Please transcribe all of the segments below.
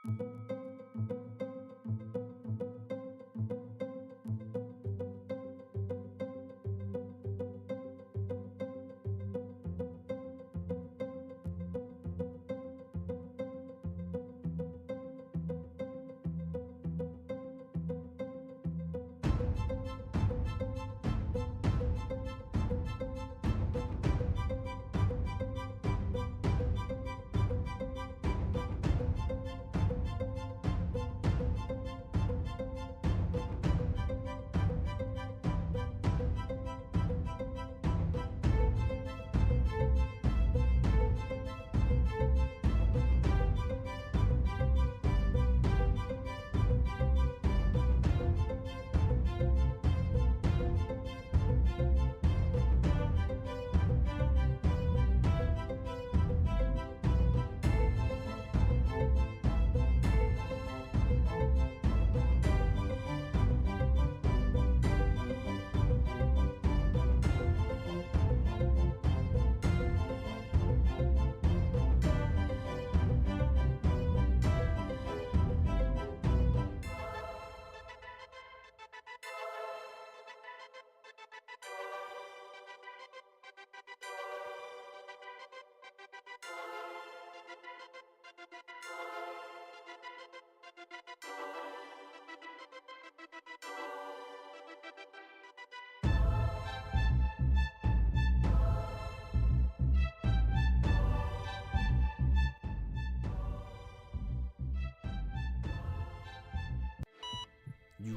You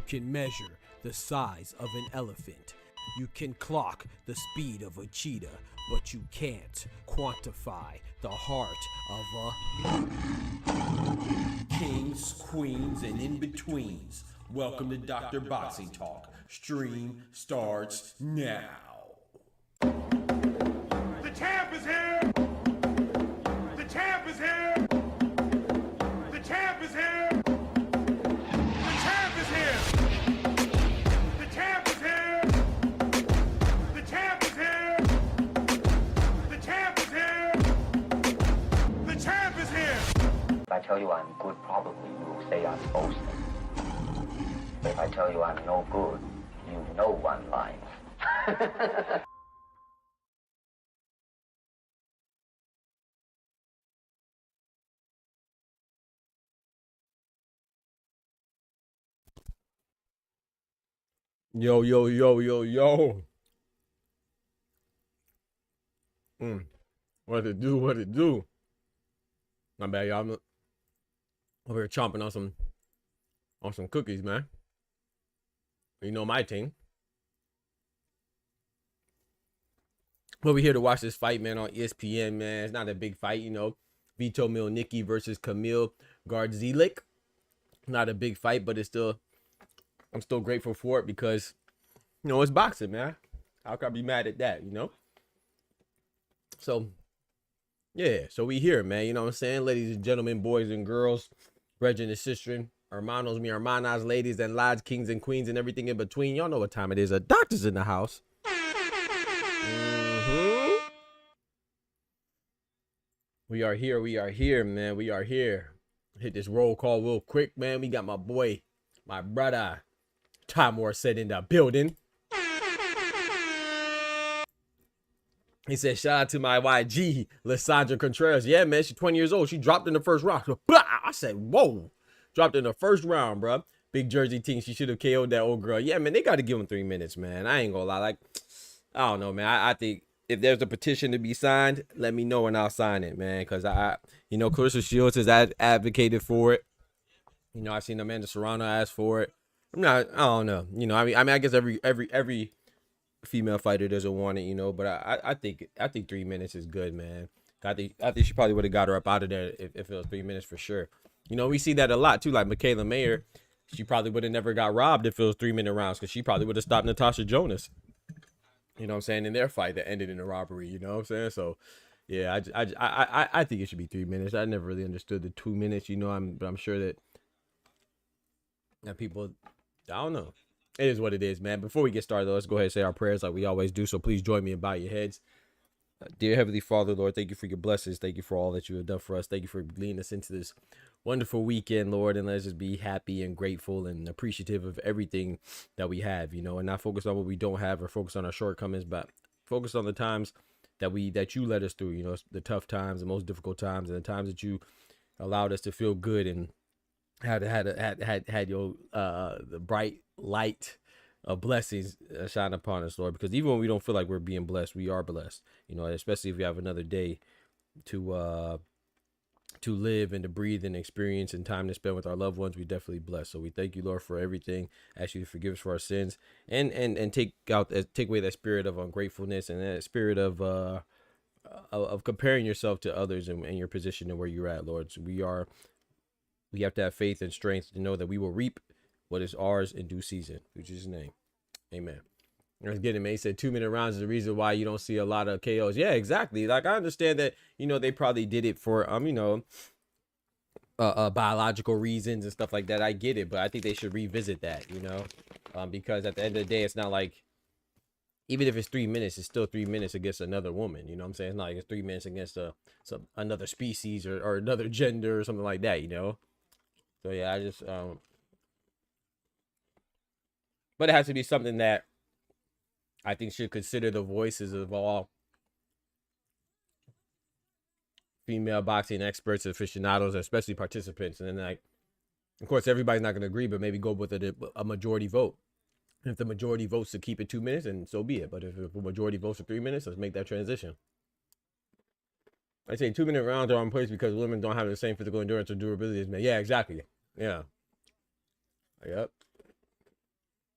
can measure the size of an elephant. You can clock the speed of a cheetah, but you can't quantify the heart of a kings, queens, and in-betweens. Welcome to Dr. Boxing Talk. Stream starts now. The champ is here! The champ is here! The champ is here! The champ is here! The champ is here! The champ is here! The champ is here! The champ is here! If I tell you I'm good, probably you will say I'm boasting. If I tell you I'm no good, you know one line. Yo, yo, yo, yo, yo. What it do, what it do? My bad, y'all. I'm over here chomping on some cookies, man. You know my thing. But we're here to watch this fight, man, on ESPN, man. It's not a big fight, you know. VITO MIELNICKI versus KAMIL GARDZIELIK. Not a big fight, but it's still, I'm still grateful for it because, you know, it's boxing, man. How can I be mad at that, you know? So, yeah, so we here, man. You know what I'm saying? Ladies and gentlemen, boys and girls, brethren and sistren, hermanos, mi hermanas, ladies and lads, kings and queens, and everything in between. Y'all know what time it is. A doctor's in the house. We are here, man. We are here. Hit this roll call real quick, man. We got my boy, my brother, Tom Morset in the building. He said, shout out to my YG, Lysandra Contreras. Yeah, man, she's 20 years old. She dropped in the first round. I said, whoa. Dropped in the first round, bro. Big Jersey team. She should have KO'd that old girl. Yeah, man, they got to give him 3 minutes, man. I ain't gonna lie. Like, I don't know, man. I think if there's a petition to be signed, let me know and I'll sign it, man. Because you know, Clarissa Shields has advocated for it. You know, I've seen Amanda Serrano ask for it. I don't know. You know, I mean, I guess every female fighter doesn't want it, you know, but I think 3 minutes is good, man. I think she probably would have got her up out of there if it was 3 minutes for sure. You know, we see that a lot too, like Michaela Mayer. She probably would have never got robbed if it was 3 minute rounds, because she probably would have stopped Natasha Jonas. You know what I'm saying, in their fight that ended in a robbery. You know what I'm saying? So yeah, I think it should be 3 minutes. I never really understood the 2 minutes. You know, I'm sure that people, I don't know. It is what it is, man. Before we get started, though, let's go ahead and say our prayers like we always do. So please join me and bow your heads. Dear Heavenly Father, Lord, thank you for your blessings. Thank you for all that you have done for us. Thank you for leading us into this wonderful weekend, Lord. And let's just be happy and grateful and appreciative of everything that we have, you know, and not focus on what we don't have or focus on our shortcomings, but focus on the times that you led us through, you know, the tough times, the most difficult times, and the times that you allowed us to feel good and had your the bright light of blessings shine upon us, Lord. Because even when we don't feel like we're being blessed, we are blessed, you know, especially if we have another day to live and to breathe and experience and time to spend with our loved ones. We definitely blessed. So we thank you, Lord, for everything. Ask you to forgive us for our sins and take away that spirit of ungratefulness and that spirit of comparing yourself to others and your position and where you're at, Lord. So we have to have faith and strength to know that we will reap what is ours in due season. In Jesus' name, amen. Let's get it, man. He said 2-minute rounds is the reason why you don't see a lot of KOs. Yeah, exactly. Like, I understand that, you know, they probably did it for, you know, biological reasons and stuff like that. I get it, but I think they should revisit that, you know, because at the end of the day, it's not like, even if it's 3 minutes, it's still 3 minutes against another woman. You know what I'm saying? It's not like it's 3 minutes against another species or another gender or something like that, you know? So yeah, I just, but it has to be something that I think should consider the voices of all female boxing experts, aficionados, especially participants. And then, like, of course, everybody's not going to agree, but maybe go with a majority vote. And if the majority votes to keep it 2 minutes, and so be it. But if the majority votes for 3 minutes, let's make that transition. I say 2-minute rounds are in place because women don't have the same physical endurance or durability as men. Yeah, exactly. Yeah. Yep.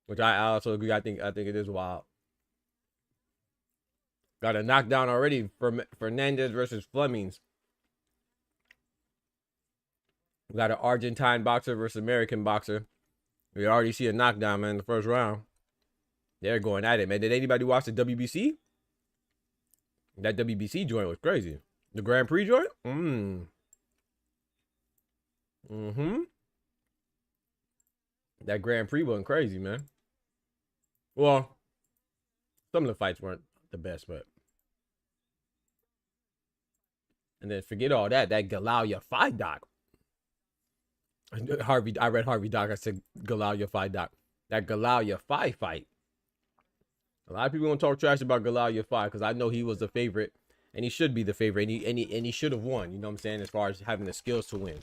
Which I also agree. I think it is wild. Got a knockdown already for Fernandez versus Flemings. We got an Argentine boxer versus American boxer. We already see a knockdown, man, in the first round. They're going at it, man. Did anybody watch the WBC? That WBC joint was crazy. The Grand Prix joint? That Grand Prix wasn't crazy, man. Well, some of the fights weren't the best, but. And then forget all that. That Galal fight doc. I read Harvey Doc. I said Galal fight doc. That Galal fight. A lot of people gonna talk trash about Galal because I know he was the favorite, and he should be the favorite, and he should have won. You know what I'm saying? As far as having the skills to win.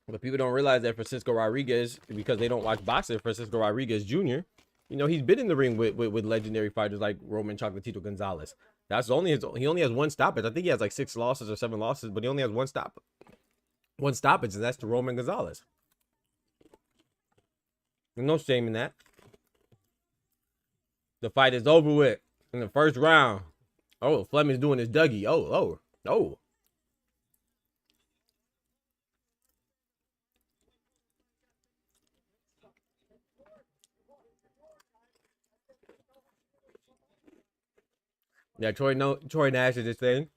But people don't realize that Francisco Rodriguez, because they don't watch boxing, Francisco Rodriguez Jr., you know, he's been in the ring with legendary fighters like Roman Chocolatito Gonzalez. He only has one stoppage. I think he has like 6 losses or 7 losses, but he only has one stoppage, and that's to Roman Gonzalez. There's no shame in that. The fight is over with in the first round. Oh, Fleming's doing his Dougie. Oh. Yeah, Troy Nash is this thing.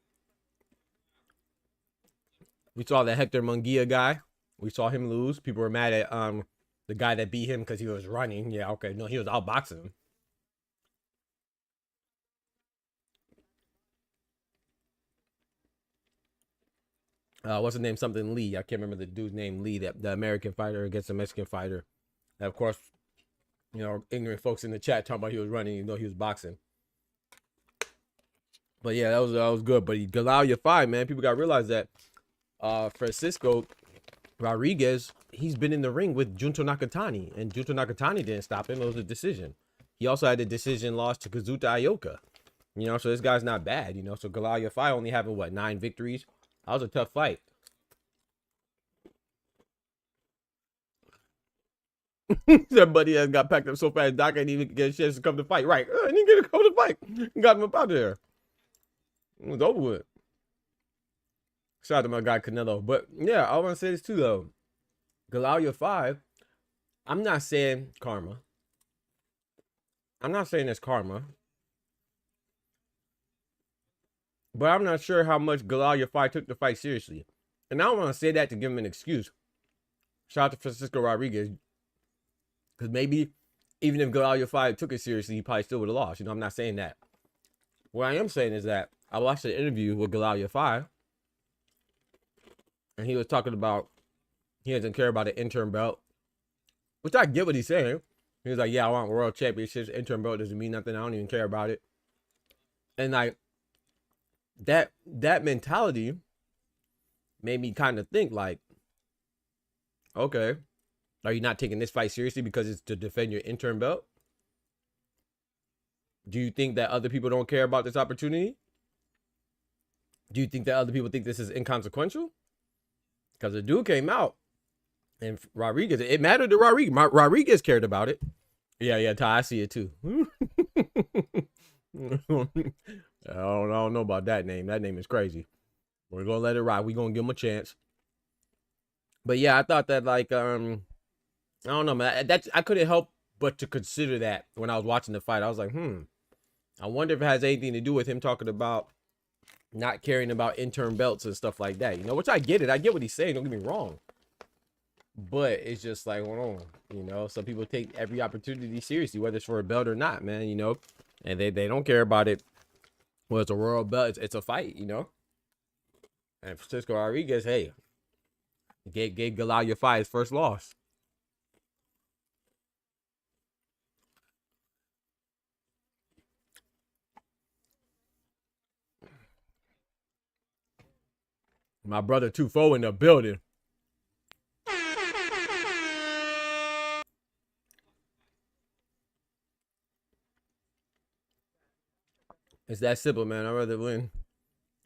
We saw the Hector Munguia guy. We saw him lose. People were mad at the guy that beat him because he was running. Yeah, okay. No, he was outboxing him. What's his name? Something Lee. I can't remember the dude's name. Lee, the American fighter against the Mexican fighter. And of course, you know, ignorant folks in the chat talking about he was running, you know, he was boxing. But yeah, that was good. But Galal fight, man. People got to realize that Francisco Rodriguez, he's been in the ring with Junto Nakatani, and Junto Nakatani didn't stop him. It was a decision. He also had a decision loss to Kazuta Ioka. You know, so this guy's not bad, you know. So Galal fight only having, 9 victories? That was a tough fight. That buddy has got packed up so fast, Doc ain't even get a chance to come to fight. Right. I didn't get to come to fight. Got him up out there. It was over with. Shout out to my guy Canelo. But yeah, I want to say this too, though. Galal 5, I'm not saying karma. I'm not saying it's karma. But I'm not sure how much Galal 5 took the fight seriously. And I don't want to say that to give him an excuse. Shout out to Francisco Rodriguez. Because maybe even if Galal 5 took it seriously, he probably still would have lost. You know, I'm not saying that. what I am saying is that I watched an interview with Galalia 5, and he was talking about he doesn't care about the interim belt, which I get what he's saying. He was like, yeah, I want world championships. Interim belt doesn't mean nothing. I don't even care about it. And like that mentality made me kind of think like, okay, are you not taking this fight seriously because it's to defend your interim belt? Do you think that other people don't care about this opportunity? Do you think that other people think this is inconsequential? Because the dude came out and Rodriguez, it mattered to Rodriguez. Rodriguez cared about it. Yeah, Ty, I see it too. I don't know about that name. That name is crazy. We're gonna let it ride. We're gonna give him a chance. But yeah, I thought that like I don't know, man. I couldn't help but to consider that when I was watching the fight. I was like, I wonder if it has anything to do with him talking about not caring about interim belts and stuff like that. You know, which I get it. I get what he's saying. Don't get me wrong. But it's just like, hold on, you know, some people take every opportunity seriously, whether it's for a belt or not, man, you know, and they don't care about it. Well, it's a world belt. It's a fight, you know. And Francisco Rodriguez, hey, gave Galalia 5 his first loss. My brother Tufo in the building. It's that simple, man. I'd rather win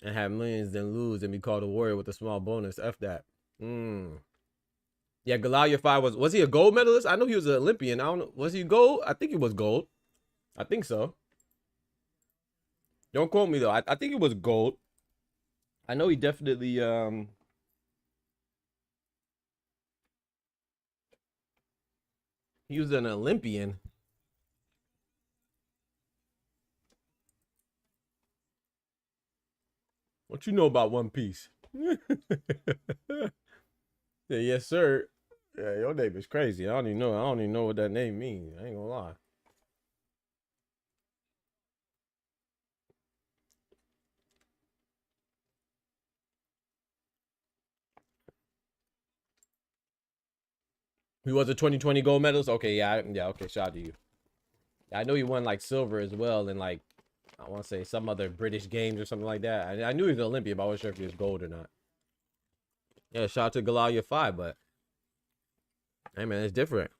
and have millions than lose and be called a warrior with a small bonus. F that. Yeah, Galalia 5 was he a gold medalist? I know he was an Olympian. I don't know. Was he gold? I think he was gold. I think so. Don't quote me though. I think it was gold. I know he definitely he was an Olympian. What you know about One Piece? Yeah, yes, sir. Yeah, your name is crazy. I don't even know what that name means. I ain't gonna lie. He was a 2020 gold medalist. Okay, yeah, okay. Shout out to you. I know he won like silver as well, and like I want to say some other British games or something like that. I knew he was an Olympian, but I wasn't sure if he was gold or not. Yeah, shout out to Galalia 5, but hey man, it's different.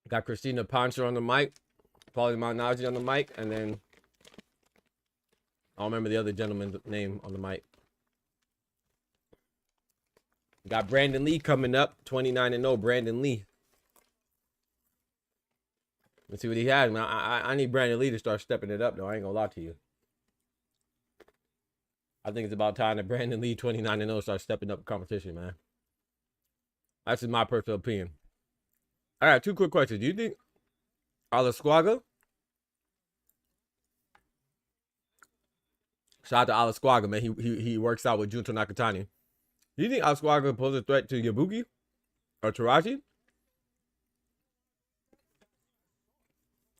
Got Christina Pancho on the mic, Paulie Malignaggi on the mic, and then I don't remember the other gentleman's name on the mic. Got Brandon Lee coming up, 29-0. Brandon Lee. Let's see what he has, man. I need Brandon Lee to start stepping it up, though. I ain't gonna lie to you. I think it's about time that Brandon Lee, 29-0, starts stepping up competition, man. That's just my personal opinion. All right, 2 quick questions. Do you think Alasquaga? Shout out to Alasquaga, man. He works out with Junto Nakatani. Do you think Alasquaga poses a threat to Yabuki or Taraji?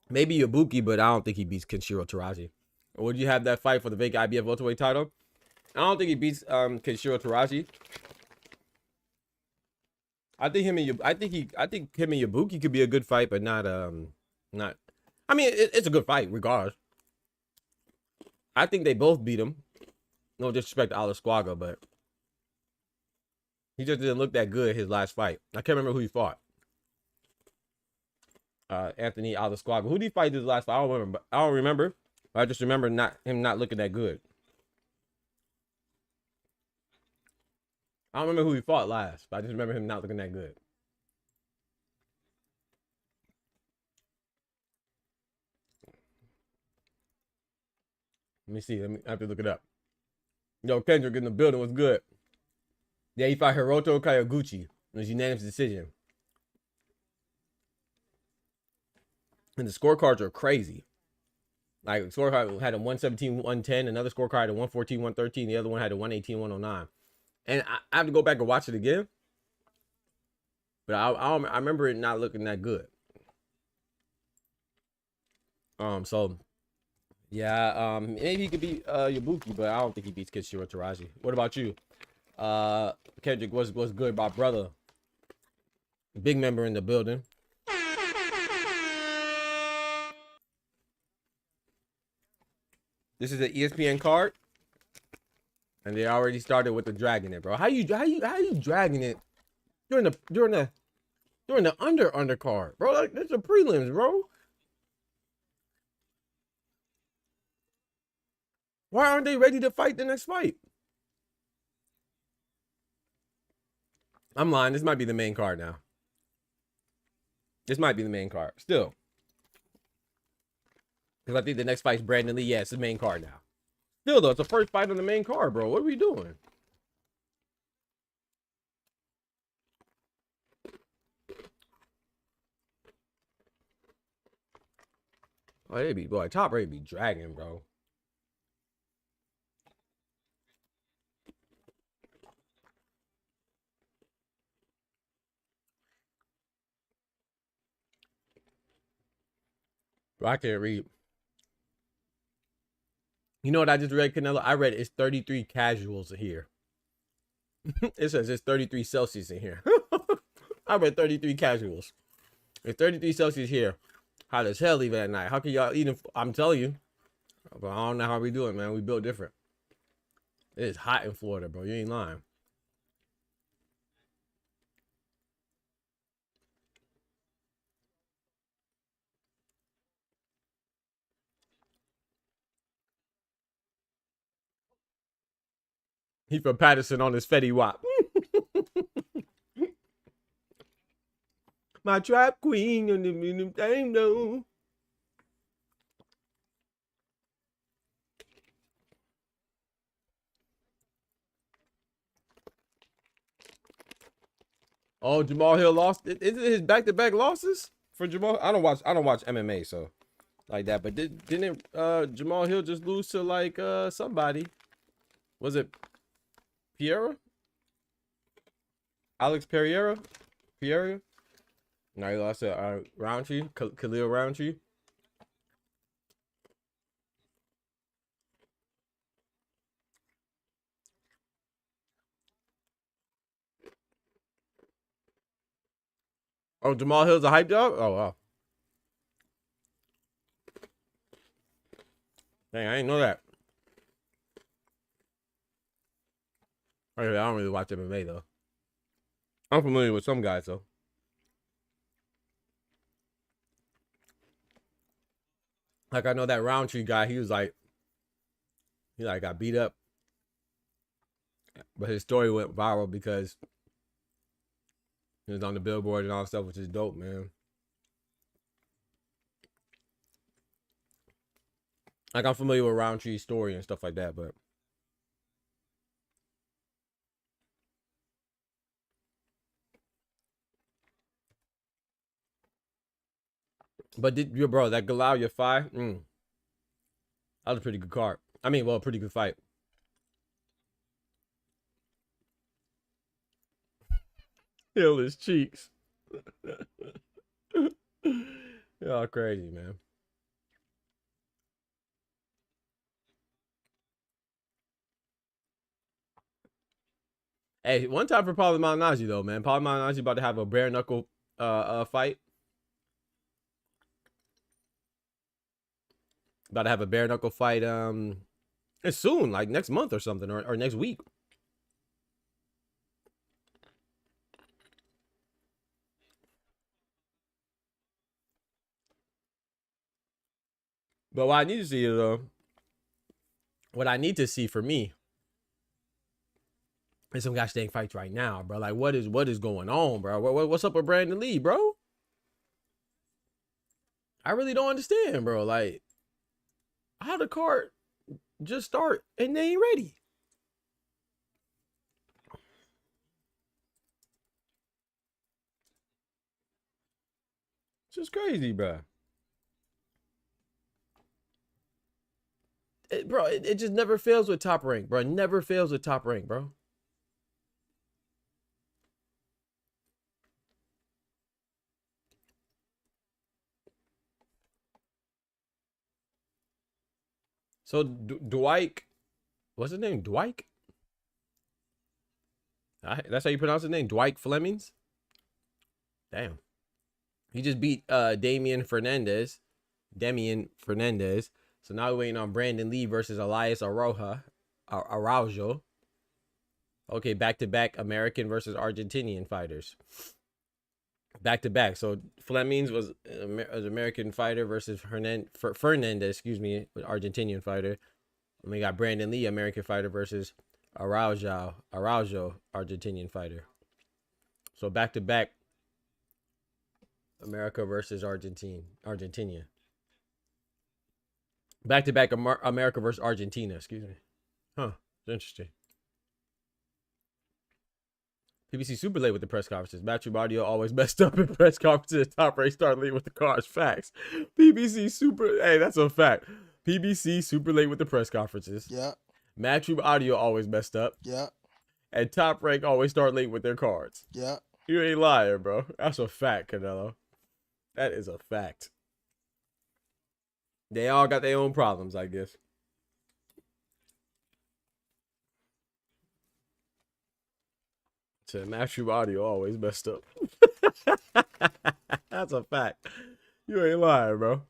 Maybe Yabuki, but I don't think he beats Kenshiro Taraji. Or would you have that fight for the vacant IBF welterweight title? I don't think he beats Kenshiro Taraji. I think him and Yabuki could be a good fight, but not. I mean, it's a good fight regardless. I think they both beat him. No disrespect to Alasquaga, but he just didn't look that good his last fight. I can't remember who he fought. Anthony Alasquaga. Who did he fight his last fight? I don't remember. I just remember him not looking that good. I don't remember who he fought last, but I just remember him not looking that good. Let me see. I have to look it up. Yo, Kendrick in the building was good. Yeah, he fought Hiroto Kayaguchi. It was a unanimous decision. And the scorecards are crazy. Like scorecard had a 117, 110. Another scorecard had a 114, 113. The other one had a 118, 109. And I have to go back and watch it again. But I remember it not looking that good. So yeah, maybe he could beat Yabuki, but I don't think he beats Kishiro Taraji. What about you? Kendrick, what's good, my brother? Big member in the building. This is an ESPN card, and they already started with the dragging it, bro. How you dragging it during the undercard, bro? Like this is prelims, bro. Why aren't they ready to fight the next fight? I'm lying. This might be the main card now. This might be the main card still. Because I think the next fight's Brandon Lee. Yeah, it's the main card now. Still, though, it's the first fight on the main card, bro. What are we doing? Oh, they be, boy, top rate be dragging, bro. Bro, I can't read. You know what I just read, Canelo? I read it's 33 casuals here. It says it's 33 Celsius in here. I read 33 casuals. It's 33 Celsius here. Hot as hell even at night. How can y'all eat? I'm telling you. But I don't know how we do it, man. We built different. It is hot in Florida, bro. You ain't lying. He from Patterson on his Fetty Wap. My trap queen on the thing though. Oh, Jamal Hill lost. Is it his back-to-back losses for Jamal? I don't watch MMA, so like that. But didn't Jamal Hill just lose to like somebody? Was it Pereira? Alex Pereira? Pereira? No, he lost to Roundtree, Khalil Roundtree. Oh, Jamal Hill's a hype dog? Oh, wow. Dang, I didn't know that. Okay, I don't really watch MMA, though. I'm familiar with some guys, though. Like, I know that Roundtree guy, he got beat up. But his story went viral because he was on the billboard and all that stuff, which is dope, man. Like, I'm familiar with Roundtree's story and stuff like that, but did your bro that Galal fight? That was a pretty good card. I mean, well, a pretty good fight. Heal his cheeks. Y'all crazy, man. Hey, one time for Paulie Malignaggi though, man. Paulie Malignaggi about to have a bare knuckle fight. About to have a bare knuckle fight it's soon, like next month or something, or next week. But what I need to see though, what I need to see for me is some gosh dang fights right now, bro. Like what is going on, bro? What's up with Brandon Lee, bro? I really don't understand, bro. Like how the card just start and they ain't ready. It's just crazy, bro. bro, it just never fails with Top Rank, bro. Never fails with Top Rank, bro. So Dwight, what's his name? Dwight? That's how you pronounce his name? Dwight Flemings? Damn. He just beat Damian Fernandez. So now we're waiting on Brandon Lee versus Elias Araujo. Okay, back-to-back American versus Argentinian fighters. Back-to-back. So Flemings was an American fighter versus Fernandez, excuse me, Argentinian fighter. And we got Brandon Lee, American fighter versus Araujo, Argentinian fighter. So back-to-back America versus Argentina. Back-to-back America versus Argentina, excuse me. Huh, interesting. PBC super late with the press conferences. Matchup audio always messed up in press conferences. Top Rank start late with the cards. Facts. PBC super. Hey, that's a fact. PBC super late with the press conferences. Yeah. Matchup audio always messed up. Yeah. And Top Rank always start late with their cards. Yeah. You ain't lying, bro. That's a fact, Canelo. That is a fact. They all got their own problems, I guess. So Matchup audio always messed up. That's a fact. You ain't lying, bro.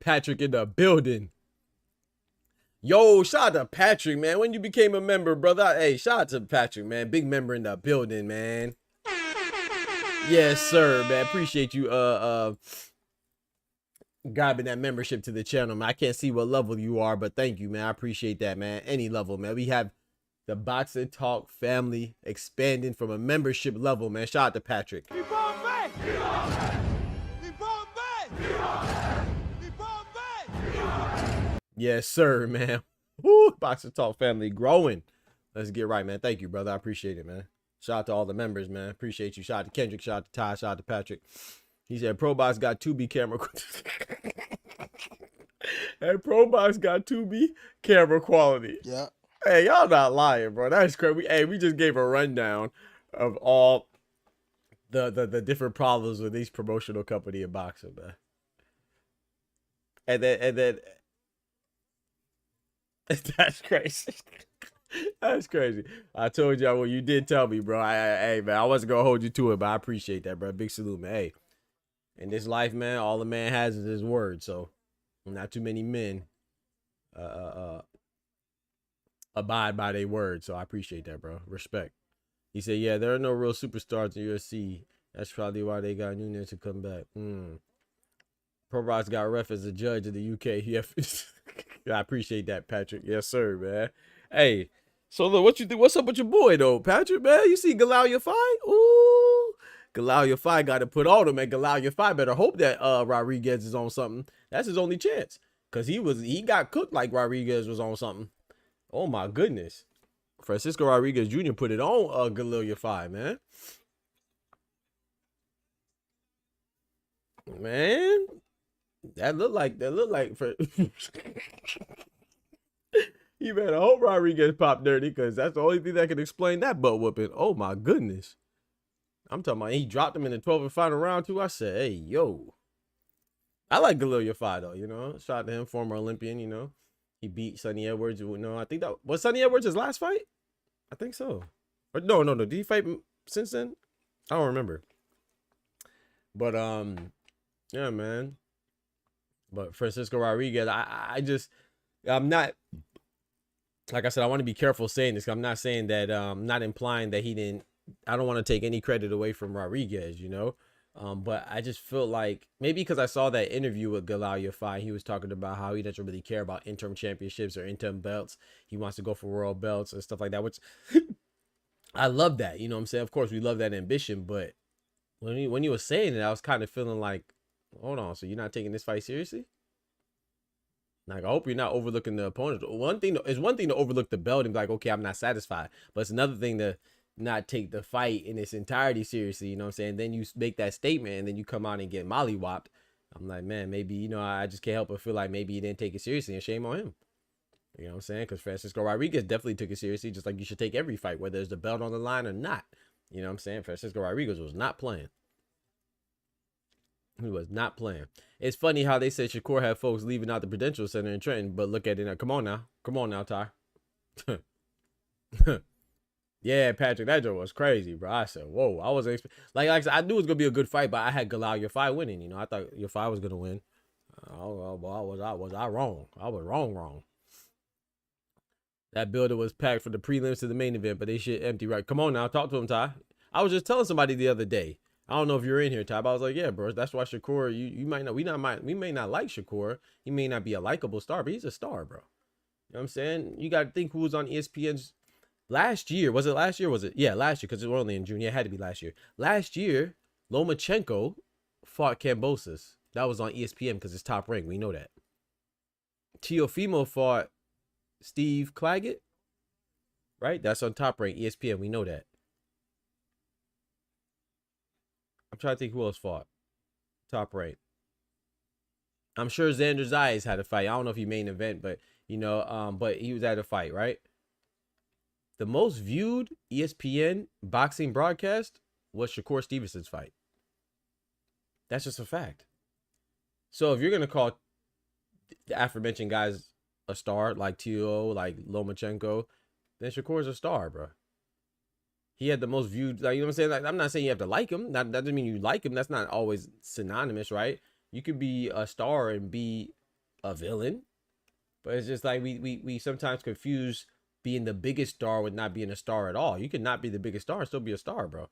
Patrick in the building. Yo, shout out to Patrick, man. When you became a member, brother. Hey, shout out to Patrick, man. Big member in the building, man. Yes, sir, man. Appreciate you grabbing that membership to the channel, man. I can't see what level you are, but thank you, man. I appreciate that, man. Any level, man. We have the Boxing Talk family expanding from a membership level, man. Shout out to Patrick. Yes, sir, man. Woo, Boxing Talk family growing. Let's get right, man. Thank you, brother. I appreciate it, man. Shout out to all the members, man. Appreciate you. Shout out to Kendrick. Shout out to Ty. Shout out to Patrick. He said ProBox got 2B camera. And ProBox got 2B camera quality. Yeah. Hey, y'all not lying, bro. That's crazy. We just gave a rundown of all the different problems with these promotional company in boxing, man. And then that's crazy. That's crazy. I told y'all what you did tell me, bro. Hey, man, I wasn't gonna hold you to it, but I appreciate that, bro. Big salute, man. Hey, in this life, man, all the man has is his word. So, not too many men abide by their word. So I appreciate that, bro. Respect. He said, yeah, there are no real superstars in UFC. That's probably why they got Nunes to come back. ProBox got ref as a judge in the UK. Yeah, I appreciate that, Patrick. Yes, sir, man. Hey, so look, what you think? What's up with your boy though, Patrick, man? You see Galal fight? Ooh, Galal fight got to put on him, and Galal fight better hope that Rodriguez is on something. That's his only chance, cause he got cooked like Rodriguez was on something. Oh my goodness, Francisco Rodriguez Jr. put it on Galal fight, man. Man, that looked like for. You better hope Rodriguez popped dirty, because that's the only thing that can explain that butt whooping. Oh my goodness. I'm talking about he dropped him in the 12th and final round too. I said, hey, yo. I like Galil fight though, you know. Shout out to him, former Olympian, you know. He beat Sonny Edwards. You know, I think that was Sonny Edwards' his last fight? I think so. Or no. Did he fight since then? I don't remember. But yeah, man. But Francisco Rodriguez, I'm not, like I said, I want to be careful saying this. I'm not saying that, not implying that he didn't. I don't want to take any credit away from Rodriguez, you know. But I just feel like maybe because I saw that interview with Galal fight, he was talking about how he doesn't really care about interim championships or interim belts. He wants to go for world belts and stuff like that, which I love that. You know what I'm saying? Of course, we love that ambition. But when he was saying it, I was kind of feeling like, hold on, so you're not taking this fight seriously? Like, I hope you're not overlooking the opponent. One thing to overlook the belt and be like, okay, I'm not satisfied. But it's another thing to not take the fight in its entirety seriously, you know what I'm saying? Then you make that statement and then you come out and get mollywopped. I'm like, man, maybe, you know, I just can't help but feel like maybe he didn't take it seriously, and shame on him. You know what I'm saying? Because Francisco Rodriguez definitely took it seriously, just like you should take every fight, whether it's the belt on the line or not. You know what I'm saying? Francisco Rodriguez was not playing. He was not playing. It's funny how they said Shakur had folks leaving out the Prudential Center in Trenton, but look at it now. Come on now. Come on now, Ty. Yeah, Patrick, that joke was crazy, bro. I said, whoa. I wasn't like I said, I knew it was gonna be a good fight, but I had Galal Yafai winning. You know, I thought Yafai was gonna win. Was I wrong? I was wrong. That building was packed for the prelims to the main event, but they shit empty. Right? Come on now, talk to him, Ty. I was just telling somebody the other day. I don't know if you're in here, Ty, but I was like, yeah, bro. That's why Shakur. You might not. We may not like Shakur. He may not be a likable star, but he's a star, bro. You know what I'm saying? You got to think who was on ESPN's last year. Was it last year? Was it? Yeah, last year, because it was only in June. Yeah, it had to be last year. Last year, Lomachenko fought Kambosos. That was on ESPN because it's Top Rank. We know that. Teofimo fought Steve Claggett. Right? That's on Top Rank, ESPN. We know that. I'm trying to think who else fought. Top Rank. I'm sure Xander Zayas had a fight. I don't know if he main event, but you know, but he was at a fight, right? The most viewed ESPN boxing broadcast was Shakur Stevenson's fight. That's just a fact. So if you're gonna call the aforementioned guys a star, like Tio, like Lomachenko, then Shakur's a star, bro. He had the most viewed, like, you know what I'm saying? Like, I'm not saying you have to like him. That doesn't mean you like him. That's not always synonymous, right? You could be a star and be a villain. But it's just like we sometimes confuse being the biggest star with not being a star at all. You can not be the biggest star and still be a star, bro.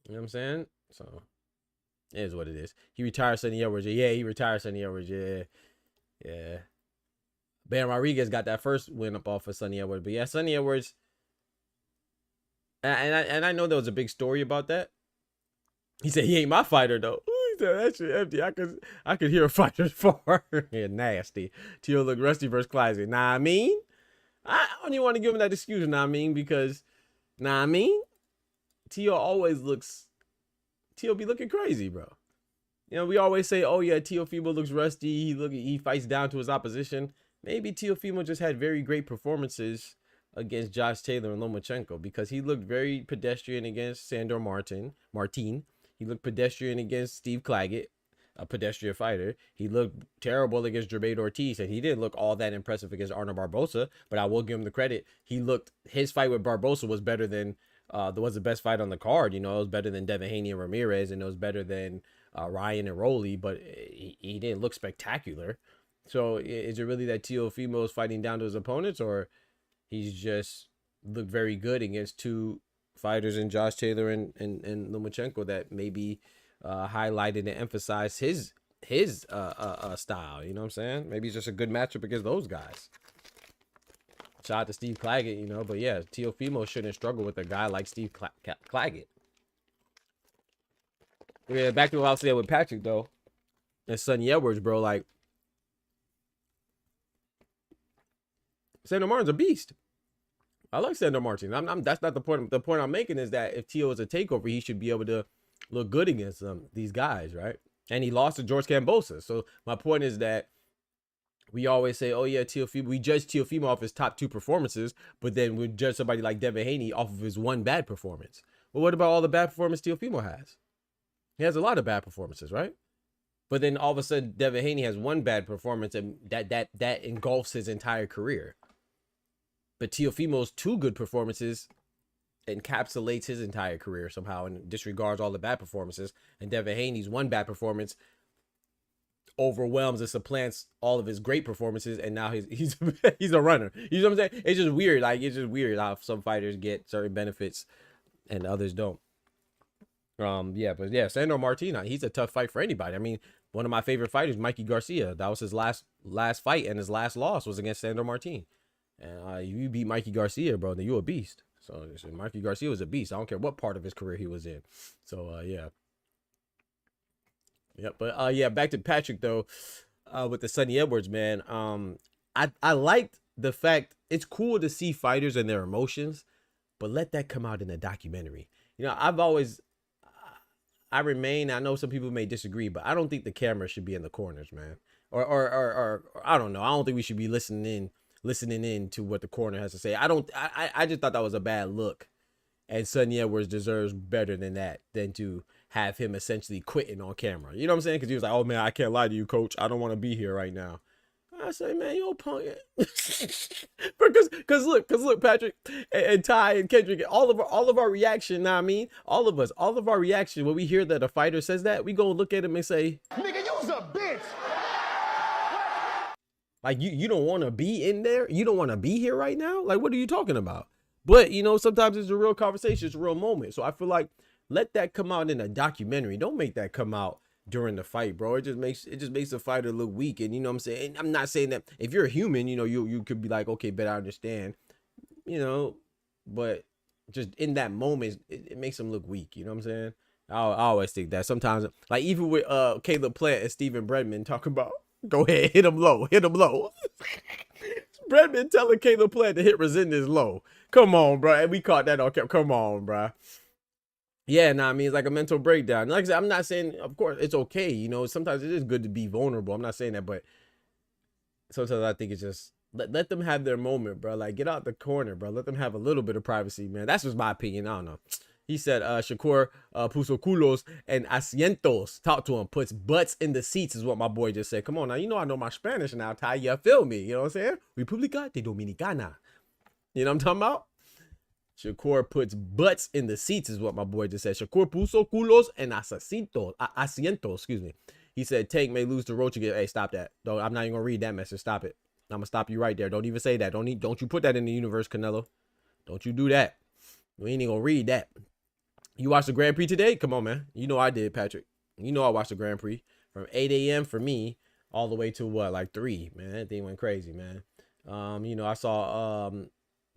You know what I'm saying? So, it is what it is. He retired Sonny Edwards. Yeah, he retired Sonny Edwards. Yeah. Bam Rodriguez got that first win up off of Sonny Edwards. But yeah, Sonny Edwards... And I know there was a big story about that. He said he ain't my fighter though. Ooh, he said that shit empty. I could hear a fighter's far. Yeah, nasty. Tio look rusty versus Classic. Nah, I mean, I don't even want to give him that excuse. Nah, I mean, because Tio always looks. Tio be looking crazy, bro. You know, we always say, oh yeah, Teofimo looks rusty. He fights down to his opposition. Maybe Teofimo just had very great performances against Josh Taylor and Lomachenko, because he looked very pedestrian against Sandor Martin. He looked pedestrian against Steve Claggett, a pedestrian fighter. He looked terrible against Jermaine Ortiz, and he didn't look all that impressive against Arnold Barbosa, but I will give him the credit. His fight with Barbosa was better than, was the best fight on the card. You know, it was better than Devin Haney and Ramirez, and it was better than Ryan and Rowley, but he didn't look spectacular. So is it really that Teofimo is fighting down to his opponents, or he's just looked very good against two fighters in Josh Taylor and Lomachenko that maybe highlighted and emphasized his style? You know what I'm saying? Maybe it's just a good matchup against those guys. Shout out to Steve Claggett, you know. But yeah, Teofimo shouldn't struggle with a guy like Steve Claggett. Yeah, back to what I was saying with Patrick, though. And Sonny Edwards, bro. Like, Sandor Martin's a beast. I like Sandor Martin. That's not the point. The point I'm making is that if Tio is a takeover, he should be able to look good against these guys, right? And he lost to George Kambosos. So my point is that we always say, oh yeah, Teofimo. We judge Teofimo off his top two performances, but then we judge somebody like Devin Haney off of his one bad performance. Well, what about all the bad performance Teofimo has? He has a lot of bad performances, right? But then all of a sudden, Devin Haney has one bad performance, and that engulfs his entire career. But Teofimo's two good performances encapsulates his entire career somehow and disregards all the bad performances. And Devin Haney's one bad performance overwhelms and supplants all of his great performances, and now he's he's a runner. You know what I'm saying? It's just weird. Like, it's just weird how some fighters get certain benefits and others don't. But Sandor Martin, he's a tough fight for anybody. I mean, one of my favorite fighters, Mikey Garcia, that was his last fight, and his last loss was against Sandor Martin. And you beat Mikey Garcia, bro, then you're a beast. So Mikey Garcia was a beast. I don't care what part of his career he was in. So yeah. But back to Patrick though, with the Sonny Edwards, man. I liked the fact it's cool to see fighters and their emotions, but let that come out in a documentary. You know, I know some people may disagree, but I don't think the camera should be in the corners, man. Or I don't know. I don't think we should be listening in to what the corner has to say. I just thought that was a bad look. And Sonny Edwards deserves better than that, than to have him essentially quitting on camera. You know what I'm saying? Because he was like, oh man, I can't lie to you, coach. I don't want to be here right now. I say, man, you old punk. Because look, Patrick and Ty and Kendrick, all of our reaction, I mean, all of our reaction when we hear that a fighter says that, we go look at him and say, Nigga, you's a bitch. like, you don't want to be in there? You don't want to be here right now? Like, what are you talking about? But, you know, sometimes it's a real conversation. It's a real moment. So I feel like let that come out in a documentary. Don't make that come out during the fight, bro. It just makes the fighter look weak. And you know what I'm saying? And I'm not saying that if you're a human, you know, you could be like, okay, bet I understand, you know, but just in that moment, it makes him look weak. You know what I'm saying? I always think that sometimes, like even with Caleb Plant and Steven Bredman talking about, go ahead, hit him low. Bredman telling Caleb Plant to hit Resendez low. Come on, bro. And we caught that on camera. Come on, bro. Yeah, nah, I mean, it's like a mental breakdown. Like I said, I'm not saying, of course, it's okay. You know, sometimes it is good to be vulnerable. I'm not saying that, but sometimes I think it's just, let them have their moment, bro. Like, get out the corner, bro. Let them have a little bit of privacy, man. That's just my opinion. I don't know. He said, Shakur puso culos and asientos. Talk to him. Puts butts in the seats is what my boy just said. Come on now. You know I know my Spanish now, Ty. You feel me? You know what I'm saying? República de Dominicana. You know what I'm talking about? Shakur puts butts in the seats is what my boy just said. Shakur puso culos and asientos. Excuse me. He said Tank may lose to Roach again. Hey, stop that. I'm not even gonna read that message. Stop it. I'm gonna stop you right there. Don't even say that. Don't you put that in the universe, Canelo. Don't you do that. We ain't even gonna read that. You watched the Grand Prix today? Come on, man. You know I did, Patrick. You know I watched the Grand Prix from 8 a.m. for me all the way to what, like 3, man. That thing went crazy, man. You know, I saw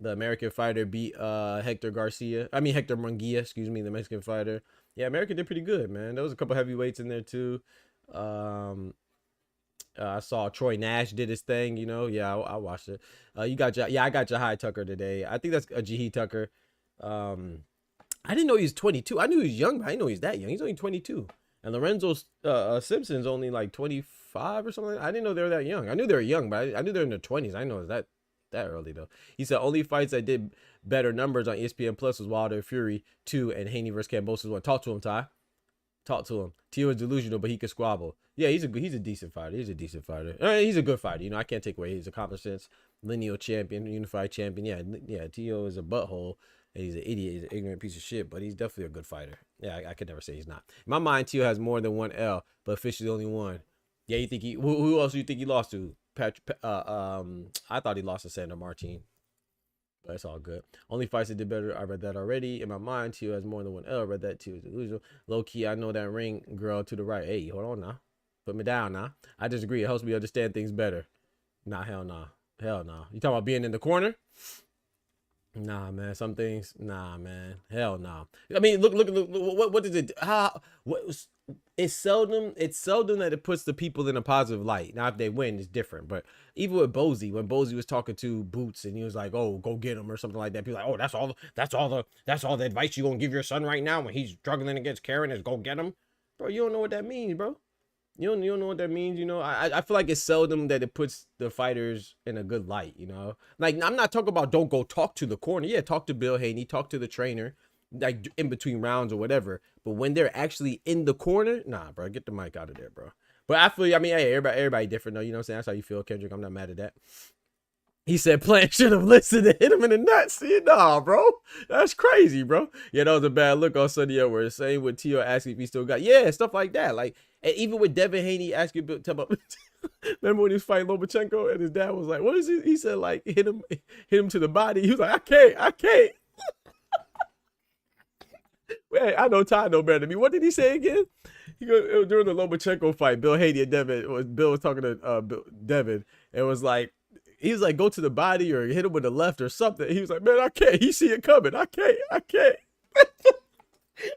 the American fighter beat Hector Munguia, excuse me, the Mexican fighter. Yeah, America did pretty good, man. There was a couple heavyweights in there too. I saw Troy Nash did his thing, you know. Yeah, I watched it. I got Jahai Tucker today. I think that's a Jahi Tucker. I didn't know he was 22. I knew he was young, but I didn't know he's that young. He's only 22. And Lorenzo Simpson's only like 25 or something. I didn't know they were that young. I knew they were young, but I knew they were in their 20s. I didn't know it was that early though. He said only fights that did better numbers on ESPN Plus was Wilder Fury 2 and Haney versus Kambosos 1. Talk to him, Ty. Talk to him. Tio is delusional, but he can squabble. Yeah, he's a decent fighter. He's a decent fighter. He's a good fighter. You know, I can't take away his accomplishments. Lineal champion, unified champion. Yeah. Tio is a butthole. And he's an idiot. He's an ignorant piece of shit, but he's definitely a good fighter. Yeah, I could never say he's not. In my mind, Tio has more than one L, but officially only one. Yeah, you think who else do you think he lost to? Patrick. I thought he lost to Sandor Martin. But it's all good. Only fights that did better. I read that already. In my mind, Tio has more than one L. I read that too. Delusional. Low key, I know that ring girl to the right. Hey, hold on now. Put me down now. I disagree. It helps me understand things better. Nah, hell nah. Hell nah. You talking about being in the corner? Nah, man. Some things, nah, man. Hell nah. I mean, look. What is it? It's seldom that it puts the people in a positive light. Now, if they win, it's different. But even with Bozy, when Bozy was talking to Boots and he was like, "Oh, go get him" or something like that, people like, "Oh, that's all the advice you gonna give your son right now when he's struggling against Karen is go get him." Bro, you don't know what that means, bro. You don't know what that means, you know. I feel like it's seldom that it puts the fighters in a good light, you know. Like, I'm not talking about don't go talk to the corner. Yeah, talk to Bill Haney, talk to the trainer, like in between rounds or whatever. But when they're actually in the corner, nah, bro, get the mic out of there, bro. But I feel, I mean, hey, everybody different though. You know what I'm saying? That's how you feel, Kendrick. I'm not mad at that. He said Plant should have listened and hit him in the nuts. See, nah, bro. That's crazy, bro. Yeah, that was a bad look on Sonny Edwards. Same with Tio asking if he still got, yeah, stuff like that. Like, and even with Devin Haney asking, remember when he was fighting Lomachenko and his dad was like, what is it? He said, like, hit him to the body. He was like, I can't. Wait, I know Ty know better than me. What did he say again? He go during the Lomachenko fight, Bill Haney and Devin, Bill was talking to Devin, and was like, he was like, go to the body or hit him with the left or something. He was like, man, I can't. He see it coming. I can't.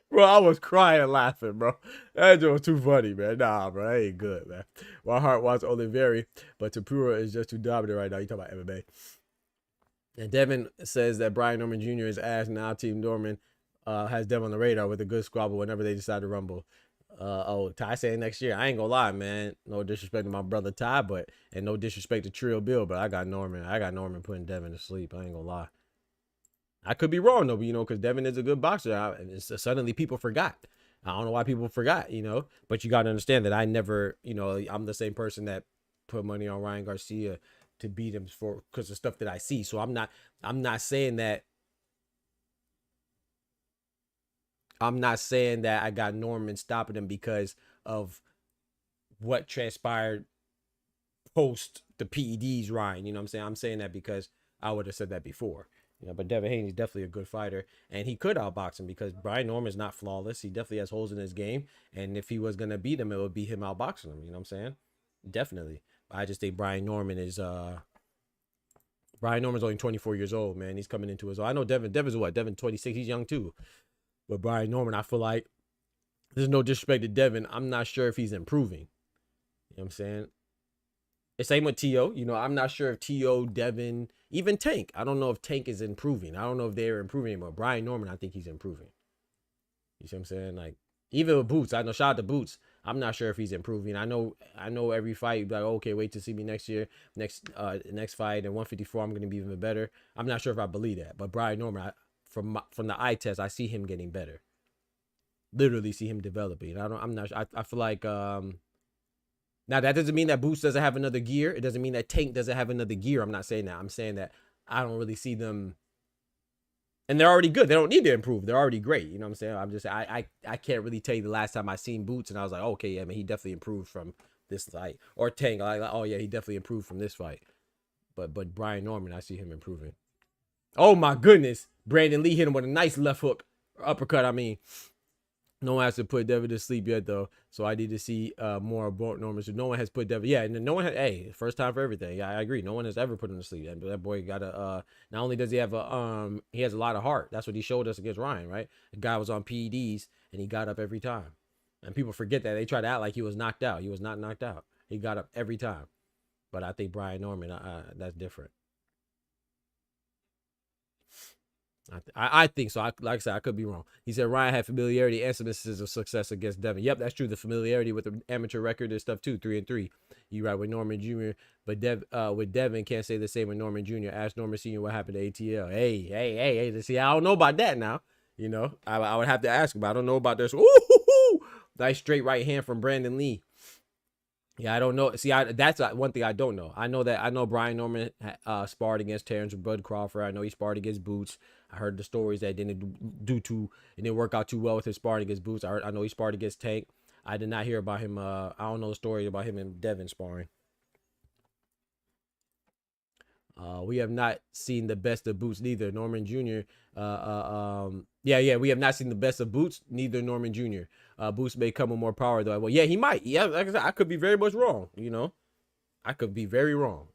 Bro, I was crying laughing, bro. That joke was too funny, man. Nah, bro, that ain't good, man. My heart wants only vary, but Tapura is just too dominant right now. You talking about MMA. And Devin says that Brian Norman Jr. is ass. Now Team Norman has Devin on the radar with a good squabble whenever they decide to rumble. Oh, Ty saying next year. I ain't gonna lie, man. No disrespect to my brother Ty, and no disrespect to Trill Bill, but I got Norman. I got Norman putting Devin to sleep. I ain't gonna lie. I could be wrong though, but, because Devin is a good boxer. And suddenly people forgot. I don't know why people forgot, but you got to understand that I never, I'm the same person that put money on Ryan Garcia to beat him because of stuff that I see. So I'm not saying that. I'm not saying that I got Norman stopping him because of what transpired post the PEDs, Ryan. You know what I'm saying? I'm saying that because I would have said that before. But Devin Haney's definitely a good fighter, and he could outbox him because Brian Norman's not flawless. He definitely has holes in his game, and if he was gonna beat him, it would be him outboxing him. You know what I'm saying? Definitely. I just think Brian Norman's only 24 years old, man. He's coming into his own. I know Devin's what? Devin 26. He's young too. But Brian Norman, I feel like there's no disrespect to Devin. I'm not sure if he's improving. You know what I'm saying? The same with T.O. I'm not sure if T.O., Devin, even Tank. I don't know if Tank is improving. I don't know if they're improving, but Brian Norman, I think he's improving. You see what I'm saying? Like, even with Boots, I know, shout out to Boots. I'm not sure if he's improving. I know every fight, you'd be like, okay, wait to see me next year. Next fight in 154, I'm going to be even better. I'm not sure if I believe that. But Brian Norman, from the eye test, I see him getting better. Literally see him developing. I feel like, now, that doesn't mean that Boots doesn't have another gear. It doesn't mean that Tank doesn't have another gear. I'm not saying that. I'm saying that I don't really see them. And they're already good. They don't need to improve. They're already great. You know what I'm saying? I'm just, I can't really tell you the last time I seen Boots and I was like, okay, yeah, man, he definitely improved from this fight. Or Tank, like, oh, yeah, he definitely improved from this fight. But Brian Norman, I see him improving. Oh, my goodness. Brandon Lee hit him with a nice left hook. Or uppercut, I mean. No one has to put Devin to sleep yet, though. So I need to see more about Norman. So no one has put Devin. Yeah, and no one has. Hey, first time for everything. Yeah, I agree. No one has ever put him to sleep. That boy got a. Not only does he have he has a lot of heart. That's what he showed us against Ryan, right? The guy was on PEDs and he got up every time. And people forget that. They try to act like he was knocked out. He was not knocked out. He got up every time. But I think Brian Norman, that's different. I think so. Like I said, I could be wrong. He said Ryan had familiarity and some instances of success against Devin. Yep, that's true. The familiarity with the amateur record and stuff too. 3-3. You right with Norman Jr. But with Devin, can't say the same with Norman Jr. Ask Norman Sr. what happened to ATL. Hey. See, I don't know about that now. I would have to ask him. I don't know about this. Ooh, nice straight right hand from Brandon Lee. Yeah, I don't know. See, that's one thing I don't know. I know Brian Norman sparred against Terrence Bud Crawford. I know he sparred against Boots. I heard the stories that it didn't work out too well with his sparring against Boots. I know he sparred against Tank. I did not hear about him. I don't know the story about him and Devin sparring. We have not seen the best of Boots neither. Norman Jr. Yeah, we have not seen the best of Boots, neither Norman Jr. Boots may come with more power though. Well, yeah, he might. Yeah, like I said, I could be very much wrong. I could be very wrong.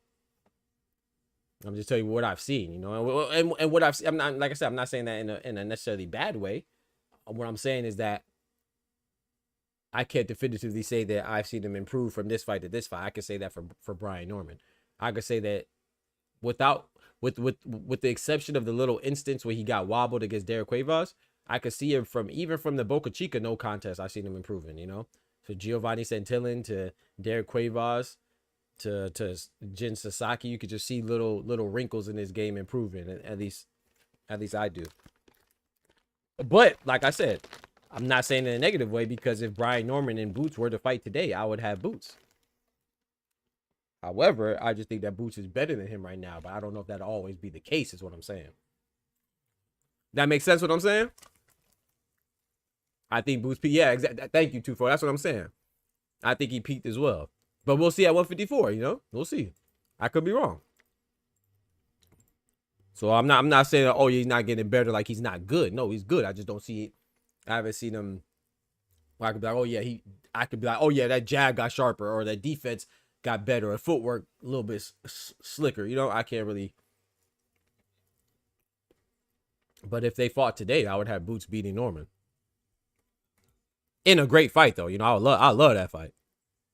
I'm just telling you what I've seen. And what I've seen. I'm not, like I said, I'm not saying that in a necessarily bad way. What I'm saying is that I can't definitively say that I've seen him improve from this fight to this fight. I could say that for Brian Norman. I could say that with the exception of the little instance where he got wobbled against Derek Cuevas, I could see him from the Boca Chica no contest. I've seen him improving, So Giovanni Santillan to Derek Cuevas to Jin Sasaki, you could just see little wrinkles in his game improving. At least I do. But like I said, I'm not saying in a negative way, because if Brian Norman and Boots were to fight today, I would have Boots. However, I just think that Boots is better than him right now, but I don't know if that'll always be the case, is what I'm saying. That makes sense what I'm saying? I think Boots peaked. Yeah, exactly. Thank you, Tufo. That's what I'm saying. I think he peaked as well. But we'll see at 154, We'll see. I could be wrong. So I'm not saying, oh, he's not getting better, like he's not good. No, he's good. I just don't see it. I haven't seen him. I could be like, oh, yeah, I could be like, oh, yeah, that jab got sharper, or that defense got better, or footwork a little bit slicker. I can't really. But if they fought today, I would have Boots beating Norman. In a great fight, though. I love that fight.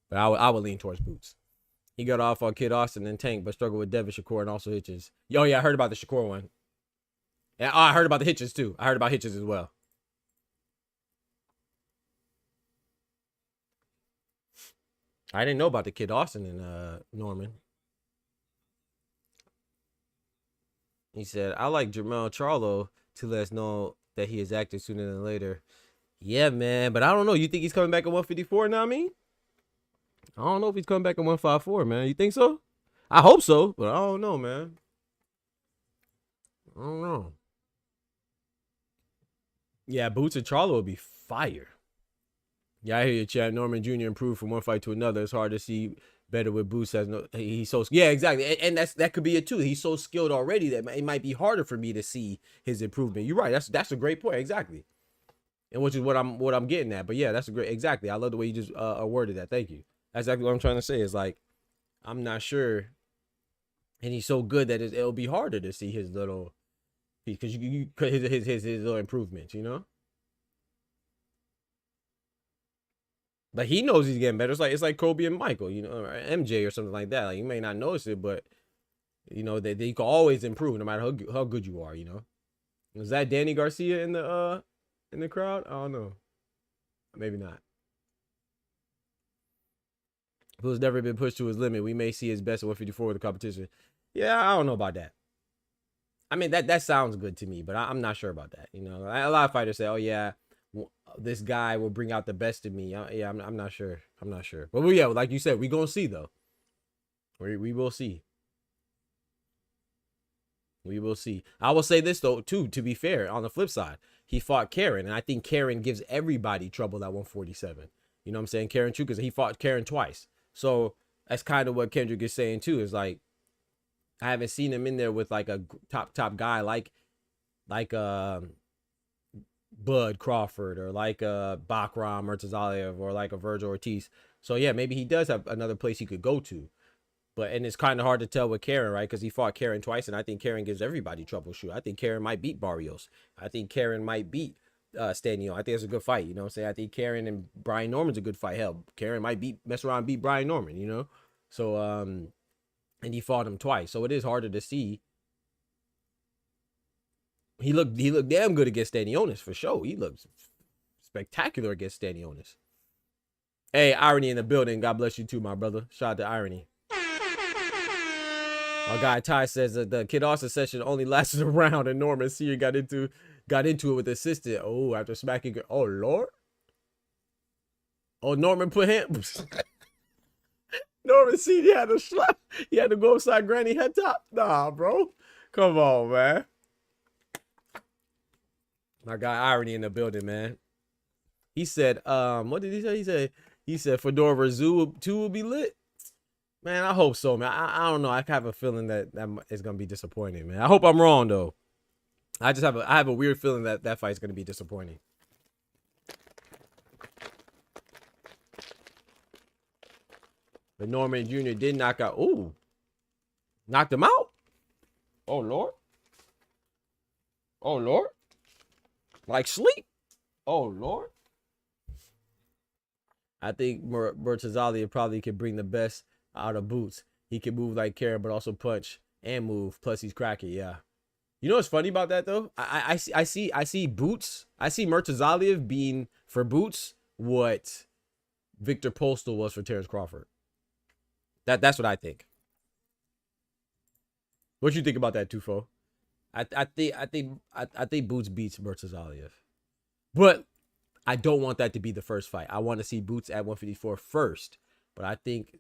But I would lean towards Boots. He got off on Kid Austin and Tank, but struggled with Devin Shakur and also Hitches. Yo, yeah, I heard about the Shakur one. Yeah, I heard about the Hitches too. I heard about Hitches as well. I didn't know about the Kid Austin and Norman. He said, I like Jermell Charlo to let us know that he is active sooner than later. Yeah, man, but I don't know. You think he's coming back at 154 now, I don't know if he's coming back at 154, man. You think so? I hope so, but I don't know, man. I don't know. Yeah, Boots and Charlo will be fire. Yeah, I hear you, Chad. Norman Jr. improved from one fight to another. It's hard to see better with Boots. He's so, yeah, exactly, and that could be it too. He's so skilled already that it might be harder for me to see his improvement. You're right. That's a great point. Exactly, and which is what I'm getting at. But yeah, that's a great, exactly. I love the way you just worded that. Thank you. That's exactly what I'm trying to say. Is like, I'm not sure, and he's so good that it'll be harder to see his little, because his little improvements, you know. But he knows he's getting better. It's like Kobe and Michael, you know, or MJ or something like that. Like, you may not notice it, but you know they can always improve no matter how good you are. You know, was that Danny Garcia in the crowd? I don't know, maybe not. Who's never been pushed to his limit, we may see his best at 154 with the competition. Yeah, I don't know about that. I mean, that sounds good to me, but I'm not sure about that. You know, a lot of fighters say, "Oh yeah, this guy will bring out the best in me." Yeah, I'm not sure. I'm not sure. But yeah, like you said, we gonna see though. We will see. We will see. I will say this though too. To be fair, on the flip side, he fought Karen, and I think Karen gives everybody trouble at 147. You know what I'm saying? Karen too, because he fought Karen twice. So that's kind of what Kendrick is saying too. Is like, I haven't seen him in there with like a top guy like Bud Crawford or like Bakram Murtazaliev or like a Virgil Ortiz. So yeah, maybe he does have another place he could go to. But and it's kind of hard to tell with Karen, right? Because he fought Karen twice, and I think Karen gives everybody troubleshoot. I think Karen might beat Barrios. I think Karen might beat Stanio. I think it's a good fight. You know what I'm saying? I think Karen and Brian Norman's a good fight. Hell, Karen might mess around and beat Brian Norman, you know? So and he fought him twice. So it is harder to see. He looked damn good against Stanionis for sure. He looked spectacular against Stanionis. Hey, Irony in the building. God bless you too, my brother. Shout out to Irony. Our guy Ty says that the Kid Austin session only lasted a round, and Norman Sr. got into it with the assistant. Oh, after smacking her. Oh Lord. Oh, Norman put him. Norman Sr. had to slap. He had to go upside Granny head top. Nah, bro. Come on, man. My guy Irony in the building, man. He said, what did he say? He said Fedora Zoo 2 will be lit. Man, I hope so, man. I don't know. I have a feeling that is gonna be disappointing, man. I hope I'm wrong though. I have a weird feeling that fight's gonna be disappointing. But Norman Jr. did knock out. Ooh, knocked him out. Oh Lord. Oh Lord. Like sleep. Oh Lord. I think Murtazalia probably could bring the best out of Boots. He can move like Karen, but also punch and move. Plus, he's cracky. Yeah. You know what's funny about that though? I see Boots. I see Murtazalia being for Boots what Victor Postal was for Terrence Crawford. That's what I think. What you think about that, Tufo? I think Boots beats Murtazalia, but I don't want that to be the first fight. I want to see Boots at 154 first. But I think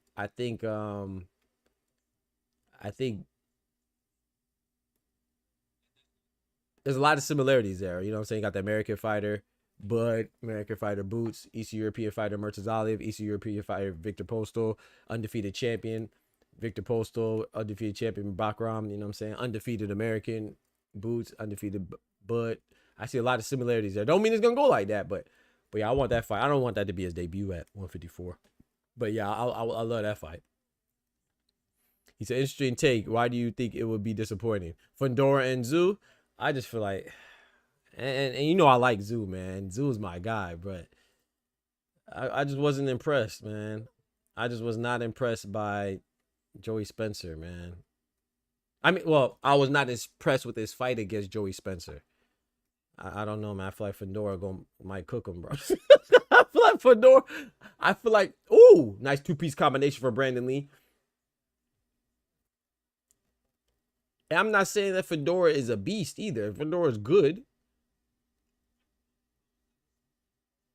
there's a lot of similarities there. You know what I'm saying? You got the American fighter, Bud, American fighter Boots, Eastern European fighter Murtazalia, Eastern European fighter Victor Postal, undefeated champion Victor Postal, undefeated champion Bakram, you know what I'm saying? Undefeated American Boots, undefeated Bud. I see a lot of similarities there. Don't mean it's gonna go like that, but yeah, I want that fight. I don't want that to be his debut at 154. But yeah, I love that fight. He said, interesting take. Why do you think it would be disappointing? Fundora and Zoo, I just feel like, and you know I like Zoo, man. Zoo's my guy, but I just wasn't impressed, man. I just was not impressed by Joey Spencer, man. I mean, well, I was not impressed with his fight against Joey Spencer. I don't know, man. I feel like Fedora might cook him, bro. I feel like Fedora. I feel like, ooh, nice two-piece combination for Brandon Lee. And I'm not saying that Fedora is a beast either. Fedora is good.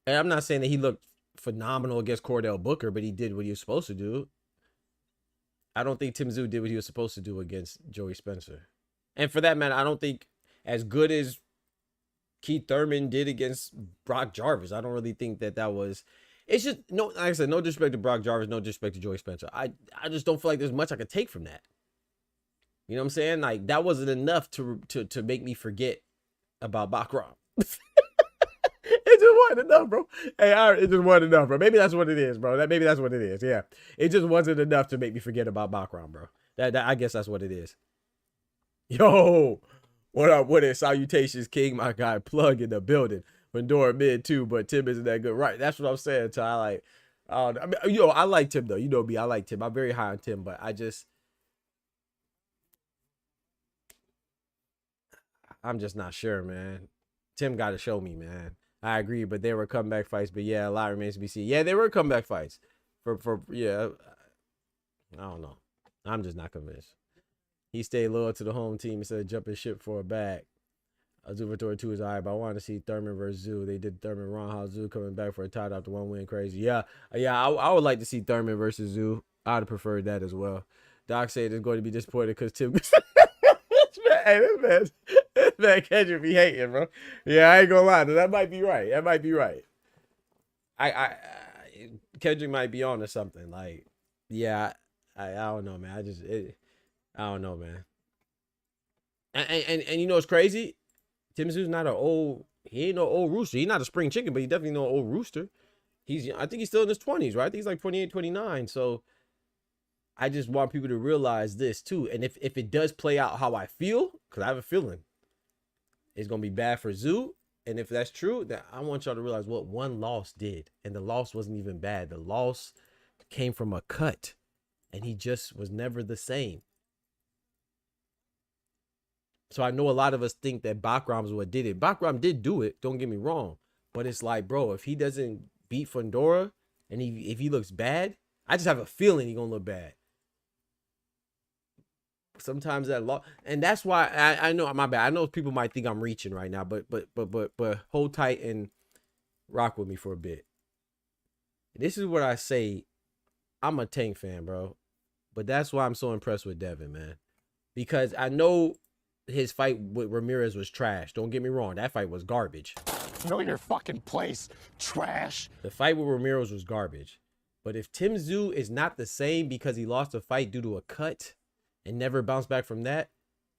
And I'm not saying that he looked phenomenal against Cordell Booker, but he did what he was supposed to do. I don't think Tim Tszyu did what he was supposed to do against Joey Spencer. And for that matter, I don't think as good as Keith Thurman did against Brock Jarvis, I don't really think that was... It's just, no, like I said, no disrespect to Brock Jarvis, no disrespect to Joey Spencer. I just don't feel like there's much I could take from that. You know what I'm saying? Like, that wasn't enough to make me forget about Bakram. It just wasn't enough, bro. Hey, it just wasn't enough, bro. Maybe that's what it is, bro. Maybe that's what it is. Yeah, it just wasn't enough to make me forget about Bakram, bro. That I guess that's what it is. Yo, what up? What is salutations, King? My guy, Plug in the building. Fedora mid too, but Tim isn't that good, right? That's what I'm saying, Ty. Like, I mean, yo, I like Tim though. You know me, I like Tim. I'm very high on Tim, but I'm just not sure, man. Tim got to show me, man. I agree, but they were comeback fights. But yeah, a lot remains to be seen. Yeah, they were comeback fights. Yeah, I don't know. I'm just not convinced. He stayed loyal to the home team instead of jumping ship for a bag. Azuvator 2 is all right, but I want to see Thurman versus Tszyu. They did Thurman wrong. How Tszyu coming back for a title after one win, crazy. Yeah, I would like to see Thurman versus Tszyu. I'd have preferred that as well. Doc said it's going to be disappointed because Tim... Hey, this man Kendrick be hating, bro. Yeah, I ain't gonna lie. That might be right. That might be right. Kendrick might be on to something. Like, yeah, I don't know, man. I don't know, man. And you know what's crazy? Tim Tszyu's not he ain't no old rooster. He's not a spring chicken, but he definitely no old rooster. I think he's still in his 20s, right? I think he's like 28, 29. So I just want people to realize this too. And if it does play out how I feel, because I have a feeling it's going to be bad for Tszyu. And if that's true, then I want y'all to realize what one loss did. And the loss wasn't even bad. The loss came from a cut. And he just was never the same. So I know a lot of us think that Bakram's what did it. Bakram did do it. Don't get me wrong. But it's like, bro, if he doesn't beat Fedora and if he looks bad, I just have a feeling he's going to look bad. Sometimes that law, and that's why I know, my bad. I know people might think I'm reaching right now, but hold tight and rock with me for a bit. This is what I say. I'm a Tank fan, bro, but that's why I'm so impressed with Devin, man, because I know his fight with Ramirez was trash. Don't get me wrong, that fight was garbage. Know your fucking place, trash. The fight with Ramirez was garbage, but if Tim Tszyu is not the same because he lost a fight due to a cut and never bounced back from that,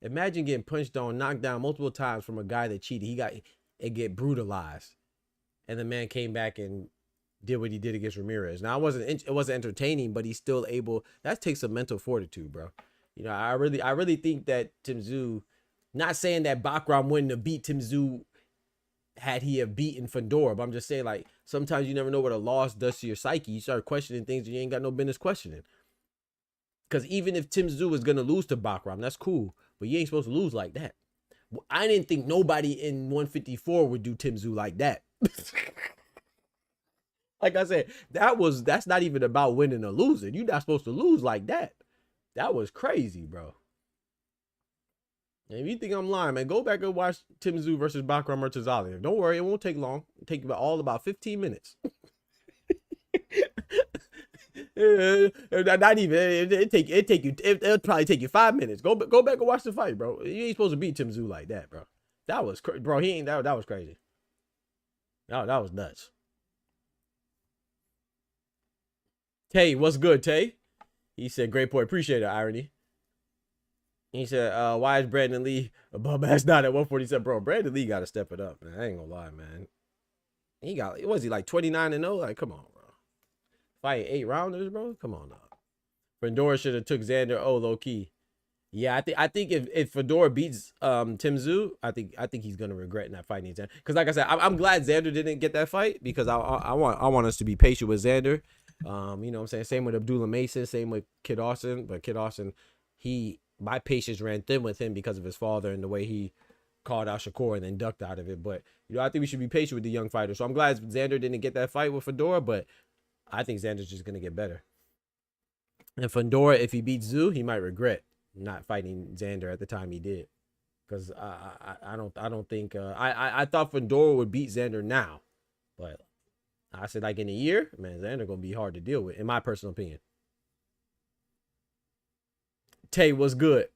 imagine getting punched on, knocked down multiple times from a guy that cheated. It get brutalized, and the man came back and did what he did against Ramirez. Now it wasn't entertaining, but he's still able. That takes some mental fortitude, bro. You know, I really think that Tim Tszyu, not saying that Bakram wouldn't have beat Tim Tszyu had he have beaten Fedora, but I'm just saying, like, sometimes you never know what a loss does to your psyche. You start questioning things you ain't got no business questioning. Because even if Tim Tszyu is going to lose to Bakram, that's cool. But you ain't supposed to lose like that. I didn't think nobody in 154 would do Tim Tszyu like that. Like I said, that's not even about winning or losing. You're not supposed to lose like that. That was crazy, bro. And if you think I'm lying, man, go back and watch Tim Tszyu versus Bakram Murtazali. Don't worry, it won't take long. It'll take about 15 minutes. Not even. It'll probably take you 5 minutes. Go back and watch the fight, bro. You ain't supposed to beat Tim Tszyu like that, bro. That was crazy, bro. That was crazy. That was nuts. Tay, what's good, Tay? He said, "Great point. Appreciate it, Irony." He said, "Why is Brandon Lee a bum ass not at 147, bro? Brandon Lee got to step it up, man. I ain't gonna lie, man. Was he like 29-0? Like, come on, bro. Fighting 8 rounders, bro. Come on now. Fedora should have took Xander. Oh, low key. Yeah, I think if Fedora beats Tim Tszyu, I think he's gonna regret not fighting Xander. Because like I said, I'm glad Xander didn't get that fight because I want us to be patient with Xander. You know what I'm saying? Same with Abdullah Mason, same with Kid Austin. But Kid Austin, my patience ran thin with him because of his father and the way he called out Shakur and then ducked out of it. But, you know, I think we should be patient with the young fighters. So I'm glad Xander didn't get that fight with Fedora, but I think Xander's just going to get better. And Fedora, if he beats Zoo, he might regret not fighting Xander at the time he did. Because I don't think I thought Fedora would beat Xander now. But I said, like, in a year, man, Xander going to be hard to deal with, in my personal opinion. Tay, what's good?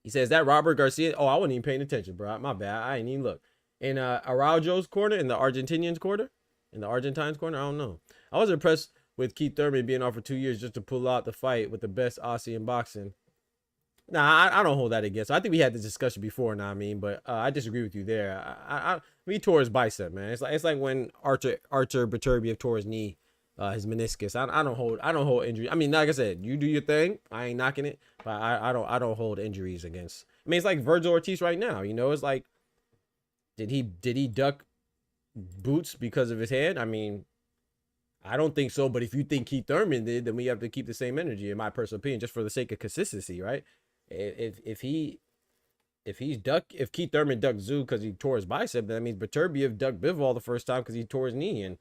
He says, that Robert Garcia. Oh, I wasn't even paying attention, bro. My bad. I ain't even look. In Araujo's corner, in the Argentinians' corner, in the Argentines' corner, I don't know. I was impressed with Keith Thurman being off for 2 years just to pull out the fight with the best Aussie in boxing. Nah, I don't hold that against. I think we had this discussion before, I mean, but I disagree with you there. He tore his bicep, man. It's like when Archer Beterbiev tore his knee, his meniscus. I don't hold injury. I mean, like I said, you do your thing. I ain't knocking it, but I don't hold injuries against. I mean, it's like Virgil Ortiz right now. You know, it's like, did he duck boots because of his hand? I mean, I don't think so. But if you think Keith Thurman did, then we have to keep the same energy, in my personal opinion, just for the sake of consistency, right? If Keith Thurman ducked Zoo because he tore his bicep, then that means Beterbiev ducked Bivol the first time because he tore his knee, and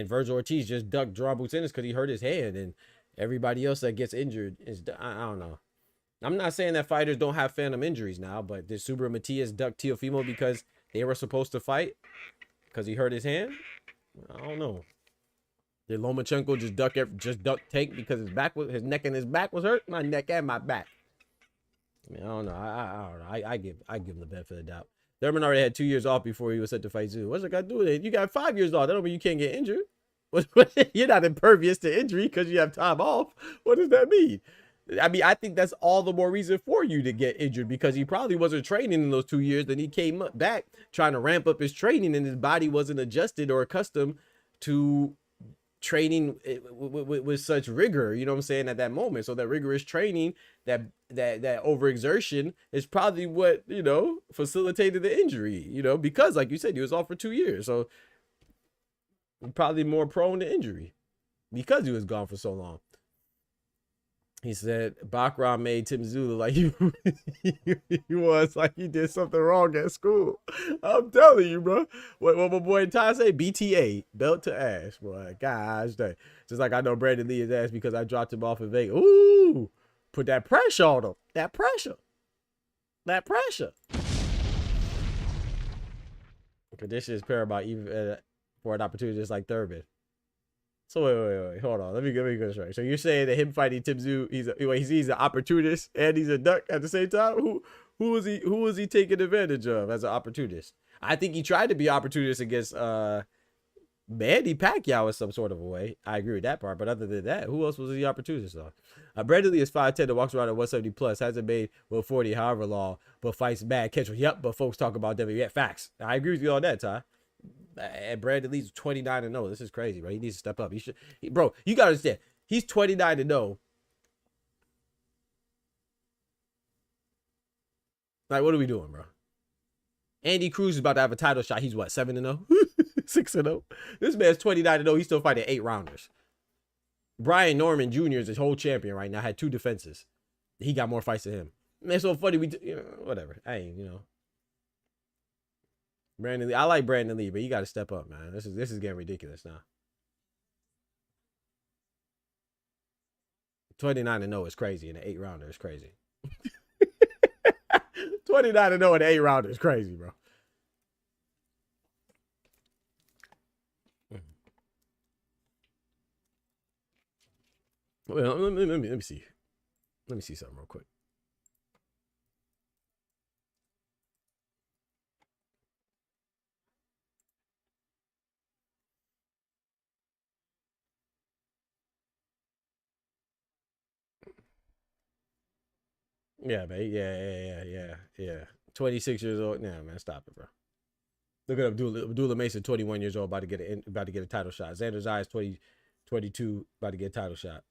Virgil Ortiz just ducked John Boots-Ennis because he hurt his hand, and everybody else that gets injured is, I don't know. I'm not saying that fighters don't have phantom injuries now, but did Subra Matias duck Teofimo because they were supposed to fight because he hurt his hand? I don't know. Did Lomachenko just duck Tank because his neck and his back was hurt? My neck and my back. I mean, I don't know. I don't know. I give him the benefit of the doubt. Thurman already had 2 years off before he was set to fight Zoo. What's it got to do with it? You got 5 years off. That don't mean you can't get injured. You're not impervious to injury because you have time off. What does that mean? I mean, I think that's all the more reason for you to get injured, because he probably wasn't training in those 2 years. Then he came back trying to ramp up his training, and his body wasn't adjusted or accustomed to training with such rigor, you know what I'm saying, at that moment. So that rigorous training, that overexertion is probably what, you know, facilitated the injury, you know, because like you said, he was off for 2 years. So probably more prone to injury because he was gone for so long. He said Baccarat made Tim Zulu like he was like he did something wrong at school. I'm telling you, bro. What my boy Ty say? BTA, belt to ass, boy. Gosh dang. Just like I know Brandon Lee is ass because I dropped him off in Vegas. Ooh, put that pressure on him. That pressure. Condition is paramount even for an opportunity just like Thurman. So wait, hold on. Let me get this right. So you're saying that him fighting Tim Zhu, he's an opportunist and he's a duck at the same time? Who was he taking advantage of as an opportunist? I think he tried to be opportunist against Manny Pacquiao in some sort of a way. I agree with that part, but other than that, who else was he opportunist on? Brandon Lee is 5'10" and walks around at 170 plus, hasn't made 140 however long, but fights mad catch. Yep, but folks talk about them. Yeah, facts. I agree with you on that, Ty. And Brandon Lee's 29-0. This is crazy, bro. He needs to step up. Bro, you gotta understand. He's 29-0. Like, what are we doing, bro? Andy Cruz is about to have a title shot. He's what, 7-0? 6-0? This man's 29-0. He's still fighting 8-rounders. Brian Norman Jr. is his whole champion right now. Had 2 defenses. He got more fights than him. Man, it's so funny. Whatever. I ain't, Brandon Lee. I like Brandon Lee, but you got to step up, man. This is getting ridiculous now. 29-0 is crazy, and an 8-rounder is crazy. 29-0 and an 8-rounder is crazy, bro. Well, let me see. Let me see something real quick. Yeah, man. Yeah. 26 years old. Nah, man, stop it, bro. Look at Abdullah Mason, 21 years old, about to get a title shot. Xander Zayas, 22, about to get a title shot.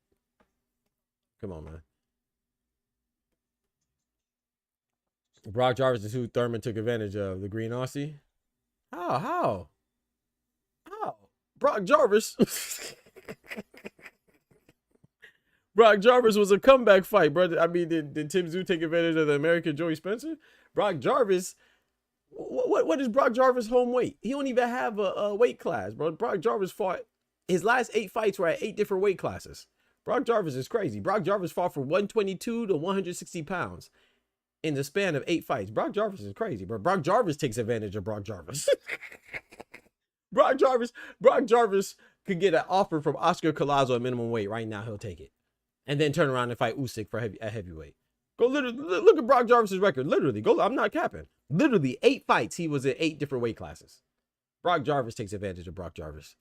Come on, man. Brock Jarvis is who Thurman took advantage of. The Green Aussie. How? Brock Jarvis. Brock Jarvis was a comeback fight, brother. I mean, did Tim Tszyu take advantage of the American Joey Spencer? Brock Jarvis, what is Brock Jarvis' home weight? He don't even have a weight class, bro. Brock Jarvis fought, his last 8 fights were at 8 different weight classes. Brock Jarvis is crazy. Brock Jarvis fought from 122 to 160 pounds in the span of 8 fights. Brock Jarvis is crazy, bro. Brock Jarvis takes advantage of Brock Jarvis. Brock Jarvis could get an offer from Oscar Collazo at minimum weight right now. He'll take it. And then turn around and fight Usyk for a heavyweight. Go literally look at Brock Jarvis's record. Literally, go. I'm not capping. Literally 8 fights. He was in 8 different weight classes. Brock Jarvis takes advantage of Brock Jarvis.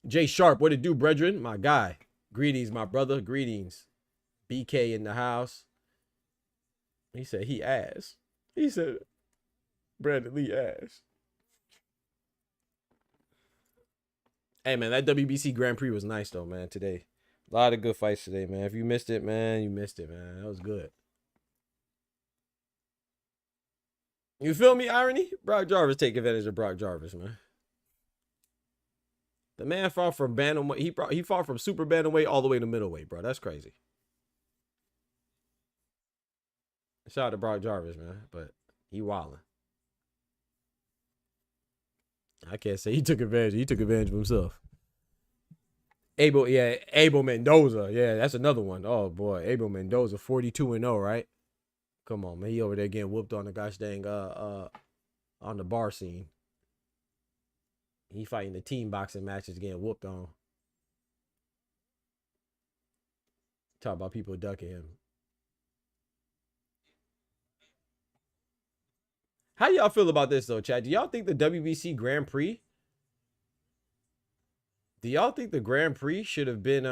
Jay Sharp, what it do, brethren? My guy. Greetings, my brother. Greetings. BK in the house. He said he ass. He said Brandon Lee ass. Hey man, that WBC Grand Prix was nice though, man. Today. A lot of good fights today, man. If you missed it, man, you missed it, man. That was good. You feel me, irony? Brock Jarvis take advantage of Brock Jarvis, man. The man fought from bantamweight. He fought from super bantamweight all the way to middleweight, bro. That's crazy. Shout out to Brock Jarvis, man. But he wilding. I can't say he took advantage. He took advantage of himself. Abel Mendoza. Yeah, that's another one. Oh boy, Abel Mendoza, 42-0, right? Come on, man. He over there getting whooped on the gosh dang on the bar scene. He fighting the team boxing matches, getting whooped on. Talk about people ducking him. How do y'all feel about this though, Chad? Do y'all think the WBC Grand Prix? Do y'all think the Grand Prix should have been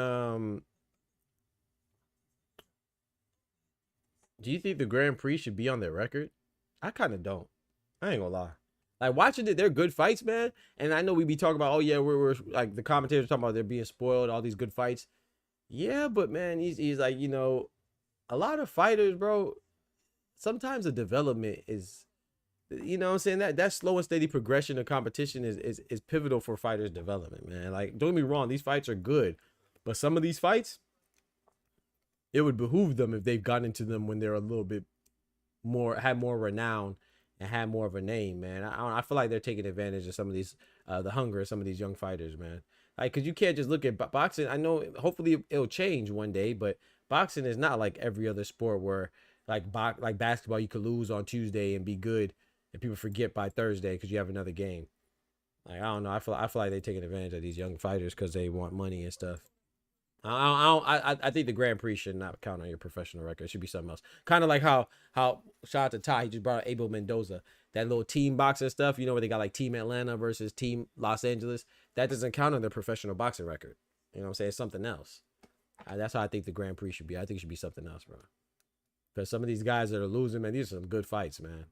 do you think the Grand Prix should be on their record? I kind of don't. I ain't gonna lie. Like watching it, they're good fights, man. And I know we be talking about, oh yeah, we're like the commentators talking about they're being spoiled, all these good fights. Yeah, but man, he's like, you know, a lot of fighters, bro. Sometimes the development is, you know what I'm saying, that slow and steady progression of competition is pivotal for fighters' development, man. Like, don't get me wrong, these fights are good, but some of these fights, it would behoove them if they've gotten into them when they're a little bit more, had more renown and had more of a name, man. I feel like they're taking advantage of some of these, the hunger of some of these young fighters, man. Like, cause you can't just look at boxing. I know, hopefully it'll change one day, but boxing is not like every other sport where like basketball, you could lose on Tuesday and be good, and people forget by Thursday because you have another game. Like, I don't know. I feel like they're taking advantage of these young fighters because they want money and stuff. I think the Grand Prix should not count on your professional record. It should be something else. Kind of like how shout out to Ty, he just brought up Abel Mendoza. That little team boxing stuff, you know, where they got like Team Atlanta versus Team Los Angeles. That doesn't count on their professional boxing record. You know what I'm saying? It's something else. That's how I think the Grand Prix should be. I think it should be something else, bro. Because some of these guys that are losing, man, these are some good fights, man.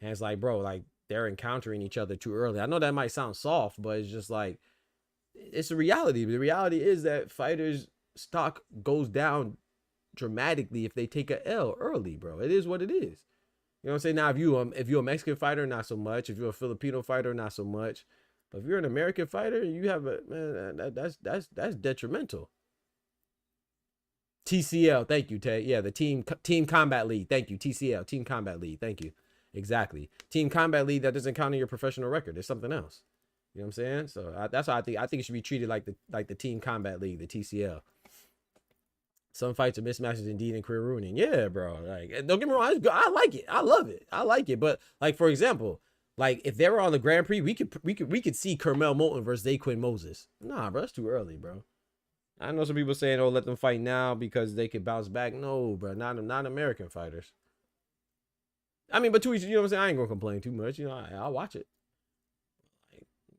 And it's like, bro, like they're encountering each other too early. I know that might sound soft, but it's just like, it's a reality. The reality is that fighters' stock goes down dramatically if they take a L early, bro. It is what it is. You know what I'm saying? Now, if you're a Mexican fighter, not so much. If you're a Filipino fighter, not so much. But if you're an American fighter, you have a, man, that's detrimental. TCL, thank you, Ted. Yeah, the Team Combat League. Thank you, TCL, Team Combat League. Thank you. Exactly. Team Combat League, that doesn't count on your professional record. It's something else. You know what I'm saying? So that's why I think it should be treated like the Team Combat League, the TCL. Some fights are mismatches indeed and career ruining. Yeah, bro. Like, don't get me wrong, I like it. I love it. I like it. But like, for example, like if they were on the Grand Prix, we could see Carmel Moulton versus Zaquin Moses. Nah, bro, that's too early, bro. I know some people saying, "Oh, let them fight now because they could bounce back." No, bro, not American fighters. I mean, but to each, you know what I'm saying? I ain't gonna complain too much. You know, I'll watch it.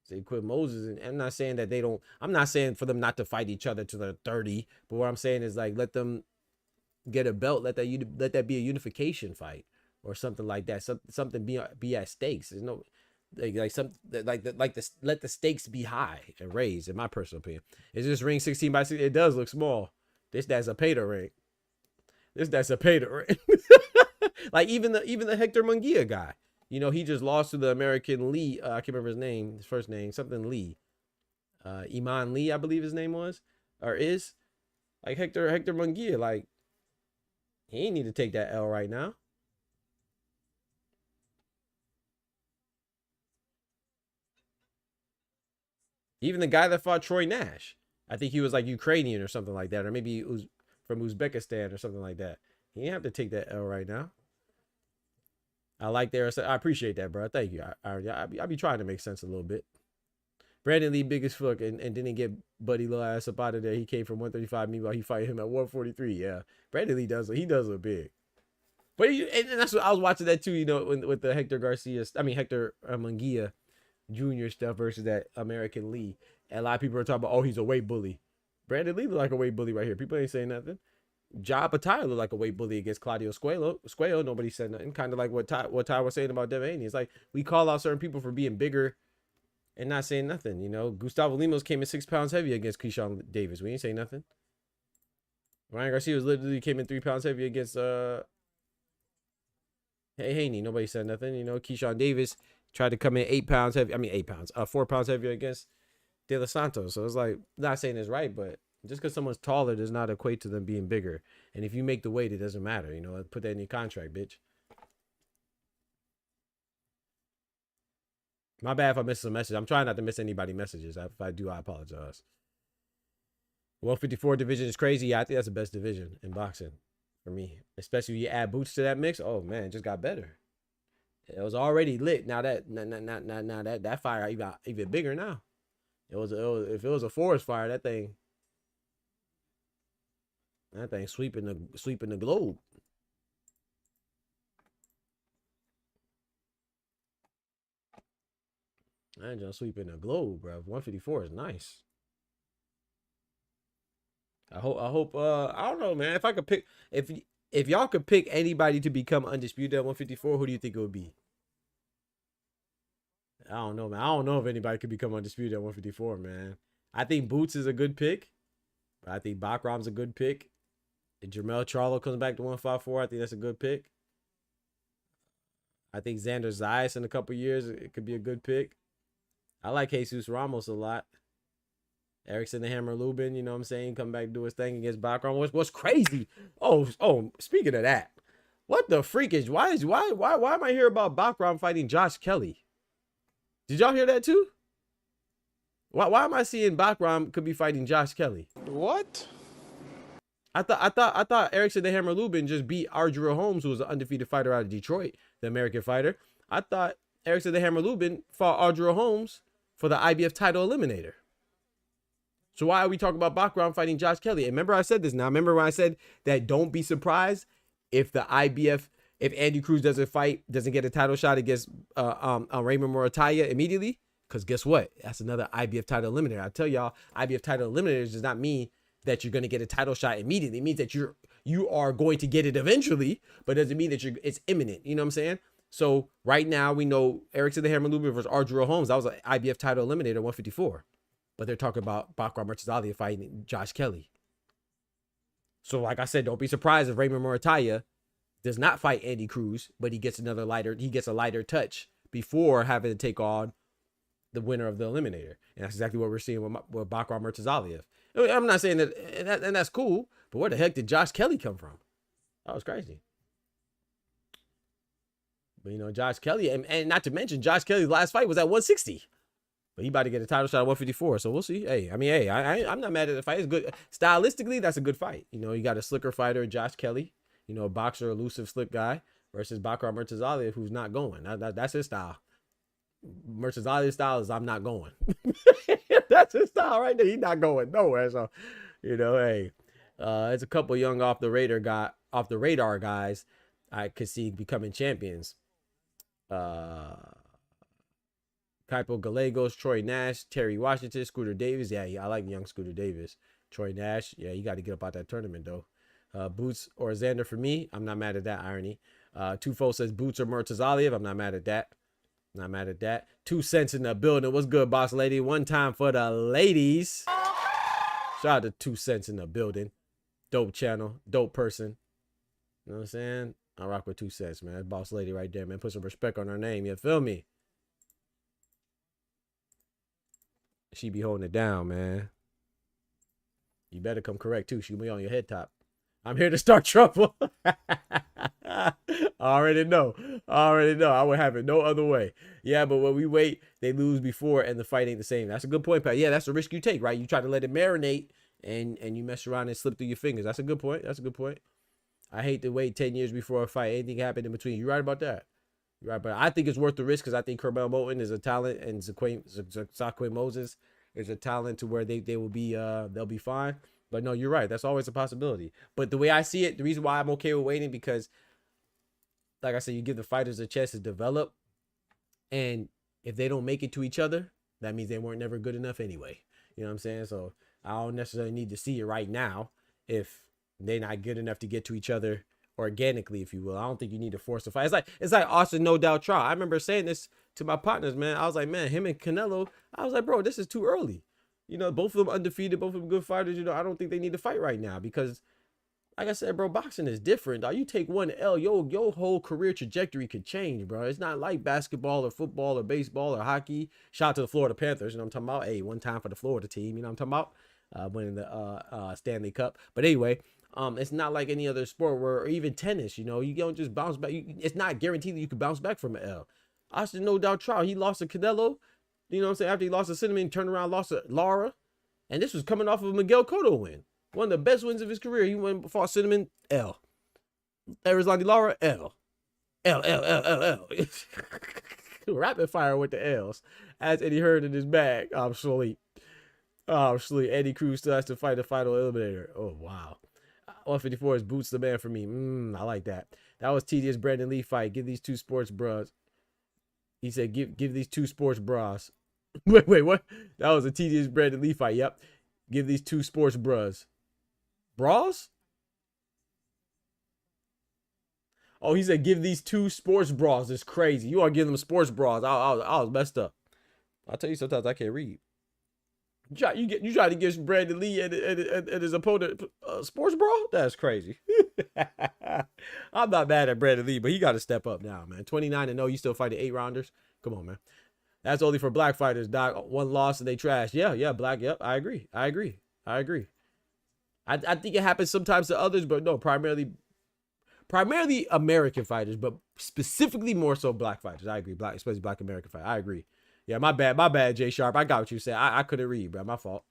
They quit Moses, and I'm not saying that they don't. I'm not saying for them not to fight each other till they're 30. But what I'm saying is like let them get a belt. Let that be a unification fight or something like that. Something be at stakes. There's no let the stakes be high and raised. In my personal opinion, is this ring 16 by 6? It does look small. That's a pay to ring. That's a pay to ring. Like even the Hector Munguia guy. You know, he just lost to the American Lee. I can't remember his first name, something Lee. Iman Lee, I believe his name was, or is. Like Hector Munguia, like he ain't need to take that L right now. Even the guy that fought Troy Nash, I think he was like Ukrainian or something like that, or maybe it was from Uzbekistan or something like that. He didn't have to take that L right now. I like there. I appreciate that, bro. Thank you. I be trying to make sense a little bit. Brandon Lee, biggest fuck, and didn't get Buddy little ass up out of there. He came from 135. Meanwhile, he fight him at 143. Yeah, Brandon Lee does look big. But and that's what I was watching that too. You know, with the Hector Munguia Jr. stuff versus that American Lee. And a lot of people are talking about, oh, he's a weight bully. Brandon Lee look like a weight bully right here. People ain't saying nothing. Ja Patai looked like a weight bully against Claudio Squelo. Nobody said nothing. Kind of like what Ty was saying about Devin Haney. It's like we call out certain people for being bigger and not saying nothing. You know, Gustavo Limos came in 6 pounds heavy against Keyshawn Davis. We ain't say nothing. Ryan Garcia literally came in 3 pounds heavy against Haney. Nobody said nothing. You know, Keyshawn Davis tried to come in 8 pounds heavy. I mean 8 pounds. 4 pounds heavier against De Los Santos. So it's like, not saying it's right, but just because someone's taller does not equate to them being bigger. And if you make the weight, it doesn't matter. You know, put that in your contract, bitch. My bad if I missed a message. I'm trying not to miss anybody messages. If I do, I apologize. 154 division is crazy. Yeah, I think that's the best division in boxing for me. Especially when you add Boots to that mix. Oh man, it just got better. It was already lit. Now that fire even bigger now. If it was a forest fire, that thing sweeping the globe. That just sweeping the globe, bro. 154 is nice. I hope I don't know, man. If I could pick, if y'all could pick anybody to become undisputed at 154, who do you think it would be? I don't know, man. I don't know if anybody could become undisputed at 154, man. I think Boots is a good pick. But I think Bakrom's a good pick. If Jermell Charlo comes back to 154, I think that's a good pick. I think Xander Zayas in a couple years, it could be a good pick. I like Jesus Ramos a lot. Erickson the Hammer Lubin, you know what I'm saying? Come back, do his thing against Bakram. What's crazy? Oh, speaking of that, what the freakish? Why am I hearing about Bakram fighting Josh Kelly? Did y'all hear that too? Why am I seeing Bakram could be fighting Josh Kelly? What? I thought Erickson the Hammer Lubin just beat Ardrew Holmes, who was an undefeated fighter out of Detroit, the American fighter. I thought Erickson the Hammer Lubin fought Ardrew Holmes for the IBF title eliminator. So why are we talking about Bakram fighting Josh Kelly? And remember I said this now. Remember when I said that don't be surprised if the IBF, if Andy Cruz doesn't get a title shot against Raymond Morataya immediately? Because guess what? That's another IBF title eliminator. I tell y'all, IBF title eliminators does not mean that you're going to get a title shot immediately. It means that you are going to get it eventually, but it doesn't mean that it's imminent. You know what I'm saying? So right now we know Erickson the Hammer Lubin versus Ardrew Holmes. That was an IBF title eliminator 154. But they're talking about Bakram Murtazalia fighting Josh Kelly. So like I said, don't be surprised if Raymond Morataya does not fight Andy Cruz, but he gets a lighter touch before having to take on the winner of the eliminator. And that's exactly what we're seeing with Bakram Murtazalia. I'm not saying that, and that's cool, but where the heck did Josh Kelly come from? That was crazy. But you know, Josh Kelly, and not to mention Josh Kelly's last fight was at 160. But he about to get a title shot at 154, so we'll see. I'm not mad at the fight. It's good. Stylistically, that's a good fight. You know, you got a slicker fighter, Josh Kelly, you know, a boxer, elusive, slick guy, versus Bakram Murtazalia, who's not going. That's his style. Murtazalia's style is I'm not going. That's his style right there. He's not going nowhere. So, you know, hey, it's a couple young off the radar guys I could see becoming champions. Kaipo Gallegos, Troy Nash, Terry Washington, Scooter Davis. Yeah, I like young Scooter Davis. Troy Nash. Yeah, you got to get up out that tournament, though. Boots or Xander for me. I'm not mad at that irony. Tufo says Boots or Murtazalia. I'm not mad at that. Not mad at that. 2 cents in the building. What's good, boss lady? One time for the ladies. Shout out to 2 cents in the building. Dope channel. Dope person. You know what I'm saying? I rock with 2 cents, man. That's boss lady right there, man. Put some respect on her name. You feel me? She be holding it down, man. You better come correct too. She'll be on your head top. I'm here to start trouble. I already know. I would have it no other way. Yeah, but when we wait, they lose before, and the fight ain't the same. That's a good point, Pat. Yeah, that's the risk you take, right? You try to let it marinate, and you mess around and slip through your fingers. That's a good point. That's a good point. I hate to wait 10 years before a fight. Anything happen in between. You're right about that. You're right, but I think it's worth the risk because I think Kermel Moton is a talent, and Zakwe Moses is a talent to where they will be they'll be fine. But no, you're right. That's always a possibility. But the way I see it, the reason why I'm okay with waiting, because like I said, you give the fighters a chance to develop. And if they don't make it to each other, that means they weren't never good enough anyway. You know what I'm saying? So I don't necessarily need to see it right now if they're not good enough to get to each other organically, if you will. I don't think you need to force a fight. It's like Austin No Doubt trial. I remember saying this to my partners, man. I was like, man, him and Canelo, I was like, bro, this is too early. You know, both of them undefeated, both of them good fighters. You know, I don't think they need to fight right now because, like I said, bro, boxing is different. Dog. You take one L, your whole career trajectory could change, bro. It's not like basketball or football or baseball or hockey. Shout out to the Florida Panthers. You know what I'm talking about? Hey, one time for the Florida team. You know what I'm talking about? Winning the Stanley Cup. But anyway, it's not like any other sport or even tennis. You know, you don't just bounce back. It's not guaranteed that you can bounce back from an L. Austin No Doubt trial. He lost to Canelo. You know what I'm saying? After he lost to Cinnamon, turned around, lost to Lara. And this was coming off of a Miguel Cotto win. One of the best wins of his career. He went before Cinnamon, L. Erislandy Lara, L. L. Rapid fire with the L's. As Eddie Hearn in his bag. I'm sleep. Eddie Cruz still has to fight the final eliminator. Oh, wow. 154 is Boots the man for me. I like that. That was tedious Brandon Lee fight. Give these two sports bras. He said, give these two sports bras. Wait, what? That was a tedious Brandon Lee fight. Yep. Give these two sports bras. Bras? Oh, he said, give these two sports bras. It's crazy. You are giving them sports bras. I was messed up. I'll tell you, sometimes I can't read. You try to give Brandon Lee and his opponent sports bra? That's crazy. I'm not mad at Brandon Lee, but he got to step up now, man. 29-0, you still fighting 8-rounders? Come on, man. That's only for black fighters, Doc. One loss and they trash. Yeah, black. Yep, I agree. I think it happens sometimes to others, but no, primarily American fighters, but specifically more so black fighters. I agree. Especially black American fighters. I agree. Yeah, my bad, Jay Sharp. I got what you said. I couldn't read, bro. My fault.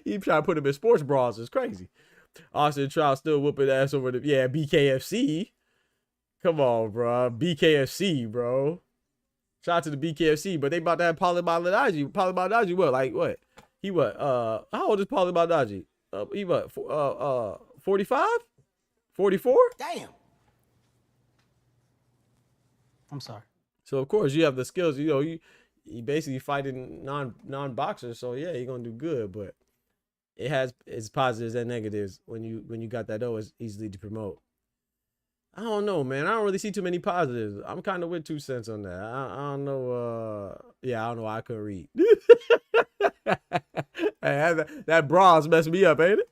You trying to put him in sports bras is crazy. Austin Trout still whooping ass over the BKFC. Come on, bro. BKFC, bro. Shout out to the BKFC, but they about to have Paulie Malignaggi. Paulie Malignaggi, what? Like what? He what? How old is Paulie Malignaggi? He what? 45? 44? Damn. I'm sorry. So of course you have the skills. You know, you basically fighting non-boxers. So yeah, you're gonna do good. But it has its positives and negatives when you got that O. It's easily to promote. I don't know, man. I don't really see too many positives. I'm kind of with 2 cents on that. I don't know. Yeah, I don't know why I couldn't read. Hey, that bras messed me up, ain't it?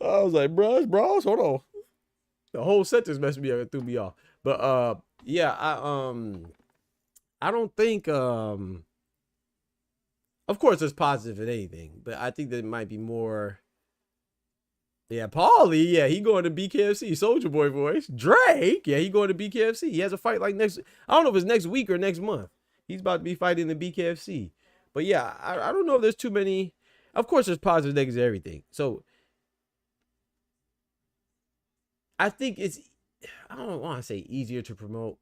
I was like, bras. Hold on. The whole sentence messed me up. It threw me off. But yeah, I don't think. Of course, there's positive in anything, but I think there might be more. Yeah, Paulie, yeah, he going to BKFC. Soldier Boy voice. Drake, yeah, he going to BKFC. He has a fight like I don't know if it's next week or next month. He's about to be fighting the BKFC. But yeah, I don't know if there's too many. Of course, there's positive, negatives, everything. So I think I don't want to say easier to promote.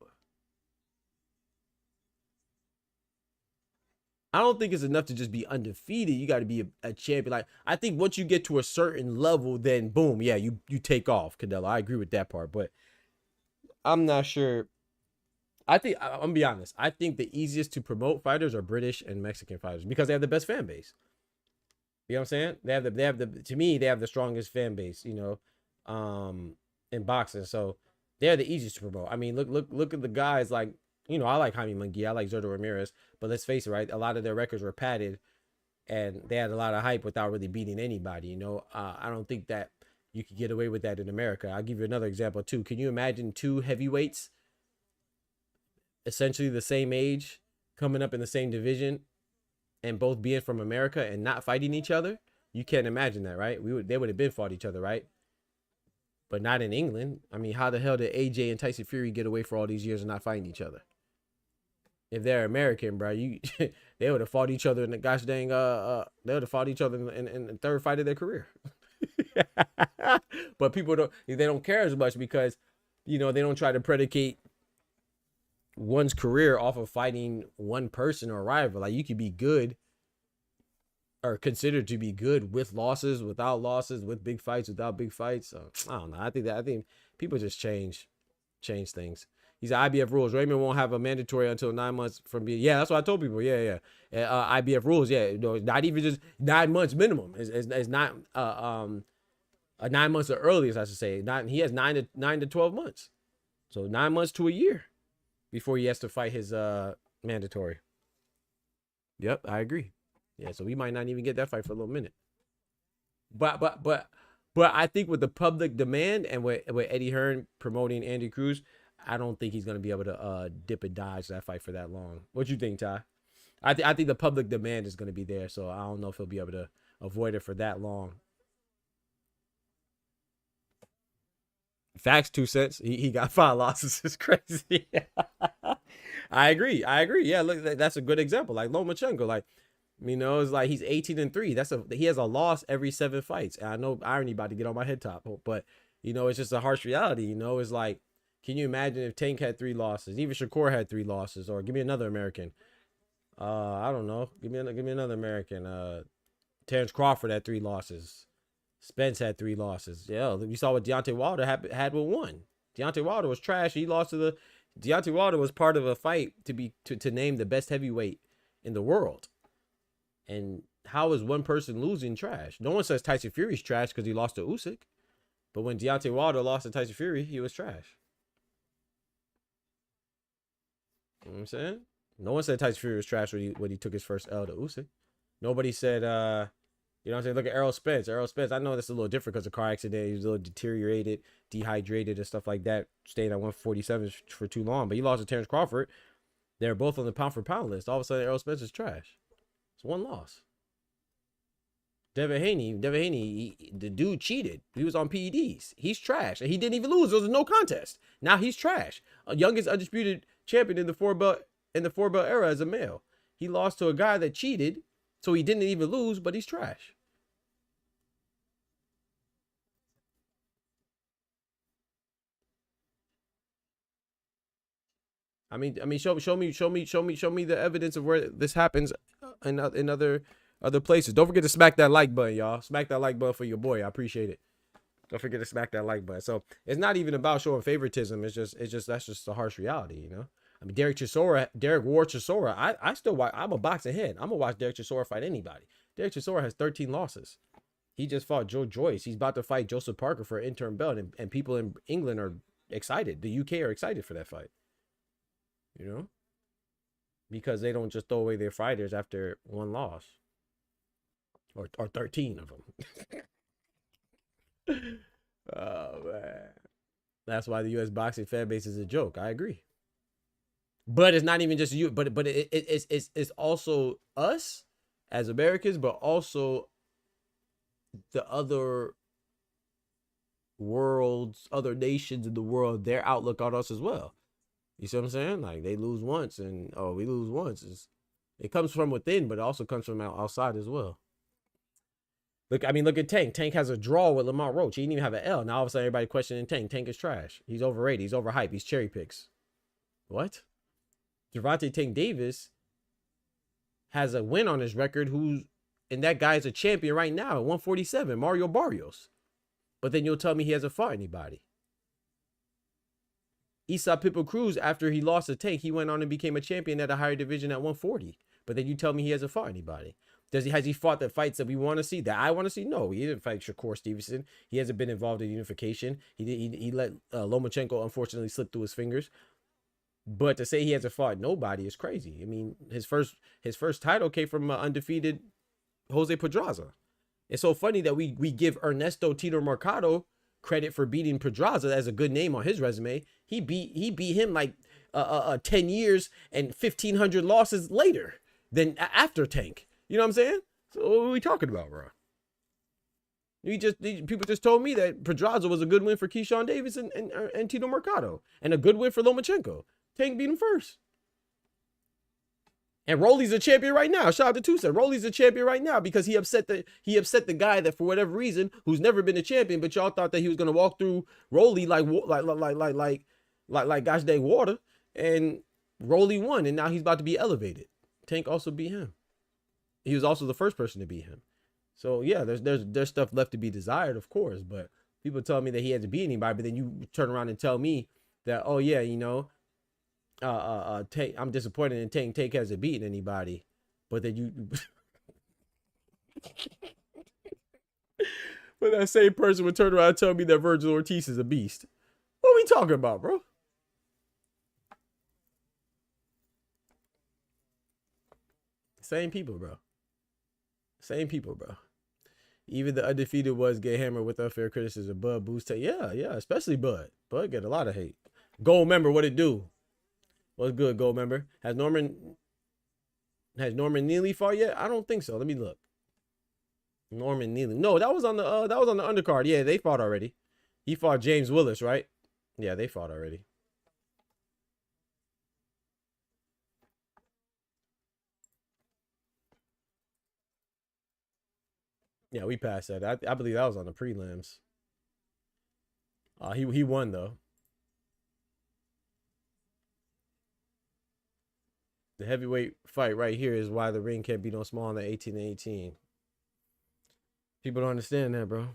I don't think it's enough to just be undefeated. You got to be a champion. Like, I think once you get to a certain level, then boom, yeah, you take off, Canelo. I agree with that part, but I'm not sure. I'm gonna be honest. I think the easiest to promote fighters are British and Mexican fighters because they have the best fan base. You know what I'm saying? To me, they have the strongest fan base, you know, in boxing. So they're the easiest to promote. I mean, look at the guys like, you know, I like Jaime Munguia, I like Zurdo Ramirez, but let's face it, right? A lot of their records were padded and they had a lot of hype without really beating anybody, you know? I don't think that you could get away with that in America. I'll give you another example too. Can you imagine 2 heavyweights, essentially the same age, coming up in the same division and both being from America and not fighting each other? You can't imagine that, right? They would have been fought each other, right? But not in England. I mean, how the hell did AJ and Tyson Fury get away for all these years and not fighting each other? If they're American, bro, they would have fought each other in the gosh dang they would have fought each other in the third fight of their career. But people don't care as much because, you know, they don't try to predicate one's career off of fighting one person or rival. Like, you could be good or considered to be good with losses, without losses, with big fights, without big fights. So I don't know. I think people just change things. He said IBF rules. Raymond won't have a mandatory until 9 months from being. Yeah, that's what I told people. Yeah. IBF rules. Yeah, you know, not even just 9 months minimum. It's not a 9 months or earliest, I should say. He has 9 to 12 months. So 9 months to a year before he has to fight his mandatory. Yep, I agree. Yeah, so we might not even get that fight for a little minute. But I think with the public demand and with Eddie Hearn promoting Andy Cruz, I don't think he's going to be able to dip and dodge that fight for that long. What you think, Ty? I think the public demand is going to be there, so I don't know if he'll be able to avoid it for that long. Facts, 2 cents. He got 5 losses. It's crazy. I agree. Yeah, look, that's a good example. Like Lomachenko, like, you know, it's like he's 18-3. He has a loss every 7 fights. And I know irony about to get on my head top, but you know, it's just a harsh reality. You know, it's like, can you imagine if Tank had 3 losses, even Shakur had 3 losses, or give me another American. I don't know. Give me another American. Terrence Crawford had 3 losses. Spence had 3 losses. Yeah, we saw what Deontay Wilder had with 1. Deontay Wilder was trash. He lost to Deontay Wilder was part of a fight to name the best heavyweight in the world. And how is one person losing trash? No one says Tyson Fury's trash because he lost to Usyk. But when Deontay Wilder lost to Tyson Fury, he was trash. You know what I'm saying? No one said Tyson Fury was trash when he took his first L to Usyk. Nobody said, you know what I'm saying? Look at Errol Spence. Errol Spence, I know that's a little different because of car accident. He was a little deteriorated, dehydrated, and stuff like that. Staying at 147 for too long. But he lost to Terrence Crawford. They're both on the pound for pound list. All of a sudden, Errol Spence is trash. It's 1 loss. Devin Haney, the dude cheated. He was on PEDs. He's trash. And he didn't even lose. There was no contest. Now he's trash. Youngest undisputed champion in the 4-belt era as a male. He lost to a guy that cheated, so he didn't even lose, but he's trash. I mean, show me the evidence of where this happens in other places. Don't forget to smack that like button, y'all. Smack that like button for your boy. I appreciate it. Don't forget to smack that like button. So it's not even about showing favoritism. It's just that's just the harsh reality, you know. I mean, Derek War Chisora. I still watch. I'm a boxing head. I'm gonna watch Derek Chisora fight anybody. Derek Chisora has 13 losses. He just fought Joe Joyce. He's about to fight Joseph Parker for an interim belt, and people in England are excited. The UK are excited for that fight. You know, because they don't just throw away their fighters after 1 loss, or 13 of them. Oh man, that's why the U.S. boxing fan base is a joke. I agree, but it's not even just you. But it's also us as Americans, but also the other worlds, other nations in the world, their outlook on us as well. You see what I'm saying? Like, they lose once and, oh, we lose once. It comes from within, but it also comes from outside as well. Look at Tank. Tank has a draw with Lamont Roach. He didn't even have an L. Now all of a sudden everybody questioning Tank. Tank is trash. He's overrated. He's overhyped. He's cherry picks. What? Gervonta Tank Davis has a win on his record, and that guy is a champion right now at 147, Mario Barrios. But then you'll tell me he hasn't fought anybody. Isa Pitbull Cruz, after he lost to Tank, he went on and became a champion at a higher division at 140. But then you tell me he hasn't fought anybody. Has he fought the fights that we want to see, that I want to see? No, he didn't fight Shakur Stevenson. He hasn't been involved in unification. He let Lomachenko unfortunately slip through his fingers. But to say he hasn't fought nobody is crazy. I mean, his first title came from undefeated Jose Pedraza. It's so funny that we give Ernesto Tito Mercado credit for beating Pedraza as a good name on his resume. He beat him like 10 years and 1,500 losses later than after Tank. You know what I'm saying? So what are we talking about, bro? People just told me that Pedraza was a good win for Keyshawn Davis and Tito Mercado, and a good win for Lomachenko. Tank beat him first. And Rolly's a champion right now. Shout out to Tusa. Rolly's a champion right now because he upset the guy that for whatever reason who's never been a champion, but y'all thought that he was gonna walk through Rolly like gosh dang water, and Rolly won, and now he's about to be elevated. Tank also beat him. He was also the first person to beat him. So yeah, there's stuff left to be desired, of course. But people tell me that he hasn't beat anybody, but then you turn around and tell me that, oh yeah, you know, Tank, I'm disappointed in Tank hasn't beaten anybody, but then you but that same person would turn around and tell me that Virgil Ortiz is a beast. What are we talking about, bro? Same people, bro. Same people, bro. Even the undefeated ones get hammered with unfair criticism. Bud boost. Yeah, especially Bud. Bud get a lot of hate. Gold member, what it do? What's good, gold member? Has Norman Neely fought yet? I don't think so. Let me look. Norman Neely. No, that was on the undercard. Yeah, they fought already. He fought James Willis, right? Yeah, they fought already. Yeah, we passed that. I believe that was on the prelims. He won though. The heavyweight fight right here is why the ring can't be no small on the 18-18. People don't understand that, bro.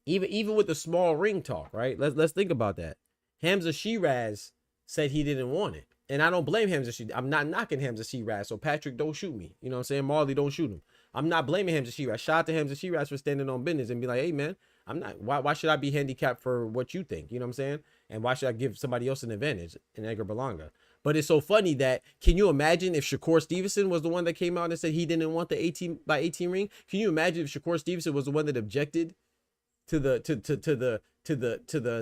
Even with the small ring talk, right? Let's think about that. Hamza Shiraz said he didn't want it. And I don't blame Hamza Shiraz. I'm not knocking Hamza Shiraz. So Patrick, don't shoot me. You know what I'm saying? Marley, don't shoot him. I'm not blaming Hamza Shiraz. Shout out to Hamza Shiraz for standing on business and be like, hey man, I'm not, why should I be handicapped for what you think? You know what I'm saying? And why should I give somebody else an advantage in Edgar Berlanga? But it's so funny that, can you imagine if Shakur Stevenson was the one that came out and said he didn't want the 18-by-18 ring? Can you imagine if Shakur Stevenson was the one that objected to the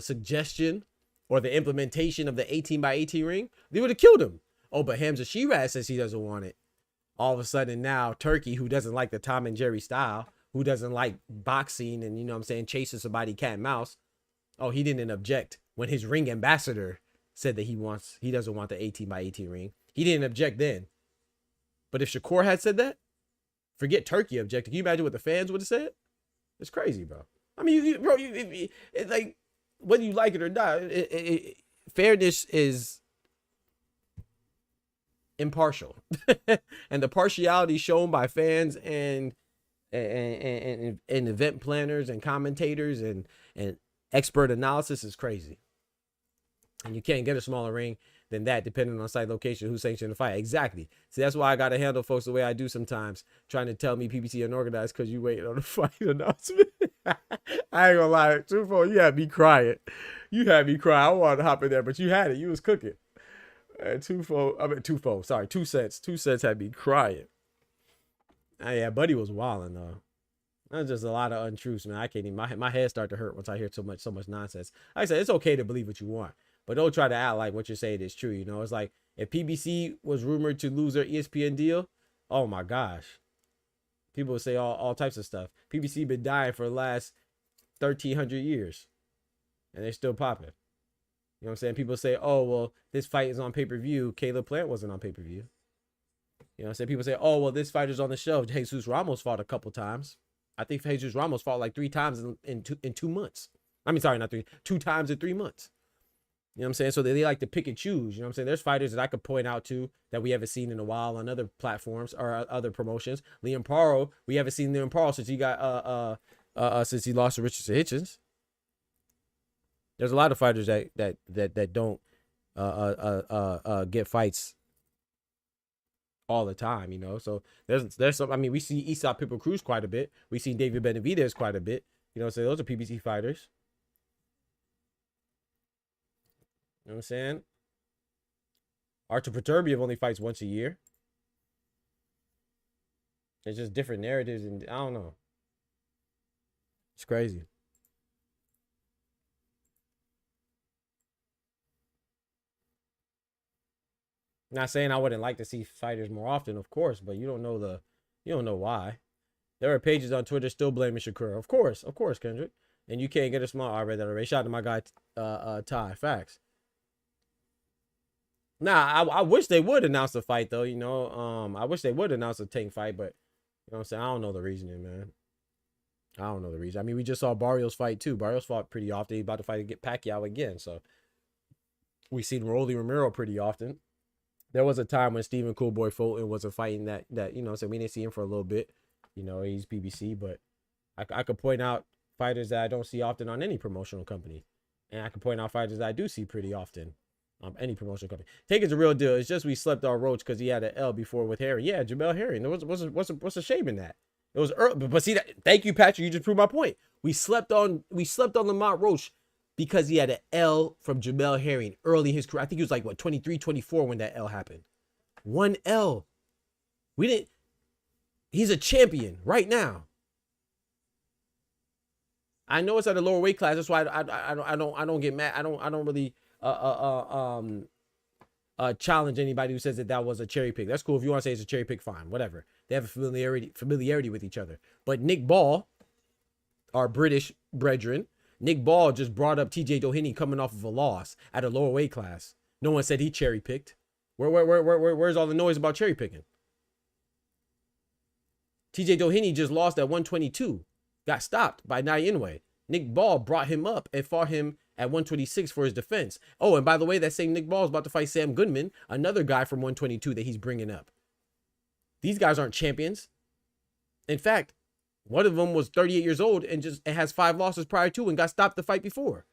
suggestion or the implementation of the 18-by-18 ring? They would have killed him. Oh, but Hamza Shiraz says he doesn't want it. All of a sudden now, Turkey, who doesn't like the Tom and Jerry style, who doesn't like boxing and, you know what I'm saying, chasing somebody cat and mouse, oh, he didn't object when his ring ambassador said that he doesn't want the 18-by-18 ring. He didn't object then. But if Shakur had said that, forget Turkey objecting. Can you imagine what the fans would have said? It's crazy, bro. I mean, it's like, whether you like it or not, fairness is impartial. And the partiality shown by fans and event planners and commentators and expert analysis is crazy. And you can't get a smaller ring than that, depending on site location, who sanctioned the fight. Exactly. See, that's why I got to handle folks the way I do sometimes, trying to tell me PBC unorganized because you waiting on the fight announcement. I ain't gonna lie. Truthful, you had me crying. You had me cry. I wanted to hop in there, but you had it. You was cooking. Sorry, 2 cents. 2 cents had me crying. Yeah, Buddy was wilding though. That's just a lot of untruths, man. I can't even. My head start to hurt once I hear so much nonsense. Like I said, it's okay to believe what you want, but don't try to act like what you're saying is true. You know, it's like if PBC was rumored to lose their ESPN deal, oh my gosh, people would say all types of stuff. PBC been dying for the last 1,300 years, and they're still popping. You know what I'm saying? People say, oh, well, this fight is on pay-per-view. Caleb Plant wasn't on pay-per-view. You know what I'm saying? People say, oh, well, this fighter's on the shelf. Jesus Ramos fought a couple times. I think Jesus Ramos fought like 3 times in 2 months. I mean, sorry, not 3. 2 times in 3 months. You know what I'm saying? So they like to pick and choose. You know what I'm saying? There's fighters that I could point out to that we haven't seen in a while on other platforms or other promotions. Liam Paro, we haven't seen Liam Paro since he got since he lost to Richardson Hitchens. There's a lot of fighters that don't get fights all the time, you know. So there's some. I mean, we see Esau Pitbull Cruz quite a bit. We see David Benavidez quite a bit. You know, so those are PBC fighters. You know what I'm saying? Artur Beterbiev only fights once a year. It's just different narratives, and I don't know. It's crazy. Not saying I wouldn't like to see fighters more often, of course, but you don't know why. There are pages on Twitter still blaming Shakur. Of course, Kendrick. And you can't get a small. I read that already. Shout out to my guy, Ty. Facts. Nah, I wish they would announce the fight though. You know, I wish they would announce a Tank fight, but you know what I'm saying. I don't know the reasoning, man. I don't know the reason. I mean, we just saw Barrios fight too. Barrios fought pretty often. He's about to fight to get Pacquiao again. So we seen Rolly Romero pretty often. There was a time when Stephen Coolboy Fulton was a fighting that you know, so we didn't see him for a little bit. You know, he's PBC, but I could point out fighters that I don't see often on any promotional company, and I can point out fighters that I do see pretty often on any promotional company. Take it's a real deal. It's just we slept on Roach because he had an L before with Harry. Yeah, Jamel Harry. What's a shame in that? It was early, but see that. Thank you, Patrick. You just proved my point. We slept on Lamont Roach because he had an L from Jamel Herring early in his career. I think he was like, what, 23, 24 when that L happened. One L. We didn't. He's a champion right now. I know it's at a lower weight class. That's why I don't get mad. I don't really challenge anybody who says that was a cherry pick. That's cool. If you want to say it's a cherry pick, fine. Whatever. They have a familiarity with each other. But Nick Ball, our British brethren, Nick Ball just brought up TJ Doheny coming off of a loss at a lower weight class. No one said he cherry picked. Where's all the noise about cherry picking? TJ Doheny just lost at 122. Got stopped by Nai Inoue. Nick Ball brought him up and fought him at 126 for his defense. Oh, and by the way, that same Nick Ball is about to fight Sam Goodman, another guy from 122 that he's bringing up. These guys aren't champions. In fact, one of them was 38 years old and has 5 losses prior to and got stopped the fight before.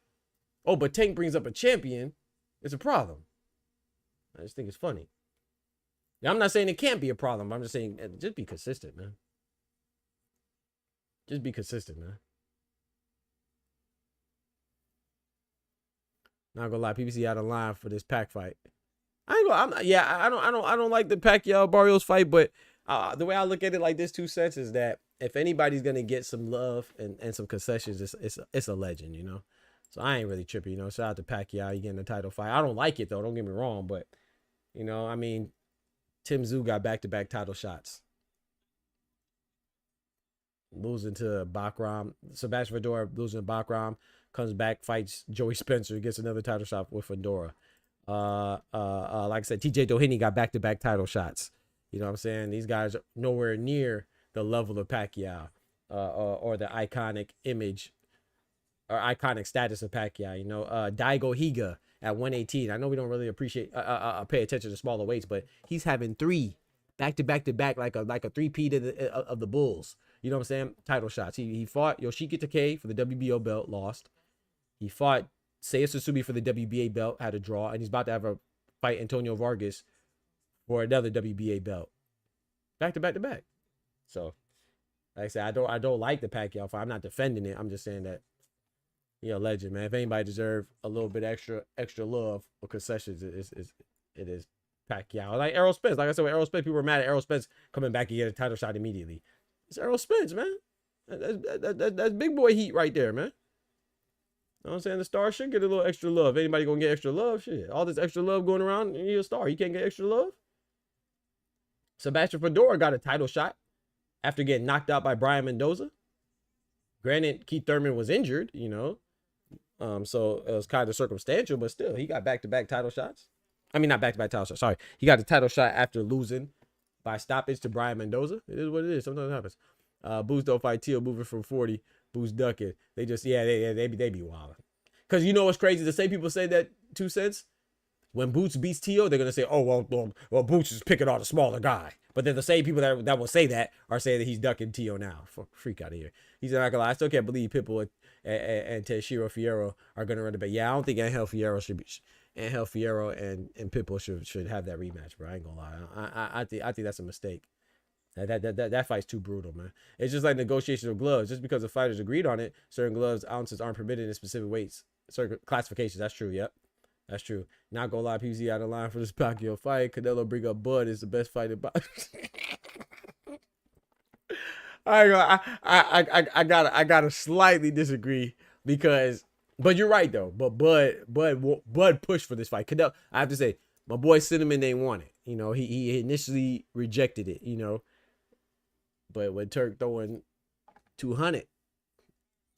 Oh, but Tank brings up a champion. It's a problem. I just think it's funny. Now, I'm not saying it can't be a problem. I'm just saying just be consistent, man. Just be consistent, man. Not gonna lie, PBC out of line for this Pac fight. I don't like the Pacquiao Barrios fight, but the way I look at it like this 2 cents is that if anybody's gonna get some love and some concessions, it's a legend, you know. So I ain't really tripping, you know. Shout out to Pacquiao, you getting the title fight. I don't like it though, don't get me wrong, but you know, I mean, Tim Tszyu got back-to-back title shots. Losing to Bakram, Sebastian Fedora losing to Bakram, comes back, fights Joey Spencer, gets another title shot with Fedora. Like I said, TJ Doheny got back-to-back title shots. You know what I'm saying? These guys are nowhere near the level of Pacquiao or the iconic image or iconic status of Pacquiao. You know, Daigo Higa at 118. I know we don't really appreciate pay attention to smaller weights, but he's having 3 back-to-back like a three-peat of the Bulls. You know what I'm saying? Title shots. He fought Yoshiki Takei for the WBO belt, lost. He fought Seiya Susubi for the WBA belt, had a draw, and he's about to have a fight Antonio Vargas for another WBA belt. Back to back. So, like I said, I don't like the Pacquiao fight. I'm not defending it. I'm just saying that, you know, legend, man. If anybody deserves a little bit extra love or concessions, it is Pacquiao. Like Errol Spence. Like I said, with Errol Spence, people were mad at Errol Spence coming back and get a title shot immediately. It's Errol Spence, man. That's big boy heat right there, man. You know what I'm saying? The star should get a little extra love. Anybody gonna get extra love? Shit. All this extra love going around, you're a star. You can't get extra love. Sebastian Fedora got a title shot after getting knocked out by Brian Mendoza. Granted, Keith Thurman was injured, you know. So it was kind of circumstantial, but still, he got back-to-back title shots. I mean, not back-to-back title shots. Sorry. He got the title shot after losing by stoppage to Brian Mendoza. It is what it is. Sometimes it happens. Boots don't fight Teal, moving from 40. Boots ducking. They just, they be wild. Because you know what's crazy? The same people say that 2 cents. When Boots beats Teal, they're going to say, oh, well, Boots is picking on a smaller guy. But then the same people that will say that are saying that he's ducking Teal now. Freak out of here. He's not going to lie. I still can't believe Pitbull and Teixeira Fierro are going to run the back. Yeah, I don't think Angel Fierro should be. Angel Fierro and Pitbull should have that rematch, bro. I ain't gonna lie. I think that's a mistake. That fight's too brutal, man. It's just like negotiation of gloves. Just because the fighters agreed on it, certain gloves ounces aren't permitted in specific weights, certain classifications. That's true. Yep, that's true. Not gonna lie, PZ out of line for this Pacquiao fight. Canelo bring up Bud is the best fight about. I gotta slightly disagree because. But you're right though. But Bud pushed for this fight. Canelo, I have to say, my boy Cinnamon didn't want it. You know, he initially rejected it. You know, But when Turk throwing 200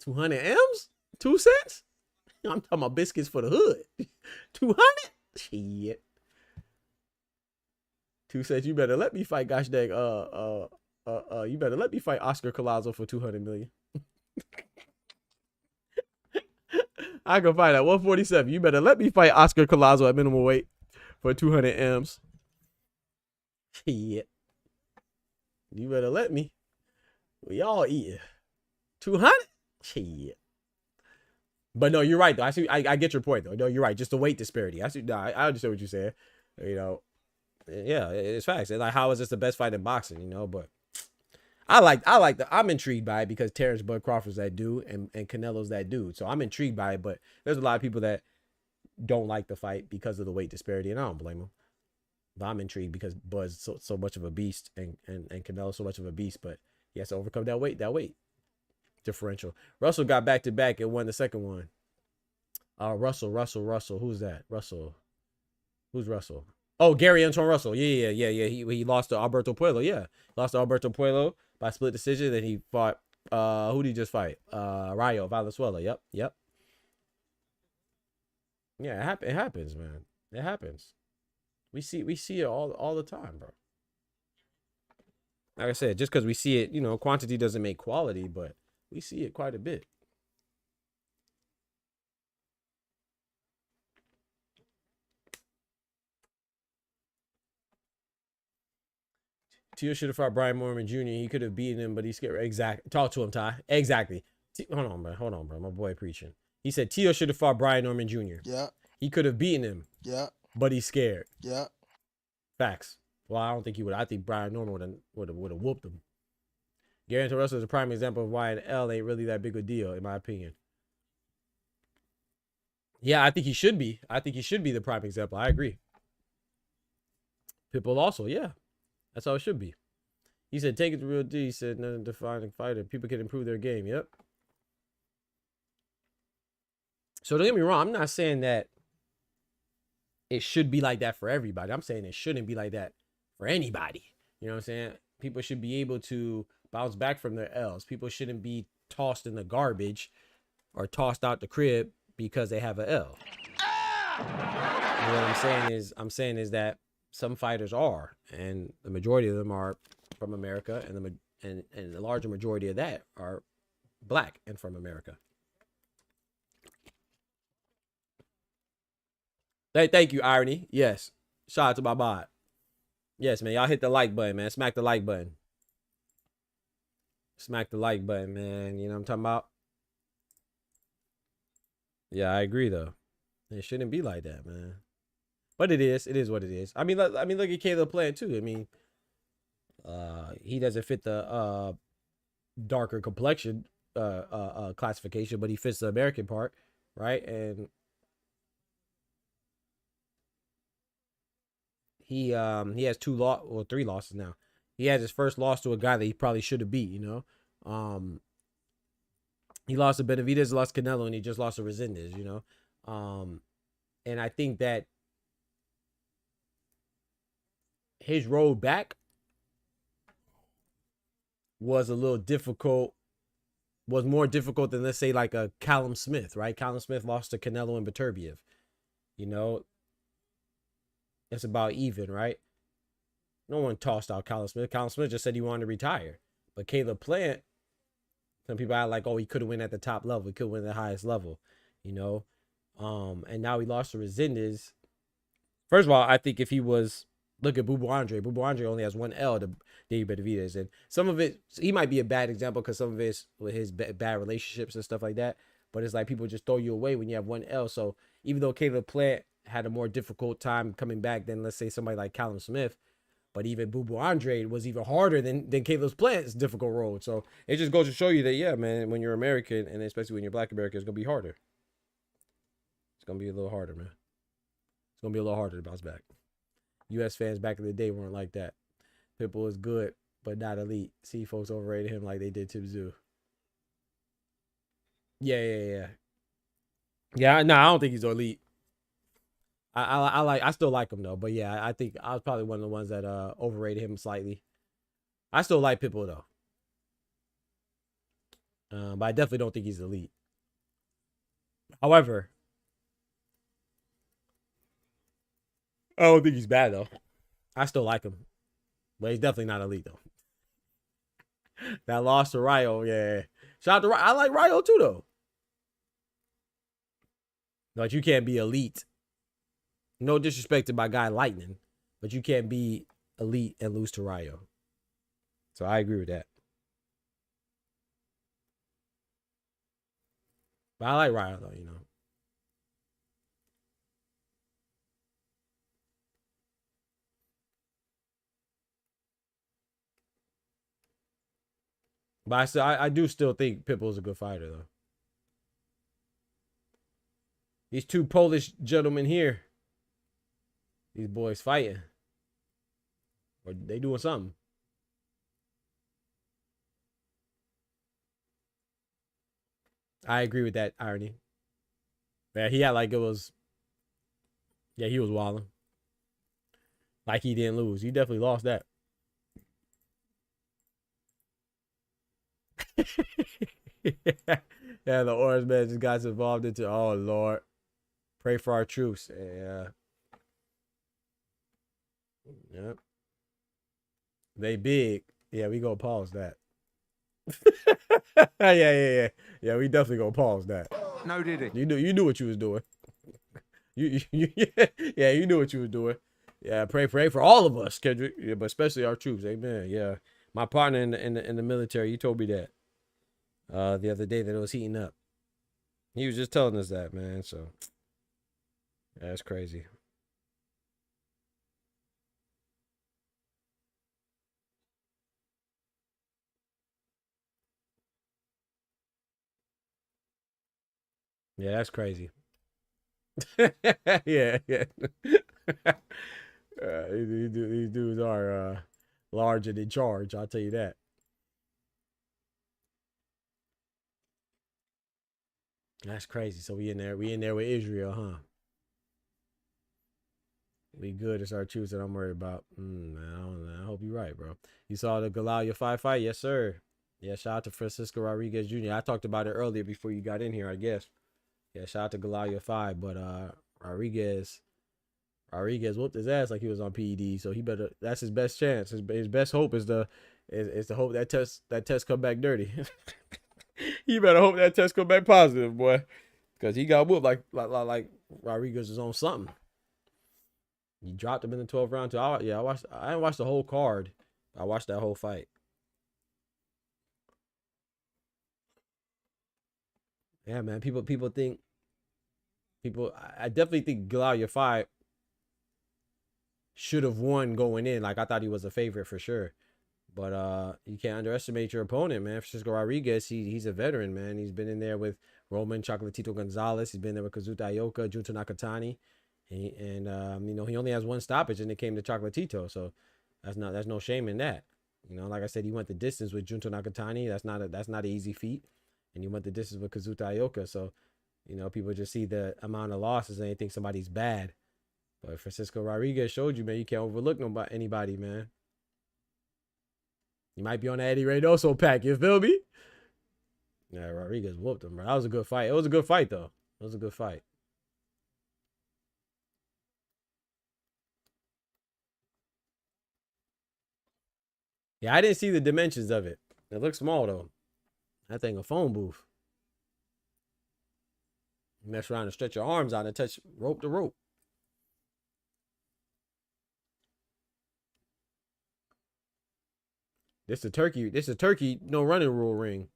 M's, 2 cents. I'm talking about biscuits for the hood. 200? Shit. 2 cents. You better let me fight. Gosh dang. You better let me fight Oscar Collazo for 200 million. I can fight at 147. You better let me fight Oscar Collazo at minimum weight for 200 M's. Shit. You better let me. We all eating. 200? Shit. But no, you're right though. I get your point though. No, you're right. Just the weight disparity. I understand what you're saying. You know, yeah, it's facts. It's like, how is this the best fight in boxing? You know, but I'm intrigued by it because Terrence Bud Crawford's that dude and Canelo's that dude. So I'm intrigued by it. But there's a lot of people that don't like the fight because of the weight disparity, and I don't blame them. But I'm intrigued because Bud's so much of a beast and Canelo's so much of a beast. But he has to overcome that weight differential. Russell got back to back and won the second one. Russell. Who's that? Who's Russell? Oh, Gary Antoine Russell. Yeah. He lost to Alberto Puello. Yeah. Lost to Alberto Puello by split decision. Then he fought, who did he just fight? Rayo Valenzuela. Yep. Yeah, it happens, man. It happens. We see it all the time, bro. Like I said, just because we see it, you know, quantity doesn't make quality, but we see it quite a bit. Tio should have fought Brian Mormon Jr. He could have beaten him, but he's scared. Exactly. Talk to him, Ty. Exactly. Hold on, bro. My boy preaching. He said Tio should have fought Brian Norman Jr. Yeah. He could have beaten him. Yeah. But he's scared. Yeah. Facts. Well, I don't think he would. I think Brian Norman would have whooped him. Gary Russell is a prime example of why an L ain't really that big a deal, in my opinion. Yeah, I think he should be. I think he should be the prime example. I agree. Pitbull also, yeah. That's how it should be. He said, take it to real D. He said, nothing defining fighter. People can improve their game. Yep. So don't get me wrong. I'm not saying that it should be like that for everybody. I'm saying it shouldn't be like that for anybody. You know what I'm saying? People should be able to bounce back from their L's. People shouldn't be tossed in the garbage or tossed out the crib because they have an L. You know what I'm saying is that some fighters are, and the majority of them are from America, and the larger majority of that are black and from America. Hey, thank you, Irony. Yes. Shout out to my bot. Yes, man. Y'all hit the like button, man. Smack the like button. Smack the like button, man. You know what I'm talking about? Yeah, I agree, though. It shouldn't be like that, man. But it is. It is what it is. I mean, look at Caleb playing, too. I mean, he doesn't fit the darker complexion classification, but he fits the American part, right? And he has 3 losses now. He has his first loss to a guy that he probably should have beat, you know. He lost to Benavidez, lost Canelo, and he just lost to Resendez, you know. And I think that his road back was a little difficult, was more difficult than, let's say, like a Callum Smith, right? Callum Smith lost to Canelo and Beterbiev. You know, it's about even, right? No one tossed out Callum Smith. Callum Smith just said he wanted to retire. But Caleb Plant, some people are like, oh, he could have win at the top level. He could win at the highest level, you know? And now he lost to Resendez. First of all, I think if he was, look at Bubu Andre. Bubu Andre only has 1 L to David Benavidez. And some of it, he might be a bad example because some of it's with his bad relationships and stuff like that. But it's like people just throw you away when you have 1 L. So even though Caleb Plant had a more difficult time coming back than, let's say, somebody like Callum Smith, but even Bubu Andre was even harder than Caleb Plant's difficult road. So it just goes to show you that, yeah, man, when you're American, and especially when you're Black American, it's going to be harder. It's going to be a little harder, man. It's going to be a little harder to bounce back. U.S. fans back in the day weren't like that. Pitbull is good, but not elite. See, folks overrated him like they did Tip Zoo. Yeah. Yeah, no, I don't think he's elite. I still like him though, but yeah, I think I was probably one of the ones that overrated him slightly. I still like Pitbull though. But I definitely don't think he's elite. However, I don't think he's bad though. I still like him, but he's definitely not elite though. That loss to Ryo, yeah. Shout out to Ryo. I like Ryo too though. But you can't be elite. No disrespect to my guy Lightning, but you can't be elite and lose to Ryo. So I agree with that. But I like Ryo though, you know. But I do still think Pitbull's a good fighter though. These two Polish gentlemen here, these boys fighting, or they doing something. I agree with that irony. Yeah, he had like it was. Yeah, he was wilding. Like he didn't lose. He definitely lost that. Yeah, the Orange Man just got involved into. Oh Lord, pray for our troops. Yeah. Yep. They big. Yeah, we gonna pause that. Yeah. We definitely gonna pause that. No, did it? You knew what you was doing. Yeah, you knew what you was doing. Yeah, pray for all of us, Kendrick. Yeah, but especially our troops. Amen. Yeah, my partner in the military, you told me that the other day that it was heating up. He was just telling us that, man. So that's crazy. Yeah, that's crazy. Yeah. These dudes are large and in charge. I'll tell you that. That's crazy. So we in there with Israel, huh? We good. It's our truth that I'm worried about. Man, I don't know. I hope you're right, bro. You saw the Galalia fight? Yes, sir. Yeah, shout out to Francisco Rodriguez Jr. I talked about it earlier before you got in here, I guess. Yeah, shout out to Galalia 5. But Rodriguez whooped his ass like he was on PED. So he better. That's his best chance. His best hope is to hope that test come back dirty. He better hope that test come back positive, boy, because he got whooped like Rodriguez is on something. He dropped him in the 12th round too. I didn't watch the whole card. I watched that whole fight. Yeah, man. I definitely think Galalia 5 should have won going in. Like I thought he was a favorite for sure. But you can't underestimate your opponent, man. Francisco Rodriguez, he's a veteran, man. He's been in there with Roman Chocolatito Gonzalez. He's been there with Kazuta Ioka, Junta Nakatani. And you know, he only has one stoppage and it came to Chocolatito. So that's no shame in that. You know, like I said, he went the distance with Junta Nakatani. That's not an easy feat. And he went the distance with Kazuta Ioka. So, you know, people just see the amount of losses and they think somebody's bad. But Francisco Rodriguez showed you, man, you can't overlook anybody, man. You might be on the Eddie Reynoso pack, you feel me? Yeah, Rodriguez whooped him, bro. That was a good fight. It was a good fight, though. It was a good fight. Yeah, I didn't see the dimensions of it. It looks small, though. That thing a phone booth. You mess around and stretch your arms out and touch rope to rope. This a turkey, no running rule ring.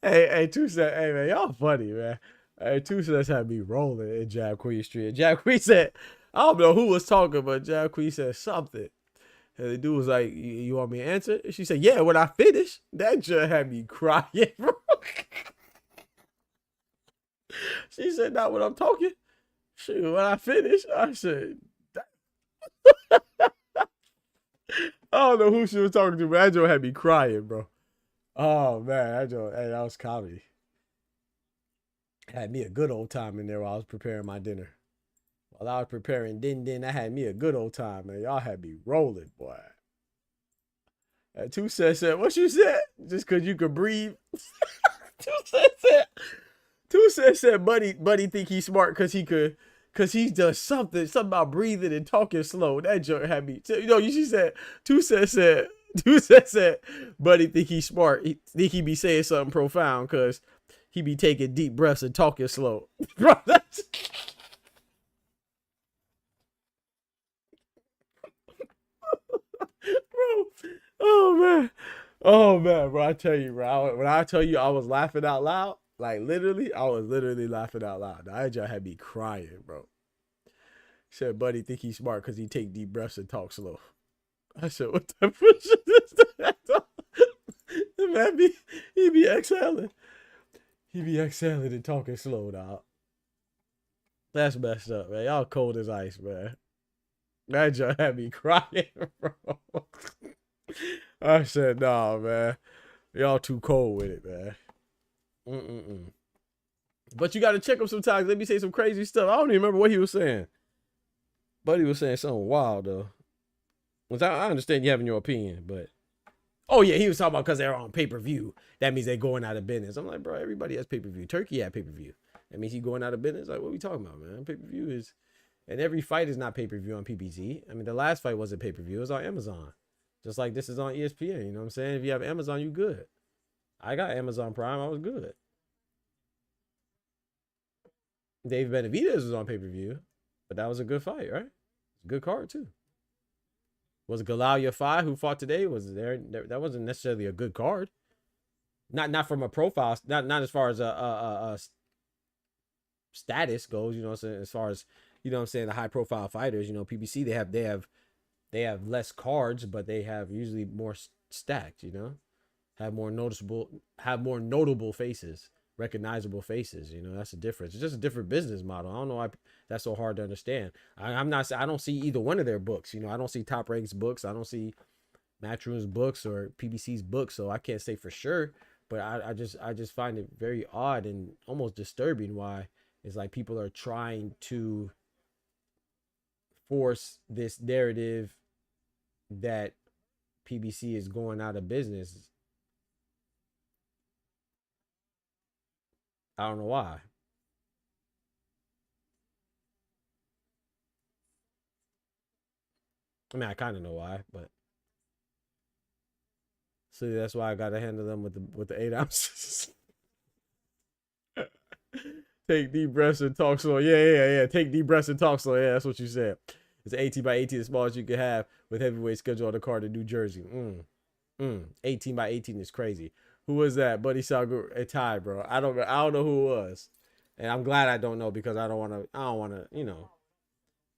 Hey, Two Cents, hey man, y'all funny, man. Hey, Two Cents had me rolling in Jab Queen Street. Jab Queen said, I don't know who was talking, but Jab Queen said something. And the dude was like, you want me to answer? And she said, yeah, when I finish. That just had me crying, bro. She said, not when I'm talking. Shoot, when I finish, I said, oh, don't know who she was talking to, but that joke had me crying, bro. Oh man, that joke, hey, that was comedy. Had me a good old time in there while I was preparing my dinner. While I was preparing din, I had me a good old time, man. Y'all had me rolling, boy. Two said, what you said? Just cause you could breathe. Two said, buddy think he's smart cause he does something about breathing and talking slow. That joke had me. You know, she said, Two said, buddy think he's smart. He think he be saying something profound cause he be taking deep breaths and talking slow. Bro, that's bro. Oh man, bro. I tell you, bro. When I tell you I was laughing out loud, like literally, I was literally laughing out loud. That just had me crying, bro. Said, buddy think he's smart because he take deep breaths and talk slow. I said, what the bullshit is that? The man he be exhaling. He be exhaling and talking slow, dog. That's messed up, man. Y'all cold as ice, man. That just had me crying, bro. I said, nah, man. Y'all too cold with it, man. But you got to check him sometimes. Let me say some crazy stuff. I don't even remember what he was saying. But he was saying something wild, though. Which I understand you having your opinion, but... Oh, yeah, he was talking about because they're on pay-per-view. That means they're going out of business. I'm like, bro, everybody has pay-per-view. Turkey had pay-per-view. That means he's going out of business? Like, what are we talking about, man? Pay-per-view is... And every fight is not pay-per-view on PBZ. I mean, the last fight wasn't pay-per-view. It was on Amazon. Just like this is on ESPN. You know what I'm saying? If you have Amazon, you good. I got Amazon Prime. I was good. Dave Benavidez was on pay-per-view. But that was a good fight, right? Good card, too. Was Galal Yafai, who fought today, was there? That wasn't necessarily a good card. Not from a profile, not as far as a status goes, you know what I'm saying? As far as, you know what I'm saying, the high profile fighters, you know, PBC, they have less cards, but they have usually more stacked, you know, have more notable faces, recognizable faces, you know. That's the difference. It's just a different business model. I don't know why that's so hard to understand. I don't see either one of their books, you know. I don't see Top Rank's books. I don't see Matchroom's books or PBC's books, so I can't say for sure, but I just find it very odd and almost disturbing why it's like people are trying to force this narrative that PBC is going out of business. I don't know why. I mean, I kind of know why, but see, that's why I got to handle them with the 8 ounces. Take deep breaths and talk slow. Yeah. Take deep breaths and talk slow. Yeah, that's what you said. It's 18 by 18, the smallest you can have with heavyweight schedule on the card in New Jersey. 18 by 18 is crazy. Who was that? Buddy Salgur Ty, bro. I don't know who it was. And I'm glad I don't know because I don't want to, you know,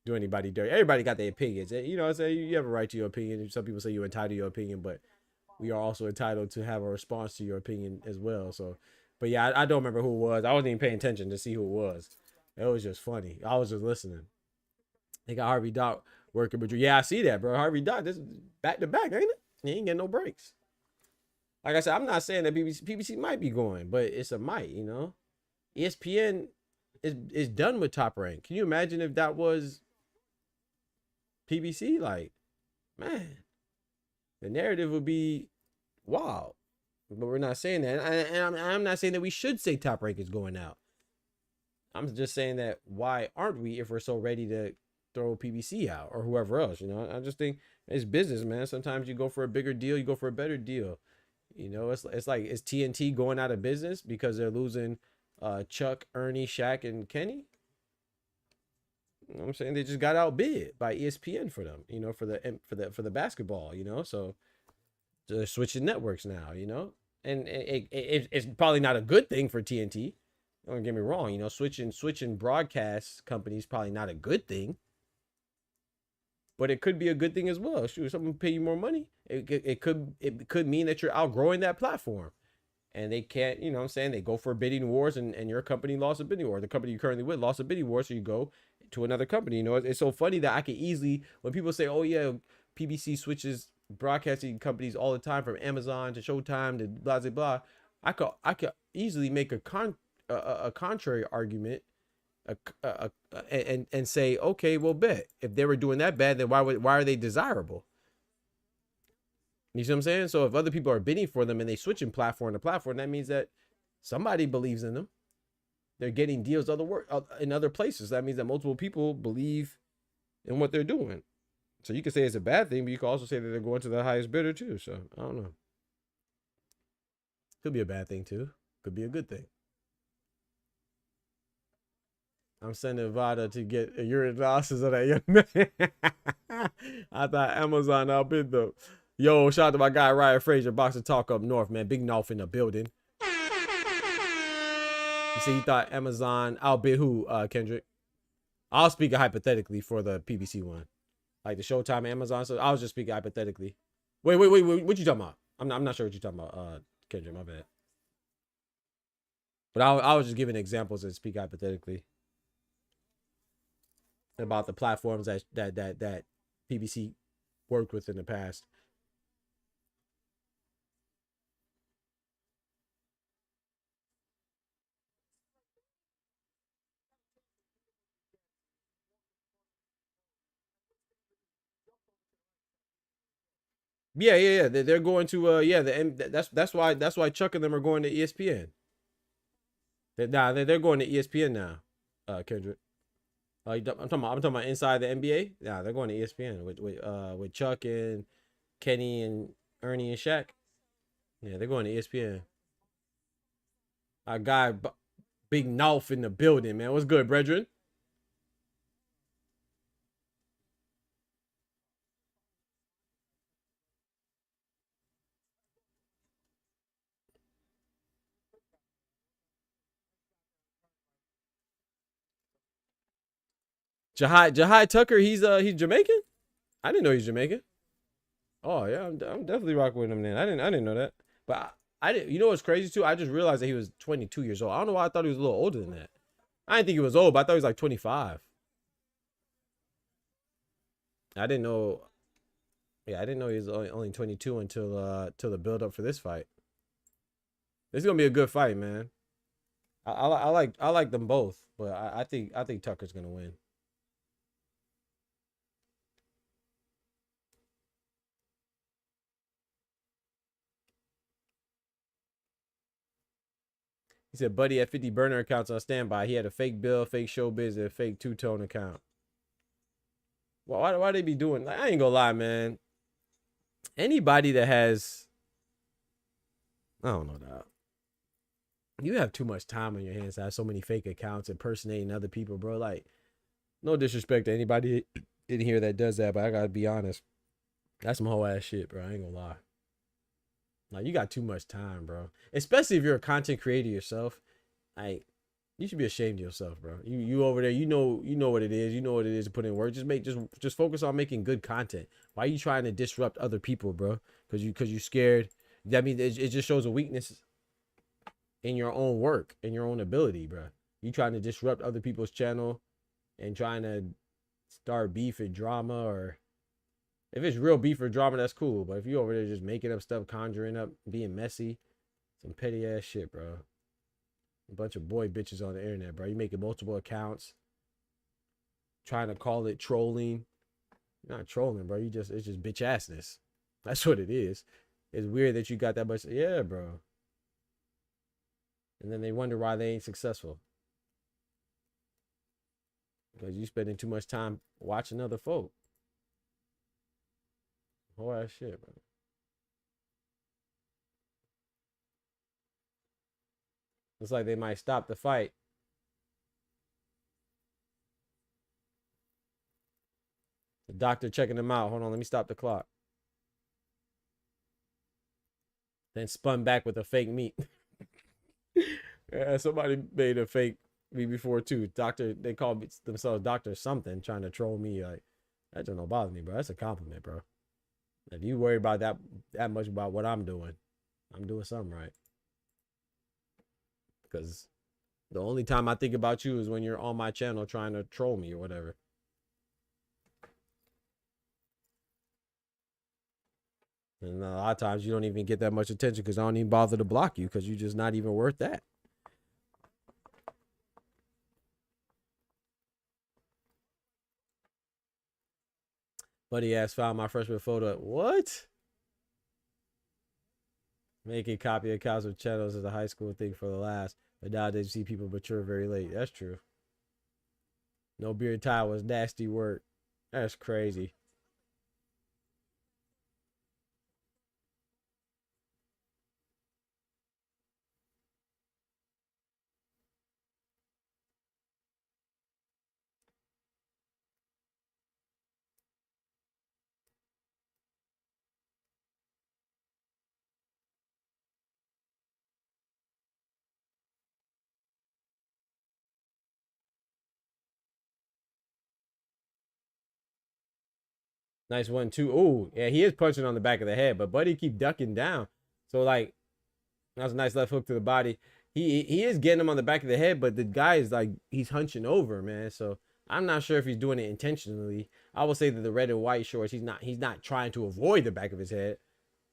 do anybody dirty. Everybody got their opinions. You know what I'm saying? You have a right to your opinion. Some people say you're entitled to your opinion, but we are also entitled to have a response to your opinion as well. So, but yeah, I don't remember who it was. I wasn't even paying attention to see who it was. It was just funny. I was just listening. They got Harvey Dock working with you. Yeah, I see that, bro. Harvey Dock, this is back to back, ain't it? He ain't getting no breaks. Like I said, I'm not saying that PBC might be going, but it's a might, you know. ESPN is done with Top Rank. Can you imagine if that was PBC? Like, man, the narrative would be wild. But we're not saying that. And I'm not saying that we should say Top Rank is going out. I'm just saying that why aren't we if we're so ready to throw PBC out or whoever else, you know? I just think it's business, man. Sometimes you go for a bigger deal, you go for a better deal. You know, it's like, is TNT going out of business because they're losing Chuck, Ernie, Shaq, and Kenny? You know what I'm saying? They just got outbid by ESPN for them, you know, for the basketball, you know? So they're switching networks now, you know? And it's probably not a good thing for TNT. Don't get me wrong, you know, switching broadcast companies probably not a good thing. But it could be a good thing as well. Shoot, someone pay you more money. It could mean that you're outgrowing that platform. And they can't, you know what I'm saying? They go for bidding wars and your company lost a bidding war. The company you're currently with lost a bidding war, so you go to another company. You know, it's so funny that I can easily, when people say, oh yeah, PBC switches broadcasting companies all the time, from Amazon to Showtime to blah blah blah. I could easily make a contrary argument, and say, okay, well, bet if they were doing that bad, then why are they desirable? You see what I'm saying? So if other people are bidding for them and they switching platform to platform, that means that somebody believes in them. They're getting deals in other places. That means that multiple people believe in what they're doing. So you can say it's a bad thing, but you can also say that they're going to the highest bidder too. So I don't know. Could be a bad thing too. Could be a good thing. I'm sending Vada to get a urinalysis of that young man. I thought Amazon outbid though. Yo, shout out to my guy Ryan Frazier, Boxer Talk up north, man. Big North in the building. You see, you thought Amazon outbid who, Kendrick? I'll speak hypothetically for the PBC one, like the Showtime Amazon. So I was just speaking hypothetically. Wait. What you talking about? I'm not sure what you're talking about, Kendrick. My bad. But I was just giving examples and speak hypothetically about the platforms that PBC worked with in the past. Yeah. They're going to that's why Chuck and them are going to ESPN. They're going to ESPN now, Kendrick. I'm talking about inside the NBA. Yeah, they're going to ESPN with Chuck and Kenny and Ernie and Shaq. Yeah, they're going to ESPN. Our guy Big North in the building, man. What's good, brethren? Jahai Tucker, he's Jamaican? I didn't know he's Jamaican. Oh yeah, I'm definitely rocking with him then. I didn't know that. But I didn't, you know what's crazy too? I just realized that he was 22 years old. I don't know why I thought he was a little older than that. I didn't think he was old, but I thought he was like 25. I didn't know. Yeah, I didn't know he was only 22 until the build up for this fight. This is gonna be a good fight, man. I like them both, but I think Tucker's gonna win. He said, Buddy had 50 burner accounts on standby. He had a fake bill, fake showbiz, and a fake two-tone account. Well, why they be doing? Like, I ain't gonna lie, man. Anybody that has, I don't know that. You have too much time on your hands to have so many fake accounts impersonating other people, bro. Like, no disrespect to anybody in here that does that, but I gotta be honest. That's some whole ass shit, bro. I ain't gonna lie. Like, you got too much time, bro. Especially if you're a content creator yourself. Like, you should be ashamed of yourself, bro. You over there, you know what it is. You know what it is to put in work. Just focus on making good content. Why are you trying to disrupt other people, bro? Because you scared. That means it just shows a weakness in your own work, in your own ability, bro. You trying to disrupt other people's channel and trying to start beef and drama, or if it's real beef or drama, that's cool. But if you over there just making up stuff, conjuring up, being messy, some petty ass shit, bro. A bunch of boy bitches on the internet, bro. You making multiple accounts, trying to call it trolling. You're not trolling, bro. It's just bitch assness. That's what it is. It's weird that you got that much. Yeah, bro. And then they wonder why they ain't successful. Because you spending too much time watching other folk. Whole ass shit, bro. Looks like they might stop the fight. The doctor checking them out. Hold on, let me stop the clock. Then spun back with a fake meat. Yeah, somebody made a fake me before too. Doctor, they call themselves Doctor something, trying to troll me. Like, that don't bother me, bro. That's a compliment, bro. If you worry about that much about what I'm doing something right. Because the only time I think about you is when you're on my channel trying to troll me or whatever. And a lot of times you don't even get that much attention because I don't even bother to block you because you're just not even worth that. Buddy ass found my freshman photo. What? Making copy accounts of channels is a high school thing for the last. But nowadays you see people mature very late. That's true. No beard tie was nasty work. That's crazy. Nice one too. Oh, yeah, he is punching on the back of the head, but Buddy keep ducking down. So like, that was a nice left hook to the body. He is getting him on the back of the head, but the guy is like he's hunching over, man. So I'm not sure if he's doing it intentionally. I will say that the red and white shorts, he's not trying to avoid the back of his head,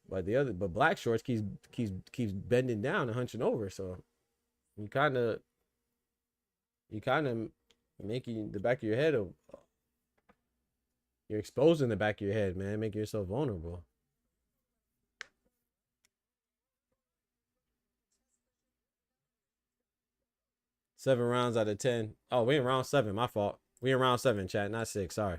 but black shorts keeps bending down and hunching over. So you kind of making the back of your head you're exposing the back of your head, man, making yourself vulnerable. Seven rounds out of 10. Oh, we in round 7. My fault. We in round 7, chat, not 6. Sorry.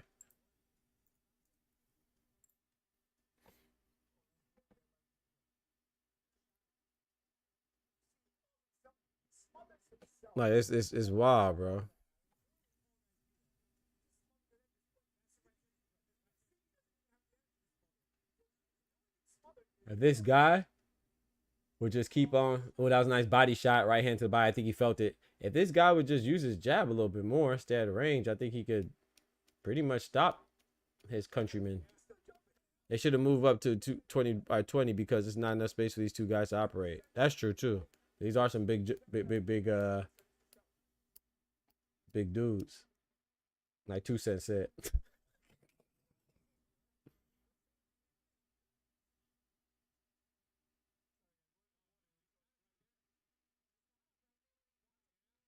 Like it's wild, bro. This guy would just keep on. Oh, that was a nice body shot, right hand to the body. I think he felt it. If this guy would just use his jab a little bit more, stay out of range, I think he could pretty much stop his countryman. They should have moved up to 20 by 20 because it's not enough space for these two guys to operate. That's true too. These are some big dudes. Like 2 Cent said.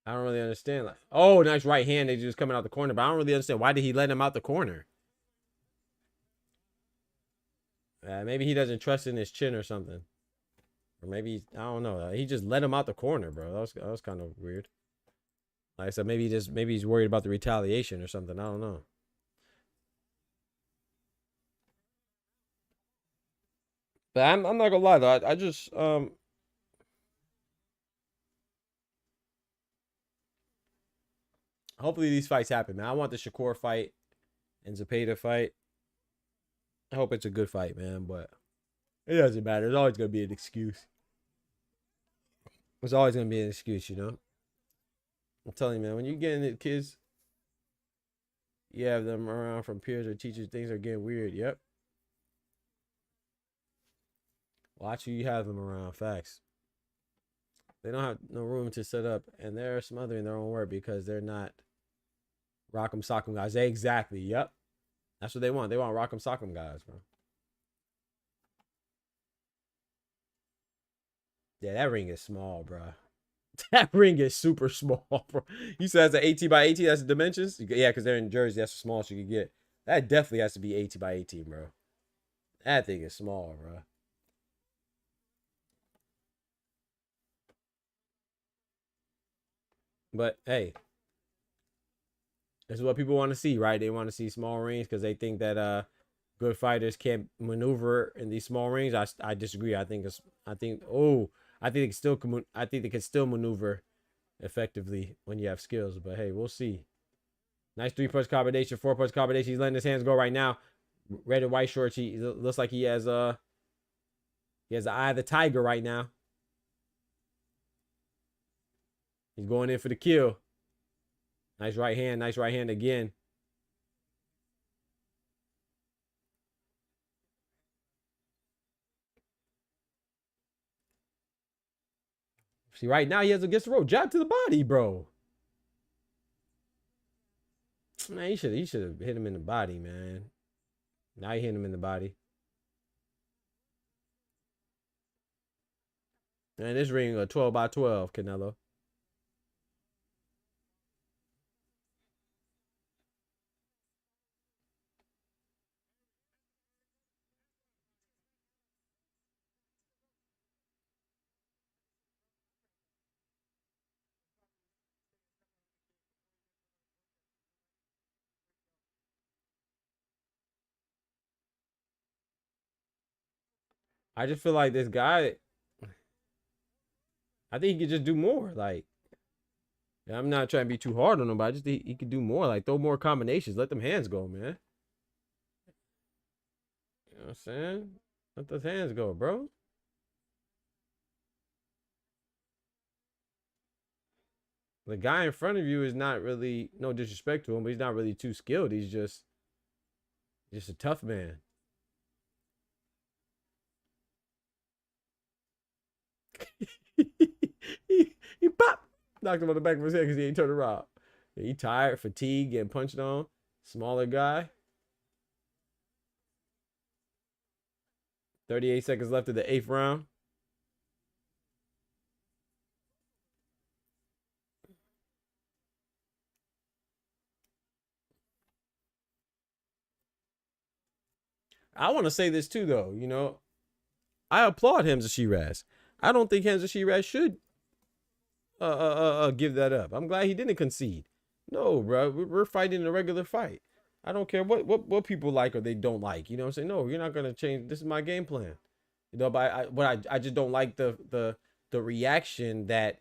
I don't really understand. Like, oh, nice right hand. They just coming out the corner, but I don't really understand why did he let him out the corner. Maybe he doesn't trust in his chin or something, or maybe I don't know. He just let him out the corner, bro. That was kind of weird. Like I said, maybe he's worried about the retaliation or something. I don't know. But I'm not gonna lie though. I just hopefully these fights happen, man. I want the Shakur fight and Zepeda fight. I hope it's a good fight, man, but it doesn't matter. There's always gonna be an excuse. There's always gonna be an excuse, you know. I'm telling you, man, when you get into kids, you have them around from peers or teachers, things are getting weird. Yep. Watch who you have them around. Facts. They don't have no room to set up, and they're smothering their own work because they're not rock'em sock'em guys. Exactly. Yep. That's what they want. They want rock'em sock'em guys, bro. Yeah, that ring is small, bro. That ring is super small, bro. You said it's an 18 by 18. That's the dimensions? Yeah, because they're in Jersey. That's the smallest you could get. That definitely has to be 18 by 18, bro. That thing is small, bro. But hey, this is what people want to see, right? They want to see small rings because they think that good fighters can't maneuver in these small rings. I disagree. I think they can still maneuver effectively when you have skills. But hey, we'll see. Nice 3-punch combination, 4-punch combination. He's letting his hands go right now. Red and white shorts. He looks like he has the eye of the tiger right now. He's going in for the kill. Nice right hand again. See, right now he has against the rope. Jab to the body, bro. Man, he should have hit him in the body, man. Now he hit him in the body. And this ring a 12 by 12, Canelo. I just feel like this guy, I think he could just do more. Like, I'm not trying to be too hard on him, but I just think he could do more. Like, throw more combinations. Let them hands go, man. You know what I'm saying? Let those hands go, bro. The guy in front of you is not really, no disrespect to him, but he's not really too skilled. He's just a tough man. he pop, knocked him on the back of his head because he ain't turned around. He tired, fatigued, getting punched on. Smaller guy. 38 seconds left of the 8th round. I want to say this too, though. You know, I applaud Hamza Shiraz. I don't think Hamza Shiraz should give that up. I'm glad he didn't concede. No, bro, we're fighting a regular fight. I don't care what people like or they don't like. You know what I'm saying? No, you're not gonna change. This is my game plan. You know, but I just don't like the reaction that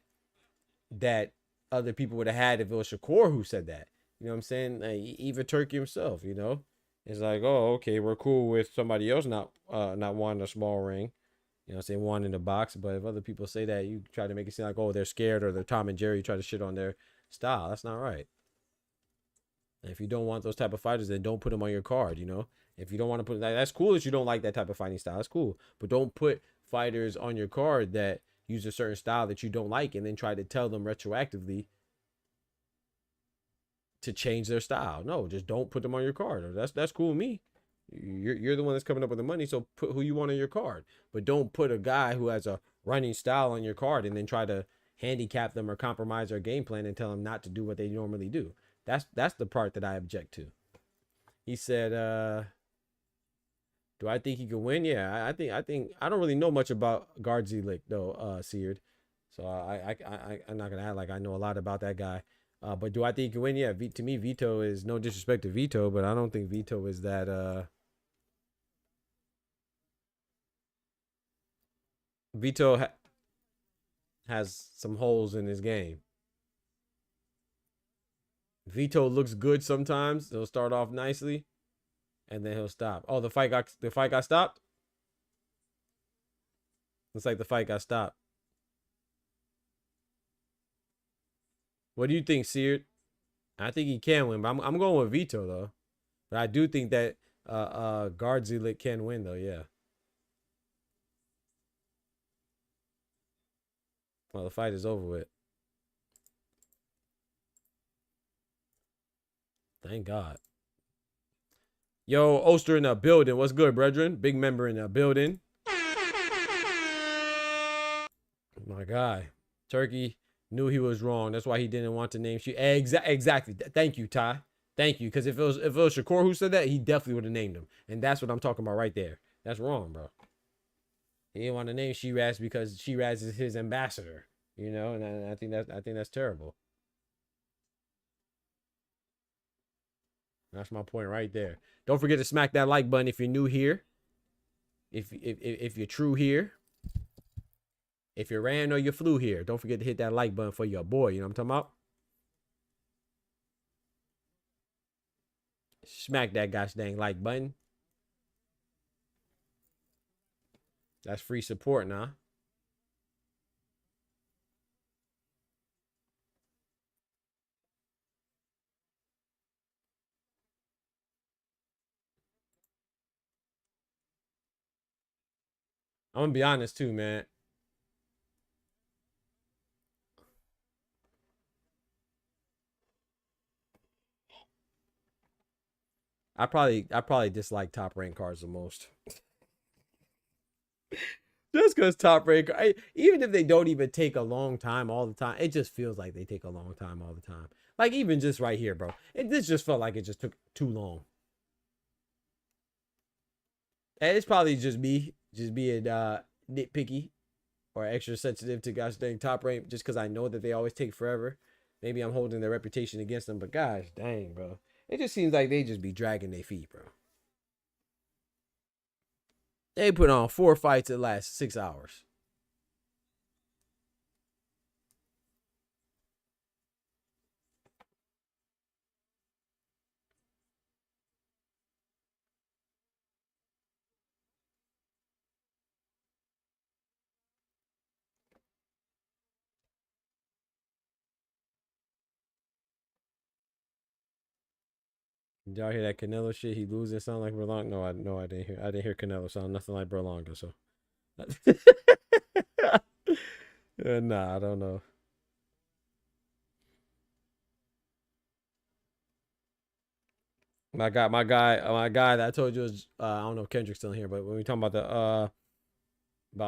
other people would have had if it was Shakur who said that. You know what I'm saying? Like, even Turkey himself, you know, it's like, oh, okay, we're cool with somebody else not wanting a small ring. You know, what I'm saying, wanting the box. But if other people say that, you try to make it seem like, oh, they're scared or they're Tom and Jerry, try to shit on their style. That's not right. And if you don't want those type of fighters, then don't put them on your card. You know, if you don't want to put that, that's cool that you don't like that type of fighting style. That's cool, but don't put fighters on your card that use a certain style that you don't like, and then try to tell them retroactively to change their style. No, just don't put them on your card. That's cool with me. You're the one that's coming up with the money, so put who you want on your card. But don't put a guy who has a running style on your card and then try to handicap them or compromise their game plan and tell them not to do what they normally do. That's the part that I object to. He said, do I think he could win? Yeah, I think I don't really know much about Gardzielik though, Seared. So I'm not gonna act like I know a lot about that guy. But do I think he can win? Yeah, to me, VITO is, no disrespect to VITO, but I don't think VITO is that. VITO has some holes in his game. VITO looks good sometimes. He'll start off nicely, and then he'll stop. Oh, the fight got stopped. Looks like the fight got stopped. What do you think, Seared? I think he can win, but I'm going with VITO though. But I do think that Gardzielik can win though. Yeah. Well, the fight is over with. Thank God. Yo, Oster in the building. What's good, brethren? Big member in the building. My guy. Turkey knew he was wrong. That's why he didn't want to name she. Exactly. Thank you, Ty. Thank you. Because if it was Shakur who said that, he definitely would have named him. And that's what I'm talking about right there. That's wrong, bro. He didn't want to name Shiraz because Shiraz is his ambassador. You know, and I think that's terrible. That's my point right there. Don't forget to smack that like button if you're new here. If you're true here. If you ran or you flew here, don't forget to hit that like button for your boy. You know what I'm talking about? Smack that gosh dang like button. That's free support now. I'm gonna be honest too, man. I probably dislike Top Rank cards the most. Just because Top Rank, even if they don't even take a long time all the time, it just feels like they take a long time all the time. Like even just right here, bro. This just felt like it just took too long. And it's probably just me, just being nitpicky or extra sensitive to gosh dang Top Rank, just because I know that they always take forever. Maybe I'm holding their reputation against them, but gosh dang, bro. It just seems like they just be dragging their feet, bro. They put on 4 fights that last 6 hours. Did y'all hear that Canelo shit? He losing sound like Berlanga. No, I didn't hear. I didn't hear Canelo sound nothing like Berlanga. So, nah, I don't know. My guy that I told you was I don't know if Kendrick's still in here, but when we talking about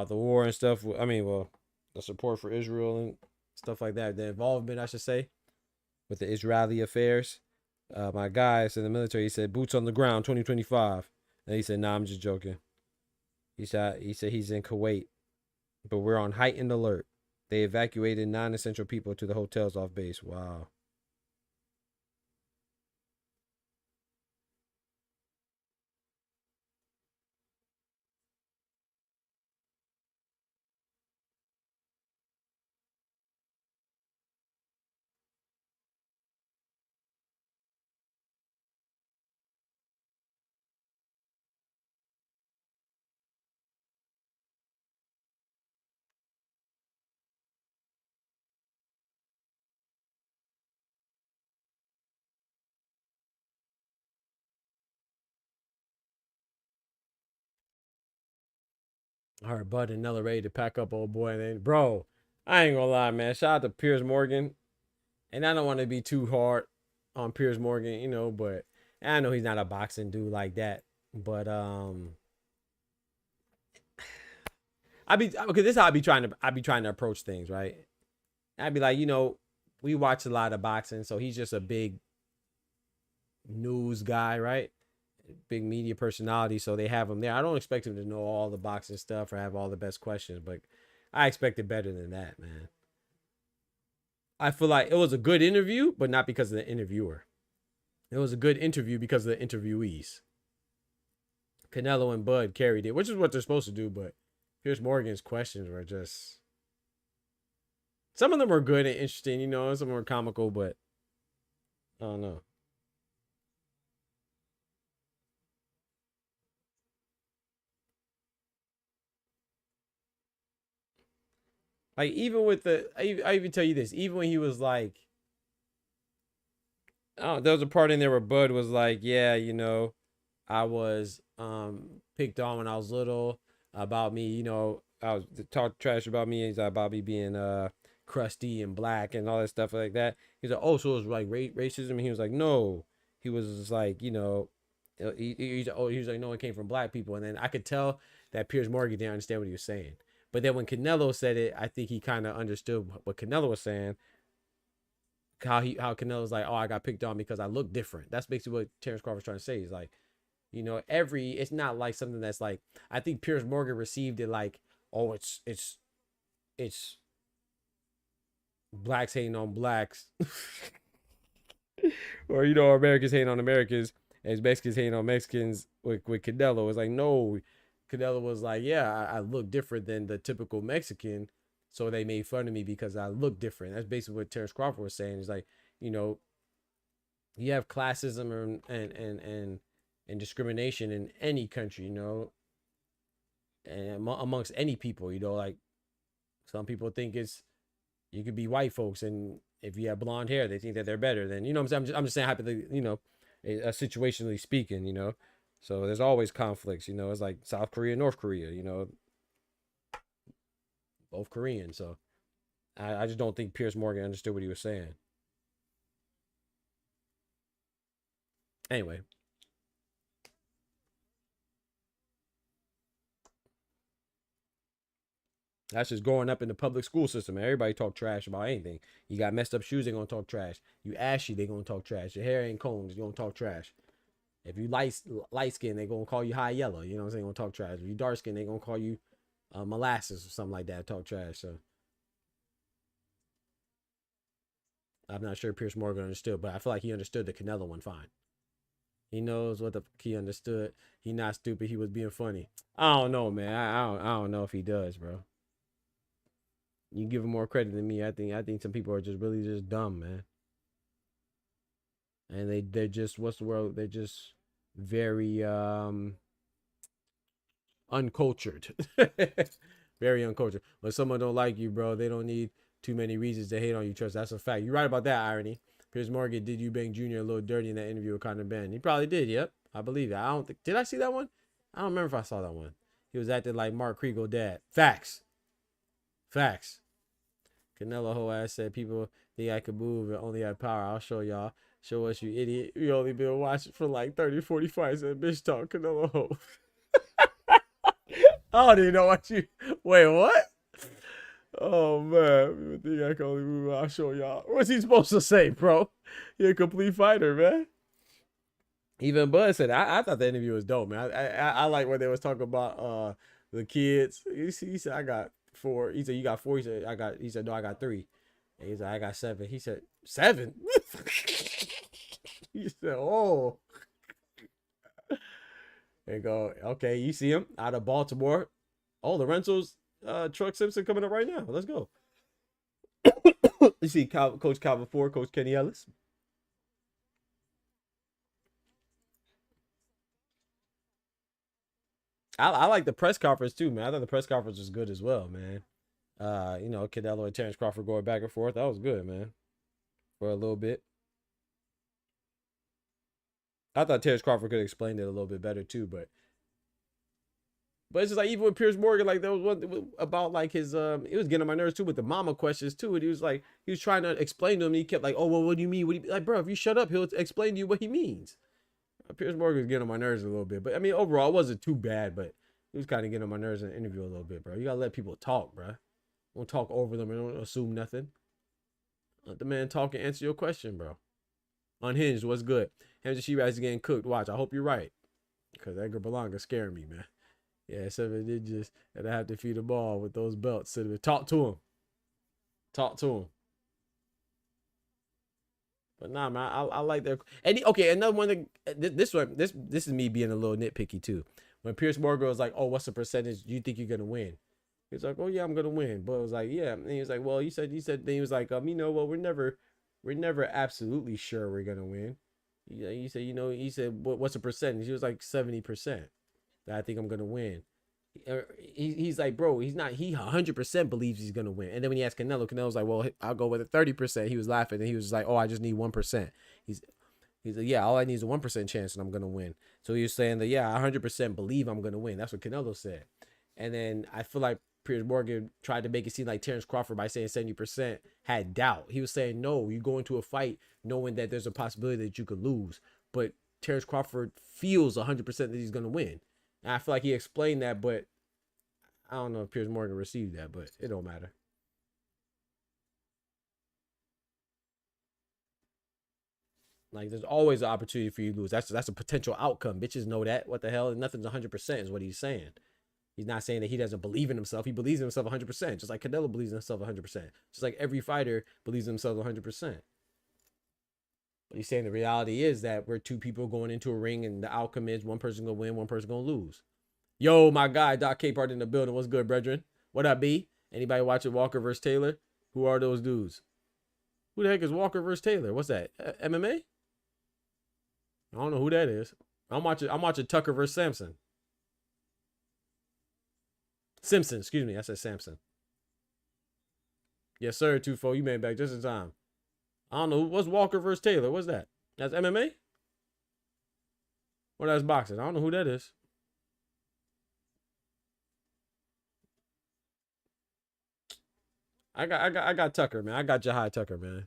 the war and stuff, I mean, well, the support for Israel and stuff like that, the involvement, I should say, with the Israeli affairs. My guy is in the military. He said boots on the ground, 2025, and he said, "Nah, I'm just joking." He said he's in Kuwait, but we're on heightened alert. They evacuated non-essential people to the hotels off base. Wow. I heard Bud and Nella ready to pack up, old boy. And then, bro, I ain't gonna lie, man. Shout out to Piers Morgan. And I don't want to be too hard on Piers Morgan, but I know he's not a boxing dude like that. But okay, this is how I be trying to approach things, right? I'd be like, we watch a lot of boxing, so he's just a big news guy, right? Big media personality, so they have him there. I don't expect him to know all the boxing stuff or have all the best questions, but I expected better than that, man. I feel like it was a good interview, but not because of the interviewer. It was a good interview because of the interviewees. Canelo and Bud carried it, which is what they're supposed to do, but Piers Morgan's questions were just, some of them were good and interesting, some were comical, but I don't know. Like even with I even tell you this, even when he was like, oh, there was a part in there where Bud was like, yeah, I was picked on when I was little about me, I was talk trash about me, about me being crusty and black and all that stuff like that. He's like, oh, so it was like racism, and he was like, no, he was just like, he was like, no, it came from black people, and then I could tell that Piers Morgan didn't understand what he was saying. But then when Canelo said it, I think he kind of understood what Canelo was saying. How Canelo was like, oh, I got picked on because I look different. That's basically what Terrence Crawford was trying to say. He's like, it's not like something that's like, I think Piers Morgan received it like, oh, it's blacks hating on blacks, or Americans hating on Americans, as Mexicans hating on Mexicans with Canelo. It's like, no, Canelo was like, yeah, I look different than the typical Mexican, so they made fun of me because I look different. That's basically what Terrence Crawford was saying. It's like, you have classism and discrimination in any country, and amongst any people, like some people think you could be white folks, and if you have blonde hair, they think that they're better than, what I'm saying. I'm just saying, hypothetically, situationally speaking, so there's always conflicts, it's like South Korea, North Korea, both Korean. So I just don't think Piers Morgan understood what he was saying. Anyway, That's just growing up in the public school system. Everybody talk trash about anything. You got messed up shoes, they gonna talk trash. You ashy, they gonna talk trash. Your hair ain't combed, they gonna talk trash. If you light skin, they gonna call you high yellow. You know what I'm saying? Gonna talk trash. If you dark skin, they gonna call you molasses or something like that. Talk trash. So I'm not sure Pierce Morgan understood, but I feel like he understood the Canelo one fine. He knows what the he understood. He not stupid. He was being funny. I don't know, man. I don't know if he does, bro. You give him more credit than me. I think some people are just really just dumb, man. And they're just, what's the word? They're just very uncultured. Very uncultured. When someone don't like you, bro, they don't need too many reasons to hate on you. Trust, that's a fact. You're right about that, Irony. Piers Morgan did Eubank Jr. a little dirty in that interview with Conor Ben. He probably did. Yep, I believe it. I don't think. Did I see that one? I don't remember if I saw that one. He was acting like Mark Kriegel dad. Facts. Facts. Canelo whole ass said people think I could move and only have power. I'll show y'all. Show us, you idiot. You only been watching for like 30, 40 fights and bitch talk Canelo ho. I don't even know what you. Wait, what? Oh man, people think I can only move. I'll show y'all. What's he supposed to say, bro? You're a complete fighter, man. Even Bud said, I thought the interview was dope, man. I like when they was talking about the kids. He said, I got 4. He said, you got 4. He said, no, I got 3. And he said, I got 7. He said, 7? He said, oh. And go, okay, you see him out of Baltimore. Oh, Lorenzo's Truck Simpson coming up right now. Let's go. You see Coach Calvin Ford, Coach Kenny Ellis. I like the press conference too, man. I thought the press conference was good as well, man. You know, Canelo and Terrence Crawford going back and forth. That was good, man. For a little bit. I thought Terrence Crawford could have explained it a little bit better too, but it's just like even with Piers Morgan, like there was one about like his it was getting on my nerves too with the mama questions too. And he was trying to explain to him. And he kept like, oh well, what do you mean? What do you like, bro? If you shut up, he'll explain to you what he means. Piers Morgan was getting on my nerves a little bit, but I mean overall it wasn't too bad, but he was kind of getting on my nerves in the interview a little bit, bro. You gotta let people talk, bro. Don't talk over them and don't assume nothing. Let the man talk and answer your question, bro. Unhinged, what's good? Hamza She-Rat's getting cooked. Watch, I hope you're right. Because Edgar Berlanga scaring me, man. Yeah, 7 ninjas that I have to feed the ball with those belts. Talk to him. Talk to him. But nah, man, I like their. And okay, another one. This is me being a little nitpicky too. When Piers Morgan was like, "Oh, what's the percentage you think you're gonna win?" He was like, "Oh yeah, I'm gonna win." But it was like, "Yeah," and he was like, "Well, you said." Then he was like, you know, well, we're never absolutely sure we're gonna win." He said, you know, he said, "What's the percentage?" He was like 70% that I think I'm gonna win. He's like, bro, he's not. He 100% believes he's gonna win. And then when he asked Canelo, Canelo's like, well, I'll go with a 30%. He was laughing and he was like, oh, I just need 1%. He's like, yeah, all I need is a 1% chance and I'm gonna win. So he was saying that, yeah, I 100% believe I'm gonna win. That's what Canelo said. And then I feel like Piers Morgan tried to make it seem like Terrence Crawford by saying 70% had doubt. He was saying, no, you go into a fight knowing that there's a possibility that you could lose. But Terrence Crawford feels 100% that he's gonna win. And I feel like he explained that, but I don't know if Piers Morgan received that, but it don't matter. Like, there's always an opportunity for you to lose. That's a potential outcome. Bitches know that. What the hell? Nothing's 100% is what he's saying. He's not saying that he doesn't believe in himself. He believes in himself 100%. Just like Canelo believes in himself 100%. Just like every fighter believes in himself 100%. But he's saying the reality is that we're 2 people going into a ring and the outcome is one person going to win, one person going to lose. Yo, my guy, Doc Capehart in the building. What's good, brethren? What up, B? Anybody watching Walker versus Taylor? Who are those dudes? Who the heck is Walker versus Taylor? What's that? MMA? I don't know who that is. I'm watching Tucker versus Samson. Simpson, excuse me. I said Samson. Yes, sir, 2-4. You made it back just in time. I don't know. What's Walker versus Taylor? What's that? That's MMA? Or that's boxing? I don't know who that is. I got Tucker, man. I got Jahai Tucker, man.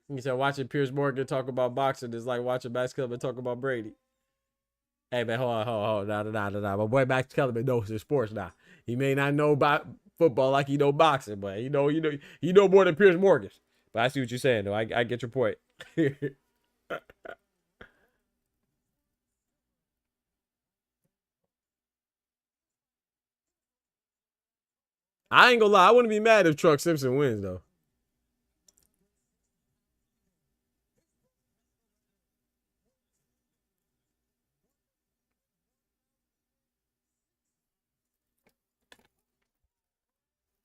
He said watching Piers Morgan talk about boxing is like watching basketball and talk about Brady. Hey man, hold on, nah. My boy Max Kellerman knows his sports now. He may not know about football like he know boxing, but you know more than Piers Morgan. But I see what you're saying, though. I get your point. I ain't gonna lie, I wouldn't be mad if Truck Simpson wins though.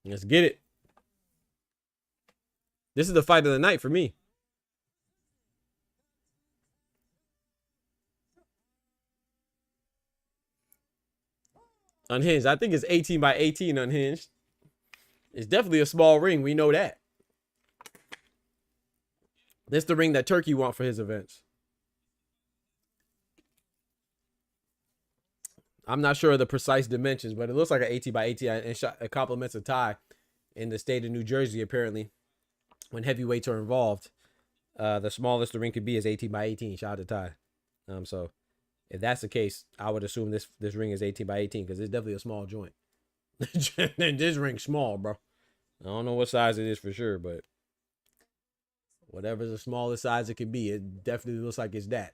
Let's get it. This is the fight of the night for me. Unhinged. I think it's 18 by 18 unhinged. It's definitely a small ring. We know that. This the ring that Turkey want for his events. I'm not sure of the precise dimensions, but it looks like an 18 by 18 and it complements a tie in the state of New Jersey, apparently, when heavyweights are involved. The smallest the ring could be is 18 by 18. Shout out to Ty. So if that's the case, I would assume this ring is 18 by 18 because it's definitely a small joint. This ring's small, bro. I don't know what size it is for sure, but whatever's the smallest size it could be, it definitely looks like it's that.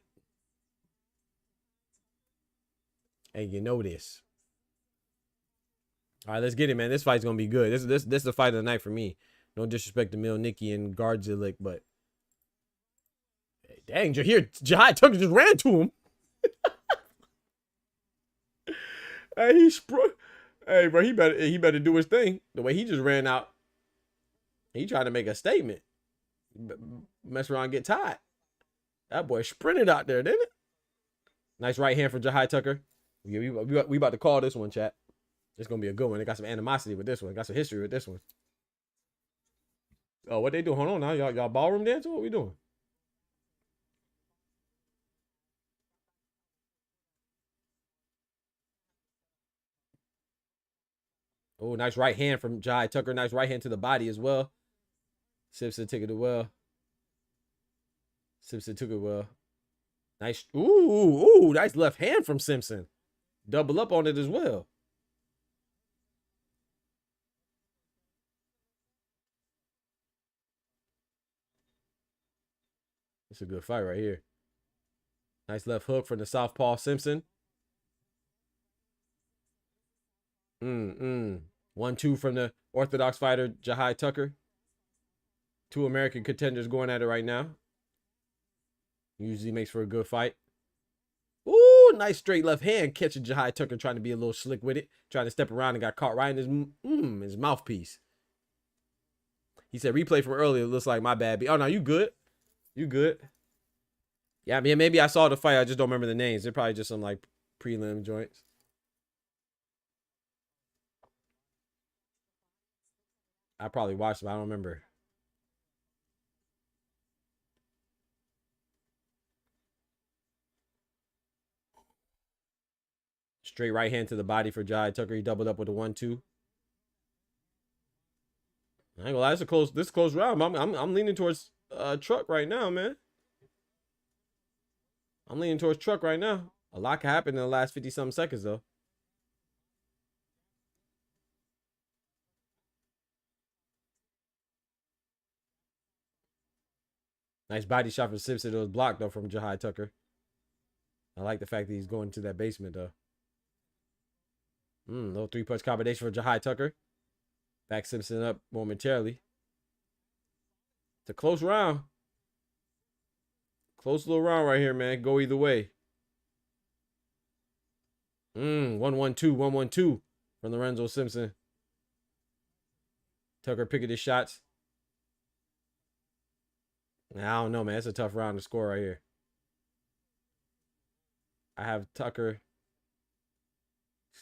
And you know this. All right, let's get it, man. This fight's gonna be good. This is the fight of the night for me. No disrespect to Mielnicki and Gardzielik, but hey, dang, Jahai Tucker just ran to him. Hey, hey, bro, he better do his thing. The way he just ran out, he trying to make a statement. Mess around, and get tied. That boy sprinted out there, didn't it? Nice right hand for Jahai Tucker. We about to call this one, chat. It's gonna be a good one. They got some animosity with this one. Got some history with this one. Oh, what they doing? Hold on now, y'all ballroom dancing? What we doing? Oh, nice right hand from Jahai Tucker. Nice right hand to the body as well. Simpson took it well. Simpson took it well. Nice. Ooh, nice left hand from Simpson. Double up on it as well. It's a good fight right here. Nice left hook from the southpaw Simpson. 1-2 from the orthodox fighter Jahai Tucker. Two American contenders going at it right now. Usually makes for a good fight. Ooh, nice straight left hand catching Jahai Tucker trying to be a little slick with it. Trying to step around and got caught right in his mouthpiece. He said replay from earlier. It looks like my bad. Oh, no, you good. You good. Yeah, I mean, maybe I saw the fight. I just don't remember the names. They're probably just some like prelim joints. I probably watched them. I don't remember. Straight right hand to the body for Jahai Tucker. He doubled up with a 1-2. I ain't gonna lie, this is a close round. I'm leaning towards Truck right now, man. I'm leaning towards Truck right now. A lot can happen in the last 50-something seconds, though. Nice body shot from Simpson. It was blocked, though, from Jahai Tucker. I like the fact that he's going to that basement, though. Little three-punch combination for Jahai Tucker. Back Simpson up momentarily. It's a close round. Close little round right here, man. Go either way. 1-1-2, 1-1-2 from Lorenzo Simpson. Tucker picking his shots. I don't know, man. It's a tough round to score right here. I have Tucker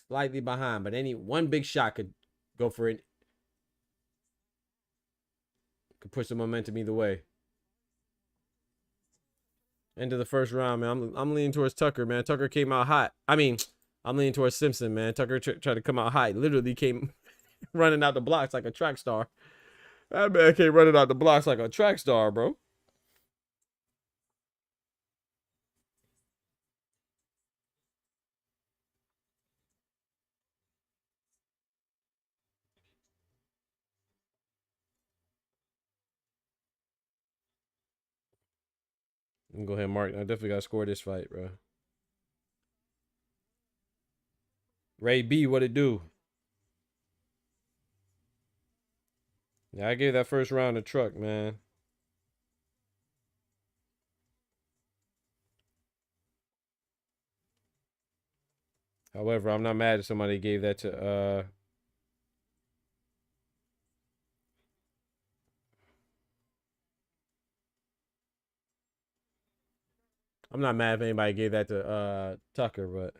slightly behind, but any one big shot could go for it. Could push the momentum either way. End of the first round, man. I'm leaning towards Tucker, man. Tucker came out hot. I mean, I'm leaning towards Simpson, man. Tucker tried to come out hot. Literally came running out the blocks like a track star. That man came running out the blocks like a track star, bro. Let me go ahead and mark. I definitely got to score this fight, bro. Ray B, what it do? Yeah, I gave that first round a truck, man. However, I'm not mad if somebody gave that to I'm not mad if anybody gave that to Tucker, but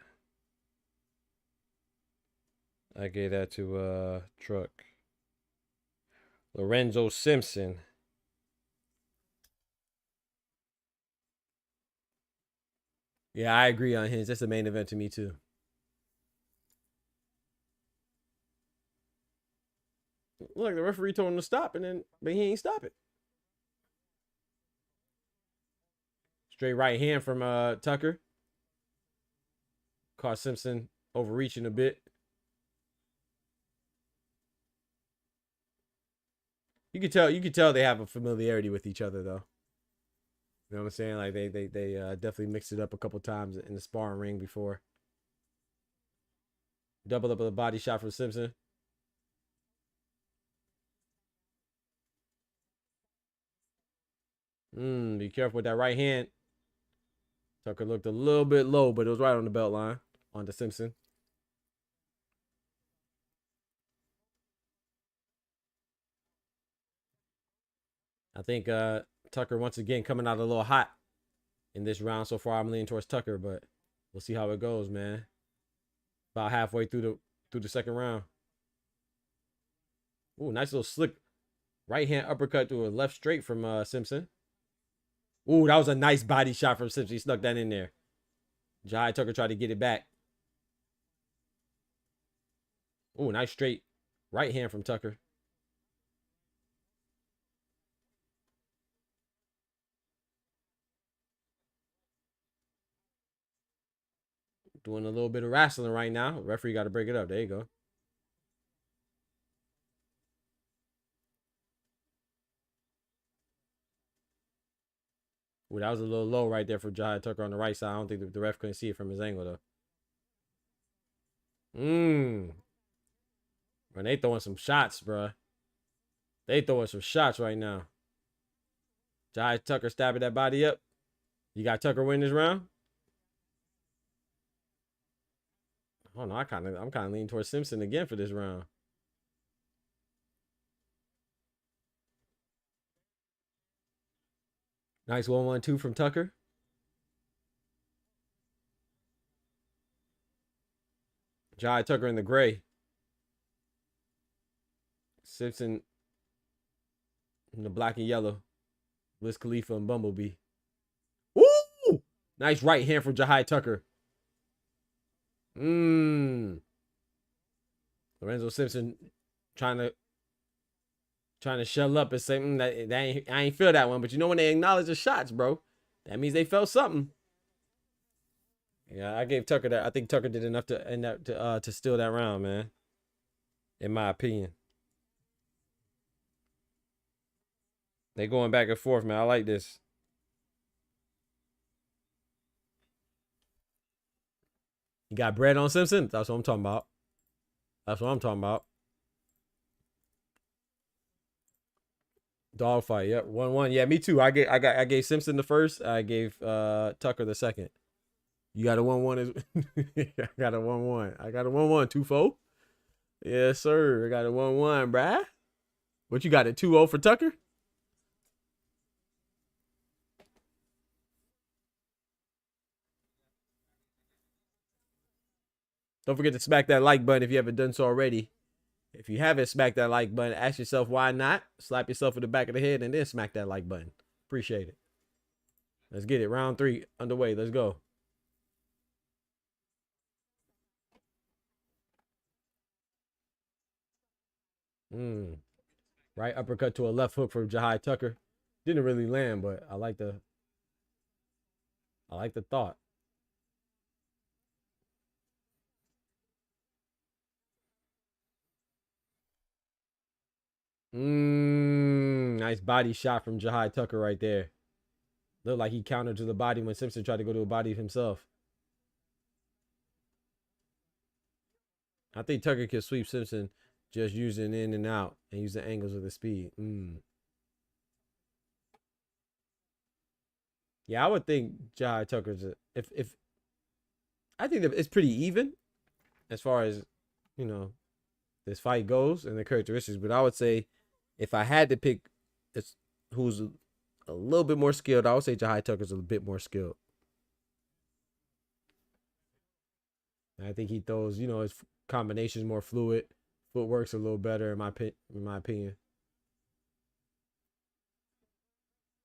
I gave that to Truck. Lorenzo Simpson. Yeah, I agree on his. That's the main event to me too. Look, the referee told him to stop, but he ain't stop it. Straight right hand from Tucker. Caught Simpson overreaching a bit. You could tell they have a familiarity with each other though. You know what I'm saying? Like they definitely mixed it up a couple times in the sparring ring before. Double up with a body shot from Simpson. Be careful with that right hand. Tucker looked a little bit low, but it was right on the belt line on the Simpson. I think Tucker once again coming out a little hot in this round so far. I'm leaning towards Tucker, but we'll see how it goes, man. About halfway through the second round. Ooh, nice little slick right hand uppercut to a left straight from Simpson. Ooh, that was a nice body shot from Simpson. He snuck that in there. Jai Tucker tried to get it back. Ooh, nice straight right hand from Tucker. Doing a little bit of wrestling right now. Referee got to break it up. There you go. Ooh, that was a little low right there for Jai Tucker on the right side. I don't think the ref couldn't see it from his angle, though. Man, they throwing some shots, bro. They throwing some shots right now. Jai Tucker stabbing that body up. You got Tucker win this round? I don't know. I'm kind of leaning towards Simpson again for this round. Nice 1-1-2 from Tucker. Jai Tucker in the gray. Simpson in the black and yellow. Wiz Khalifa and Bumblebee. Ooh! Nice right hand from Jai Tucker. Lorenzo Simpson trying to shell up and say that I ain't feel that one, but you know when they acknowledge the shots, bro, that means they felt something. Yeah, I gave Tucker that. I think Tucker did enough to steal that round, man. In my opinion. They going back and forth, man. I like this. You got bread on Simpson? That's what I'm talking about. That's what I'm talking about. Dog fight. Yep. 1-1. Yeah, me too. I gave Simpson the first. I gave Tucker the second. You got a 1-1 I got a 1-1. I got a 1-1. 2-4. Yes, sir. I got a 1-1, bruh. What you got? A 2-0 for Tucker? Don't forget to smack that like button if you haven't done so already. If you haven't smacked that like button, ask yourself why not. Slap yourself in the back of the head and then smack that like button. Appreciate it. Let's get it. Round 3 underway. Let's go. Right uppercut to a left hook for Jai Tucker. Didn't really land, but I like the thought. Nice body shot from Jai Tucker right there. Looked like he countered to the body when Simpson tried to go to a body himself. I think Tucker can sweep Simpson just using in and out and use the angles of the speed. Yeah, I would think Jai Tucker's if I think that it's pretty even as far as, you know, this fight goes and the characteristics. But I would say if I had to pick who's a little bit more skilled, I would say Jai Tucker's a bit more skilled. I think he throws, you know, his combinations more fluid. Footwork's a little better in my opinion.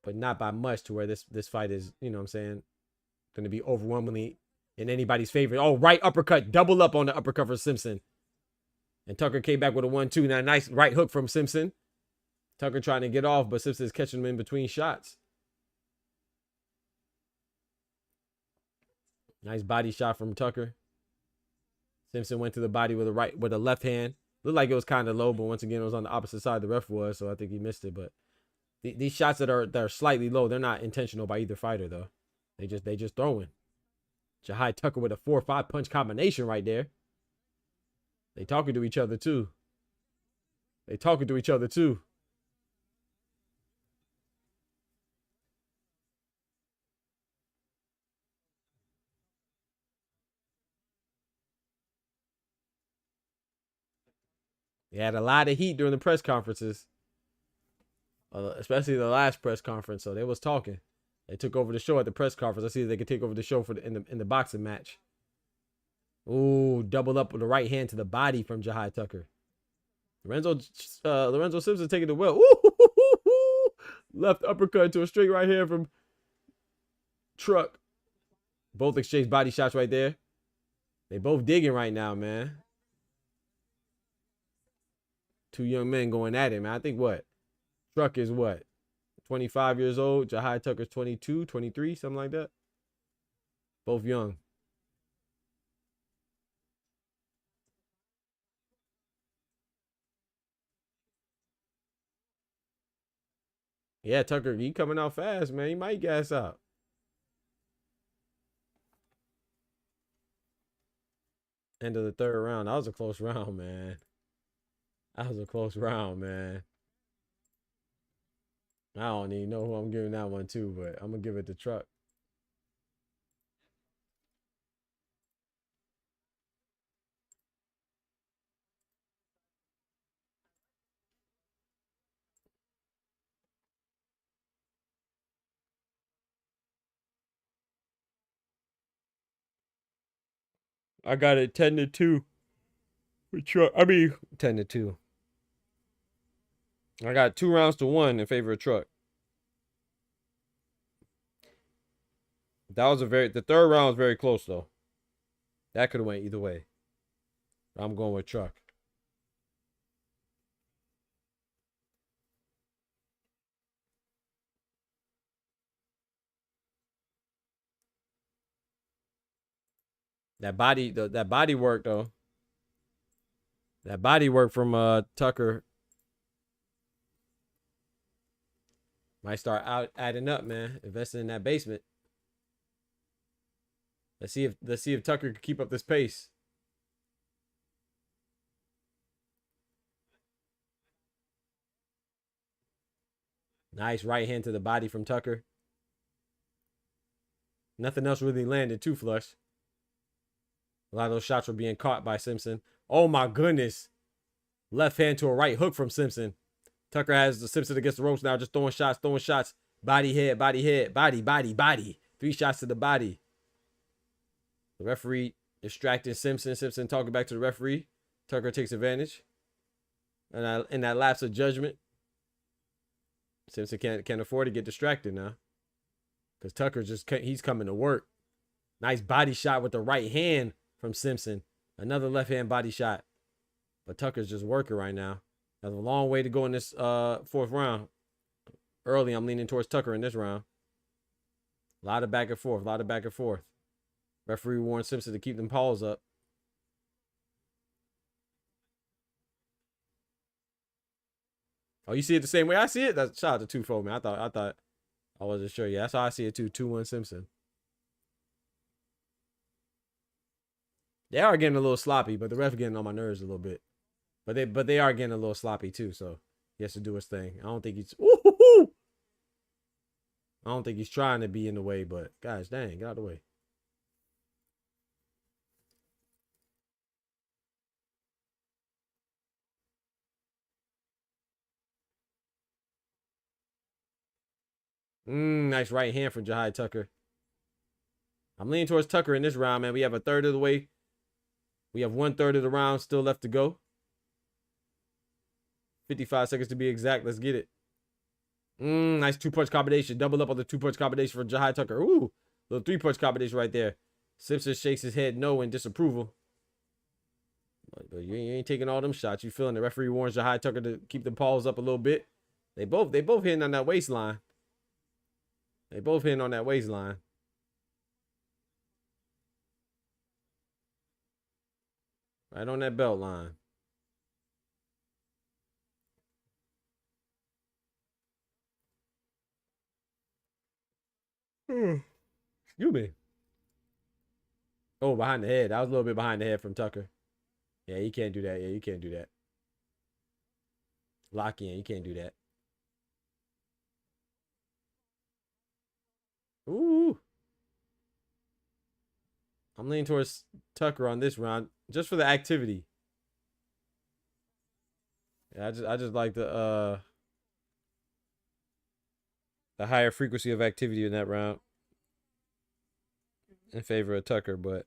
But not by much to where this fight is, you know what I'm saying, going to be overwhelmingly in anybody's favor. Oh, right uppercut, double up on the uppercut for Simpson. And Tucker came back with a 1-2. Now, nice right hook from Simpson. Tucker trying to get off, but Simpson's catching him in between shots. Nice body shot from Tucker. Simpson went to the body with a left hand. Looked like it was kind of low, but once again, it was on the opposite side the ref was, so I think he missed it. But these shots that are slightly low, they're not intentional by either fighter though. They just throwing. Jai Tucker with a 4-5 punch combination right there. They talking to each other too. They had a lot of heat during the press conferences, especially the last press conference. So they was talking. They took over the show at the press conference. Let's see if they could take over the show in the boxing match. Ooh, double up with the right hand to the body from Jai Tucker. Lorenzo Simpson taking the wheel. Ooh, left uppercut to a straight right hand from Truck. Both exchange body shots right there. They both digging right now, man. Two young men going at it, man. I think Truck is 25 years old. Jai Tucker's 22, 23, something like that. Both young. Yeah, Tucker, he coming out fast, man. He might gas out. End of the third round. That was a close round, man. I don't even know who I'm giving that one to, but I'm going to give it to Truck. I got it 10-2 for Truck. 10-2. I got 2 rounds to 1 in favor of Truck. The third round was very close though. That could have went either way. I'm going with Truck. That body work though. That body work from Tucker might start adding up, man. Investing in that basement. Let's see if Tucker can keep up this pace. Nice right hand to the body from Tucker. Nothing else really landed too flush. A lot of those shots were being caught by Simpson. Oh my goodness. Left hand to a right hook from Simpson. Tucker has the Simpson against the ropes now, just throwing shots. Body, head, body. 3 shots to the body. The referee distracting Simpson. Simpson talking back to the referee. Tucker takes advantage. And in that lapse of judgment, Simpson can't afford to get distracted now. Because Tucker he's coming to work. Nice body shot with the right hand from Simpson. Another left hand body shot. But Tucker's just working right now. There's a long way to go in this 4th round. Early, I'm leaning towards Tucker in this round. A lot of back and forth. Referee warned Simpson to keep them paws up. Oh, you see it the same way I see it? That's shout out to 2-4, man. I I wasn't sure. Yeah, that's how I see it too. 2-1 Simpson. They are getting a little sloppy, but the ref getting on my nerves a little bit. But they are getting a little sloppy too, so he has to do his thing. I don't think he's I don't think he's trying to be in the way, but guys, dang, get out of the way. Nice right hand from Jahai Tucker. I'm leaning towards Tucker in this round, man. We have a third of the way. We have 1/3 of the round still left to go. 55 seconds to be exact. Let's get it. Nice 2-punch combination. Double up on the 2-punch combination for Jahai Tucker. Ooh, little 3-punch combination right there. Simpson shakes his head no in disapproval. But you ain't taking all them shots. You feeling the referee warns Jahai Tucker to keep the paws up a little bit. They both hitting on that waistline. They both hitting on that waistline. Right on that belt line. Excuse me. Oh, behind the head. That was a little bit behind the head from Tucker. Yeah, you can't do that. Yeah, you can't do that. Lock in. You can't do that. Ooh. I'm leaning towards Tucker on this round just for the activity. Yeah, I just like the higher frequency of activity in that round in favor of Tucker, but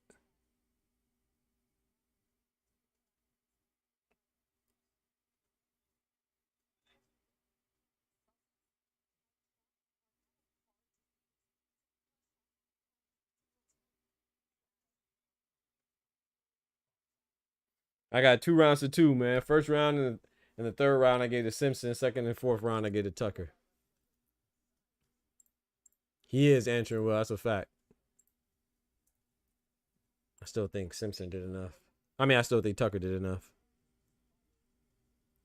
I got 2 rounds to 2, man. First round and the third round I gave to Simpson. Second and fourth round I gave to Tucker. He is answering well. That's a fact. I still think Simpson did enough. I mean, I still think Tucker did enough.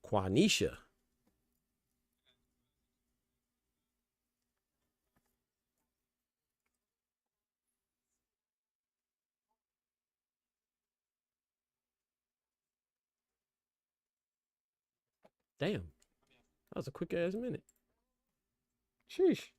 Quanisha. Damn. That was a quick ass minute. Sheesh.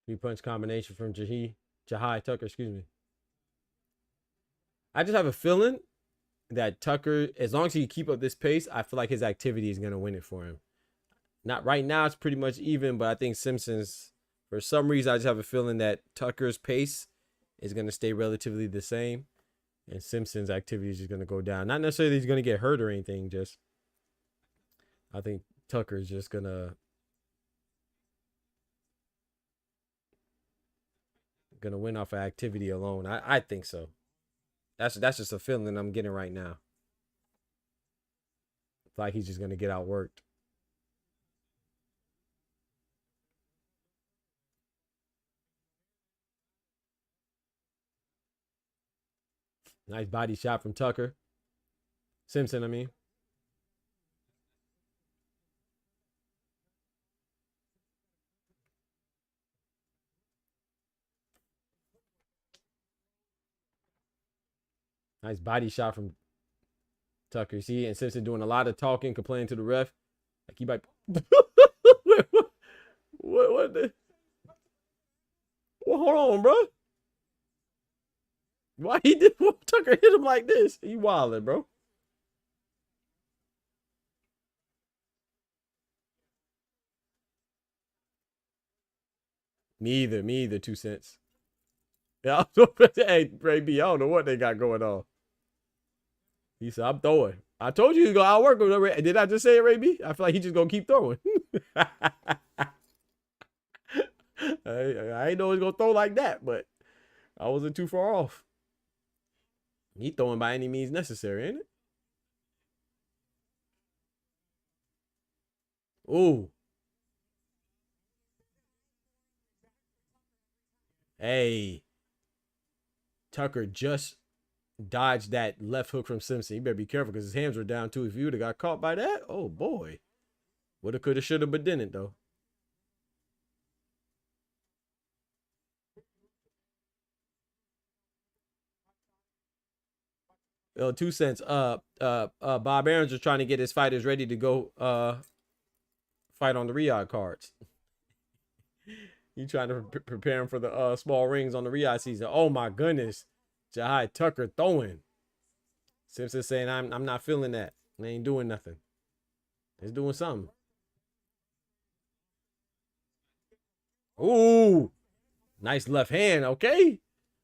Three-punch combination from Jahai Tucker, excuse me. I just have a feeling that Tucker, as long as he keep up this pace, I feel like his activity is going to win it for him. Not right now, it's pretty much even, but I think Simpson's, for some reason, I just have a feeling that Tucker's pace is going to stay relatively the same, and Simpson's activity is just going to go down. Not necessarily he's going to get hurt or anything, just I think Tucker is just going to win off of activity alone. I think so. That's just a feeling I'm getting right now. It's like he's just going to get outworked. Nice body shot from Tucker. Simpson, I mean. Nice body shot from Tucker. See, and Simpson doing a lot of talking, complaining to the ref. Like he might. What the? Well, hold on, bro. Why he did Tucker hit him like this? You wildin', bro. Me either, 2 cents. Yeah, hey, Ray B, I don't know what they got going on. He said, I'm throwing. I told you he's going to outwork him. Did I just say it, Ray B? I feel like he's just going to keep throwing. I ain't know he's going to throw like that, but I wasn't too far off. He throwing by any means necessary, ain't it? Ooh. Hey. Tucker just dodged that left hook from Simpson. You better be careful because his hands were down too. If you would have got caught by that, oh boy. Woulda, coulda, shoulda, but didn't though. Yo, 2 cents. Bob Aarons was trying to get his fighters ready to go fight on the Riyadh cards. You trying to prepare him for the small rings on the Riyadh season. Oh my goodness. Jahai Tucker throwing. Simpson saying I'm not feeling that. They ain't doing nothing. It's doing something. Ooh. Nice left hand, okay?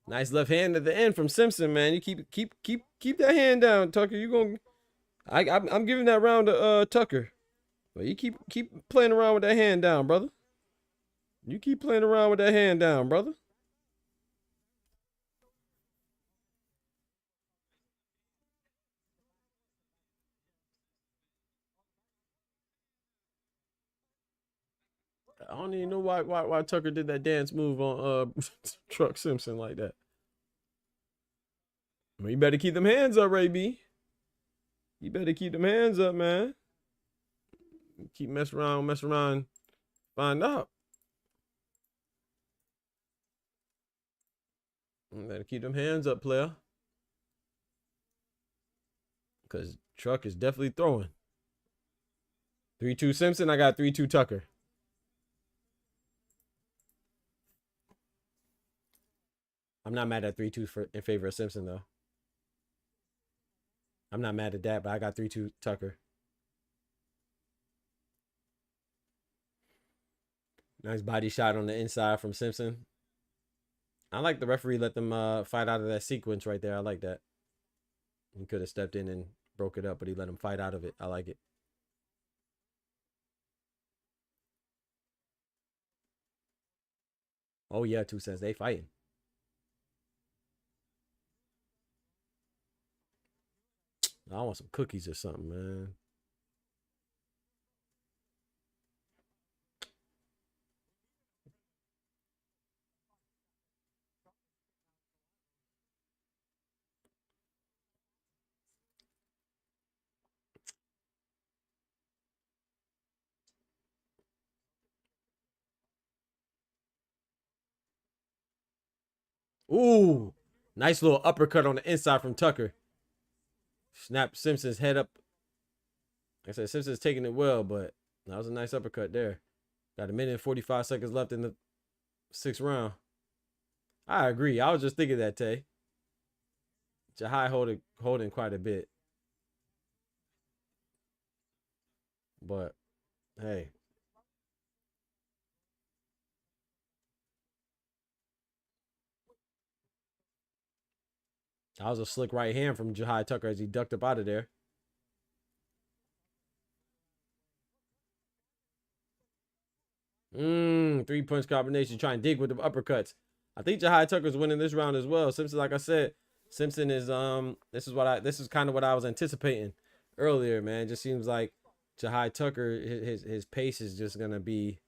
Nice left hand at the end from Simpson, man. You keep that hand down, Tucker. You gonna I'm giving that round to Tucker. But you keep playing around with that hand down, brother. You keep playing around with that hand down, brother. I don't even know why Tucker did that dance move on Truck Simpson like that. Well, you better keep them hands up, Ray B. You better keep them hands up, man. Keep messing around, find out. You better keep them hands up, player. Because Truck is definitely throwing. 3-2 Simpson, I got 3-2 Tucker. I'm not mad at 3-2 in favor of Simpson, though. I'm not mad at that, but I got 3-2 Tucker. Nice body shot on the inside from Simpson. I like the referee let them fight out of that sequence right there. I like that. He could have stepped in and broke it up, but he let him fight out of it. I like it. Oh, yeah, 2 cents. They fighting. I want some cookies or something, man. Ooh, nice little uppercut on the inside from Tucker. Snap Simpson's head up. Like I said, Simpson's taking it well, but that was a nice uppercut there. Got a minute and 45 seconds left in the 6th round. I agree. I was just thinking that, Tay. Jahai holding quite a bit. But, hey. That was a slick right hand from Jahai Tucker as he ducked up out of there. Three-punch combination. Trying to dig with the uppercuts. I think Jahai Tucker's winning this round as well. Simpson, like I said, Simpson is this is kind of what I was anticipating earlier, man. It just seems like Jahai Tucker, his pace is just gonna be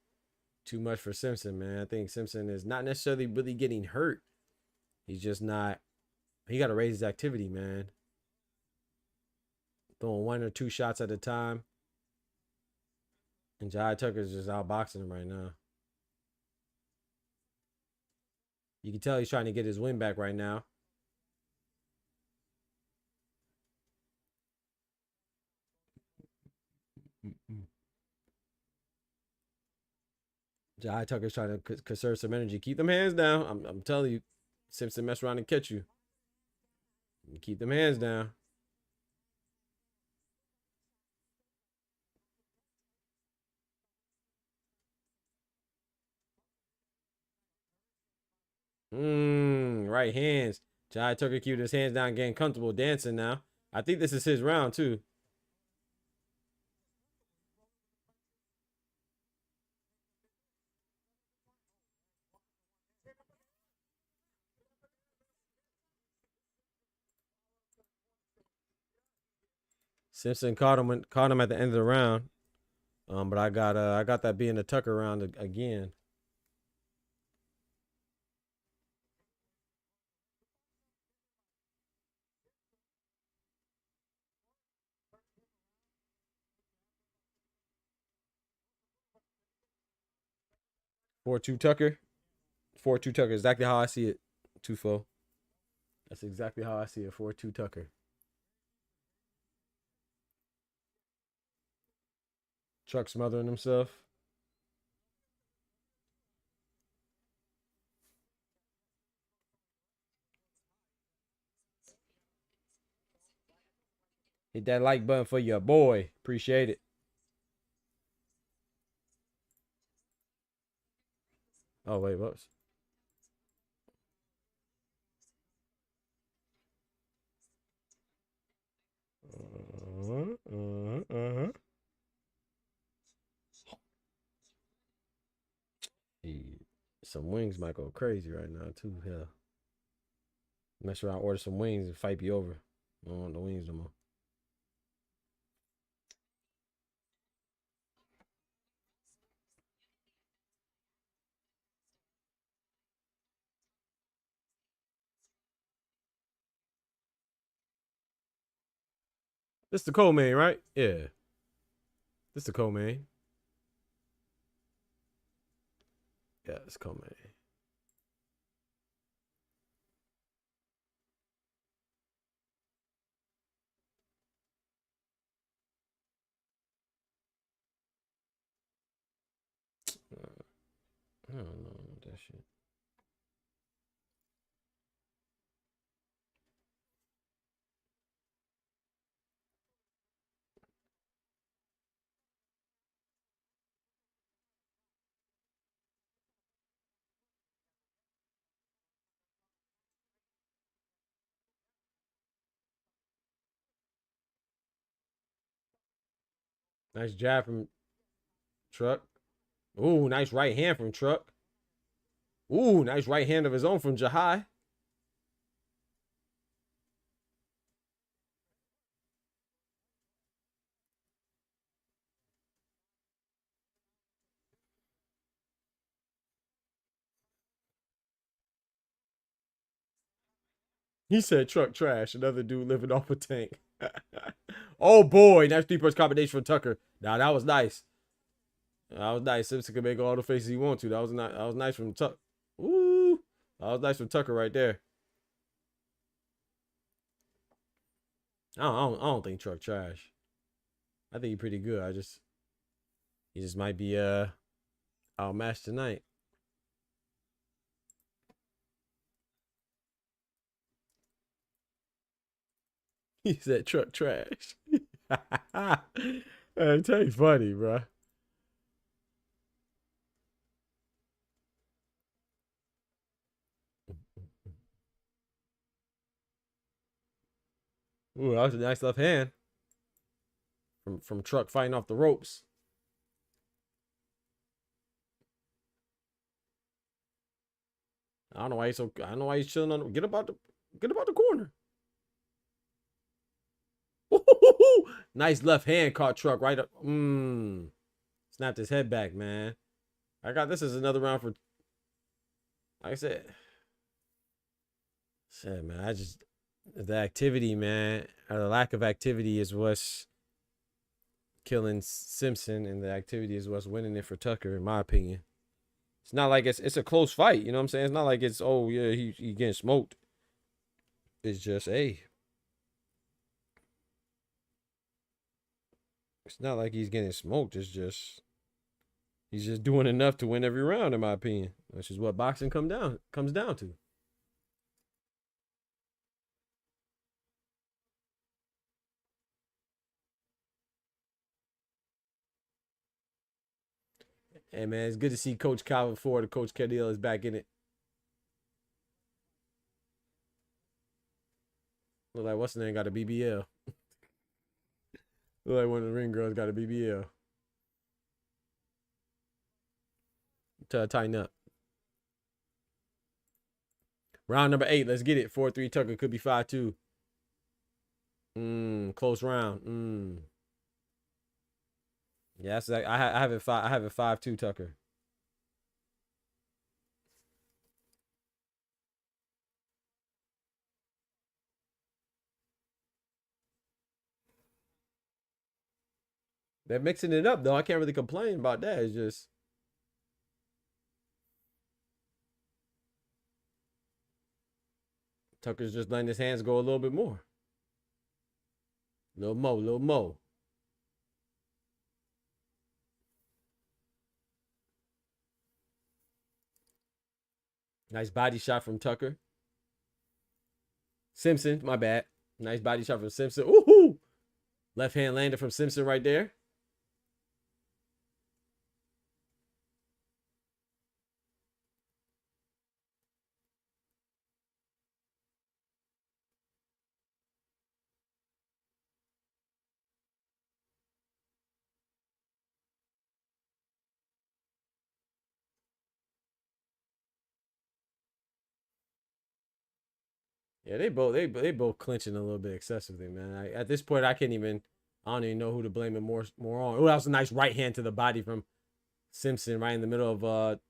too much for Simpson, man. I think Simpson is not necessarily really getting hurt. He's just not. He got to raise his activity, man. Throwing 1 or 2 shots at a time. And Jahai Tucker's just outboxing him right now. You can tell he's trying to get his win back right now. Jahai Tucker's trying to conserve some energy. Keep them hands down. I'm telling you, Simpson mess around and catch you. Keep them hands down. Right hands. Jahai Tucker keeping his hands down, getting comfortable, dancing now. I think this is his round too. Simpson caught him at the end of the round. But I got that being the Tucker round again. Four two Tucker. 4-2 Tucker. Exactly how I see it. 2-4. That's exactly how I see it. 4-2 Tucker. Truck smothering himself. Hit that like button for your boy. Appreciate it. Oh, wait, whoops. Some wings might go crazy right now, too. Hell. Mess around, order some wings and fight you over. I don't want the wings no more. This the co-main, right? Yeah. This the co-main. Yeah, it's co-main. I don't know that shit. Nice jab from Truck. Ooh, nice right hand from Truck. Ooh, nice right hand of his own from Jahai. He said Truck trash. Another dude living off a tank. Oh boy, nice 3-punch combination from Tucker. Now that was nice. That was nice. Simpson can make all the faces he wants to. That was nice from Tucker. Ooh, that was nice from Tucker right there. I don't think Truck trash. I think he's pretty good. He just might be outmatched tonight. He said Truck trash. That's funny, bro. Ooh, that was a nice left hand from Truck fighting off the ropes. I don't know why he's so. I don't know why he's chilling on. Get about the corner. Nice left hand caught Truck right up. Snapped his head back, man. This is another round for. Like I said, man. The activity, man, or the lack of activity is what's killing Simpson, and the activity is what's winning it for Tucker, in my opinion. It's not like it's a close fight, you know what I'm saying? It's not like it's, oh yeah, he getting smoked. It's just, hey, it's not like he's getting smoked. It's just he's just doing enough to win every round, in my opinion, which is what boxing comes down to. Hey man, it's good to see Coach Calvin Ford and Coach Cadell is back in it. Look like what's the name got a BBL. Look like one of the ring girls got a BBL. Tighten up. Round number 8. Let's get it. 4-3 Tucker could be 5-2. Close round. Yeah, that's like, I have it 5-2 Tucker. They're mixing it up though. I can't really complain about that. It's just Tucker's just letting his hands go a little bit more. Little mo, little mo. Nice body shot from Tucker. Simpson, my bad. Nice body shot from Simpson. Ooh! Left hand landed from Simpson right there. Yeah, they both clinching a little bit excessively, man. At this point, I don't even know who to blame it more on. Oh, that was a nice right hand to the body from Simpson, right in the middle of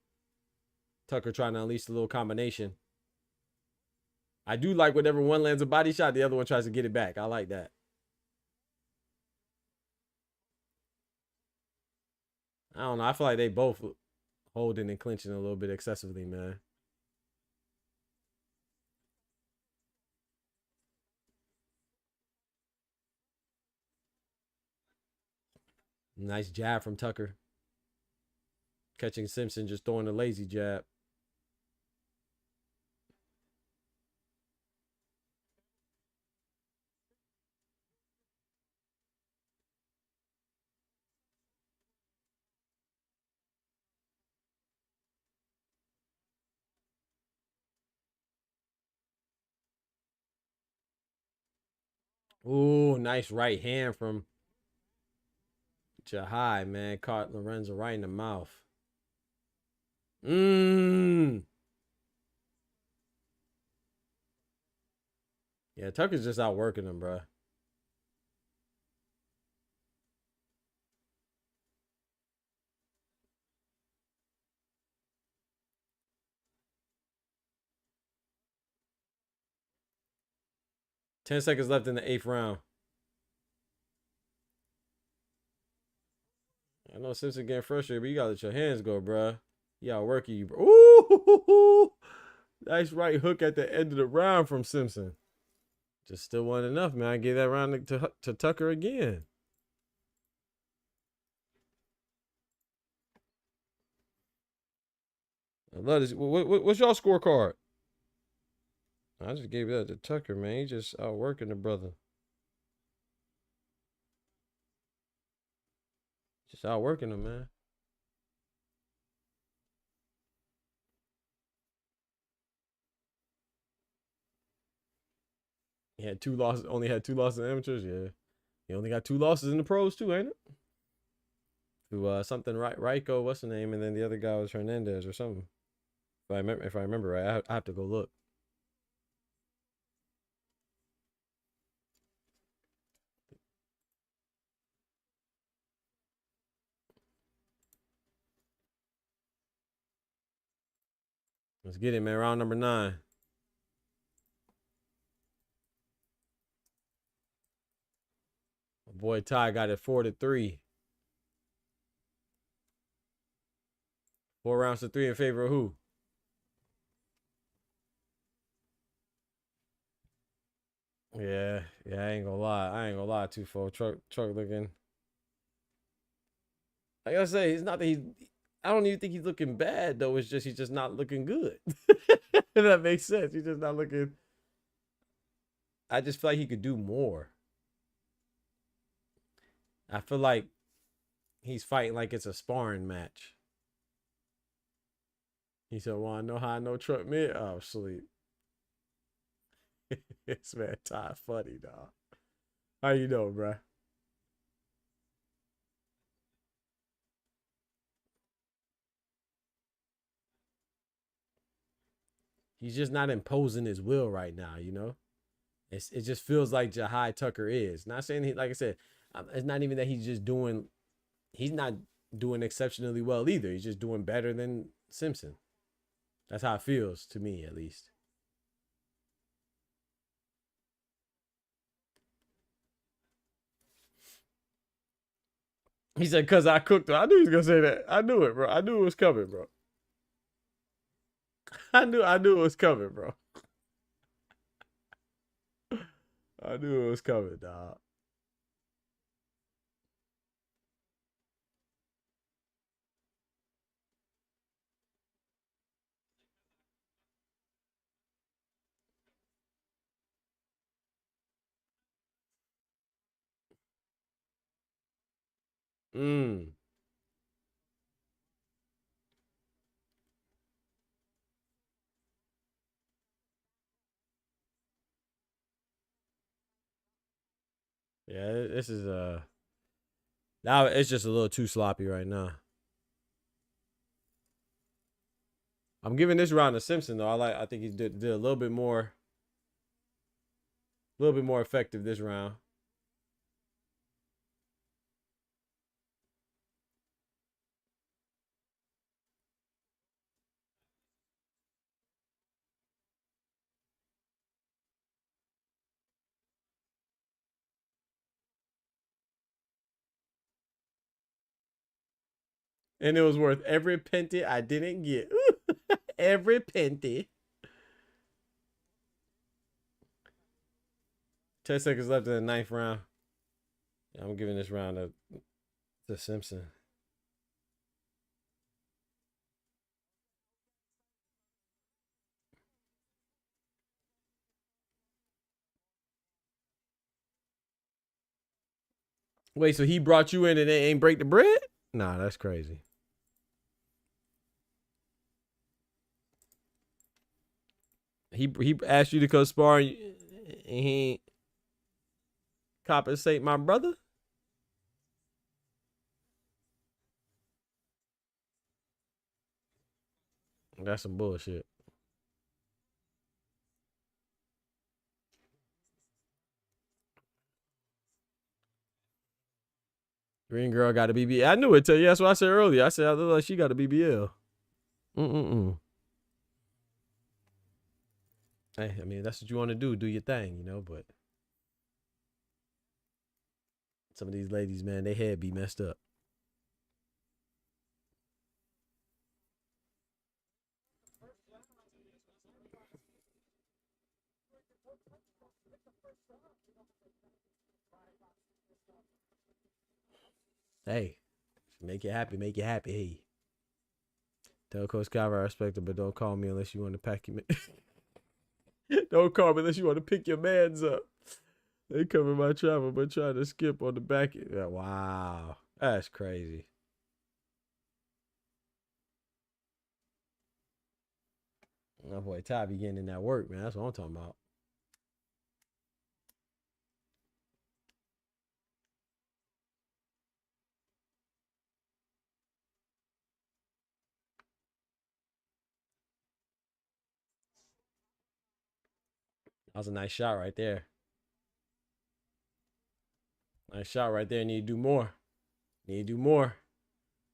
Tucker trying to unleash a little combination. I do like whenever one lands a body shot, the other one tries to get it back. I like that. I don't know. I feel like they both holding and clinching a little bit excessively, man. Nice jab from Tucker. Catching Simpson just throwing a lazy jab. Ooh, nice right hand from Jahai, man. Caught Lorenzo right in the mouth. Yeah, Tucker's just outworking him, bro. Ten seconds left in the 8th round. I know Simpson getting frustrated, but you gotta let your hands go, bro. You outworking you, bro. Ooh, nice right hook at the end of the round from Simpson. Just still wasn't enough, man. I gave that round to Tucker again. I love this. What's y'all scorecard? I just gave that to Tucker, man. He just outworking the brother. Just outworking him, man. He had 2 losses. Only had 2 losses in amateurs. Yeah, he only got 2 losses in the pros too, ain't it? To something Ryko, what's the name? And then the other guy was Hernandez or something. If I remember right, I have to go look. Let's get it, man. Round number 9. My boy Ty got it 4-3. 4 rounds to 3 in favor of who? Yeah, I ain't gonna lie, too. Truck looking. Like I say, it's not that I don't even think he's looking bad though. It's just he's just not looking good. If that makes sense. He's just not looking. I just feel like he could do more. I feel like he's fighting like it's a sparring match. He said, "Well, I know how I know Truck mid." Oh, sleep. This man Ty funny, dog. How you know, bruh? He's just not imposing his will right now, you know? It just feels like Jahai Tucker is. Not saying he, like I said, it's not even that he's just doing. He's not doing exceptionally well either. He's just doing better than Simpson. That's how it feels to me, at least. He said, "Cause I cooked her." I knew he was gonna say that. I knew it, bro. I knew it was coming, bro. I knew it was coming, bro. I knew it was coming, dog. Mm. Yeah, this is now it's just a little too sloppy right now. I'm giving this round to Simpson though. I think he did a little bit more effective this round. And it was worth every penny I didn't get. Every penny. 10 seconds left in the ninth round. Yeah, I'm giving this round to Simpson. Wait, so he brought you in and they ain't break the bread? Nah, that's crazy. He asked you to come spar and he ain't compensate my brother? That's some bullshit. Green girl got a BBL. I knew it tell you. That's what I said earlier. I said I look like she got a BBL. Mm-mm-mm. Hey, I mean, that's what you want to do. Do your thing, you know, but some of these ladies, man, they head be messed up. Hey, make it happy. Make it happy. Hey. Tell Coach Calvin I respect him, but don't call me unless you want to pack him in. Don't call me unless you want to pick your mans up. They cover my travel, but trying to skip on the back. Yeah, wow. That's crazy. My boy Ty be getting in that work, man. That's what I'm talking about. That was a nice shot right there. Nice shot right there. Need to do more. Need to do more.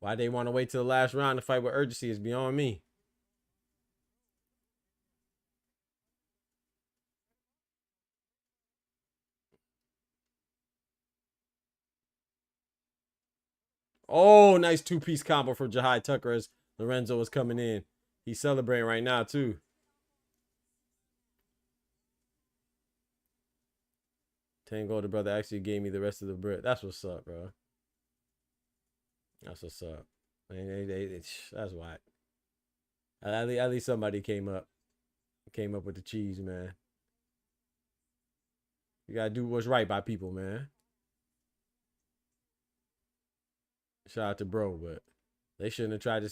Why they want to wait till the last round to fight with urgency is beyond me. Oh, nice two-piece combo for Jahai Tucker as Lorenzo was coming in. He's celebrating right now, too. 10 gold, the brother actually gave me the rest of the bread. That's what's up, bro. That's what's up. That's why. At least somebody came up with the cheese, man. You gotta do what's right by people, man. Shout out to bro, but they shouldn't have tried to,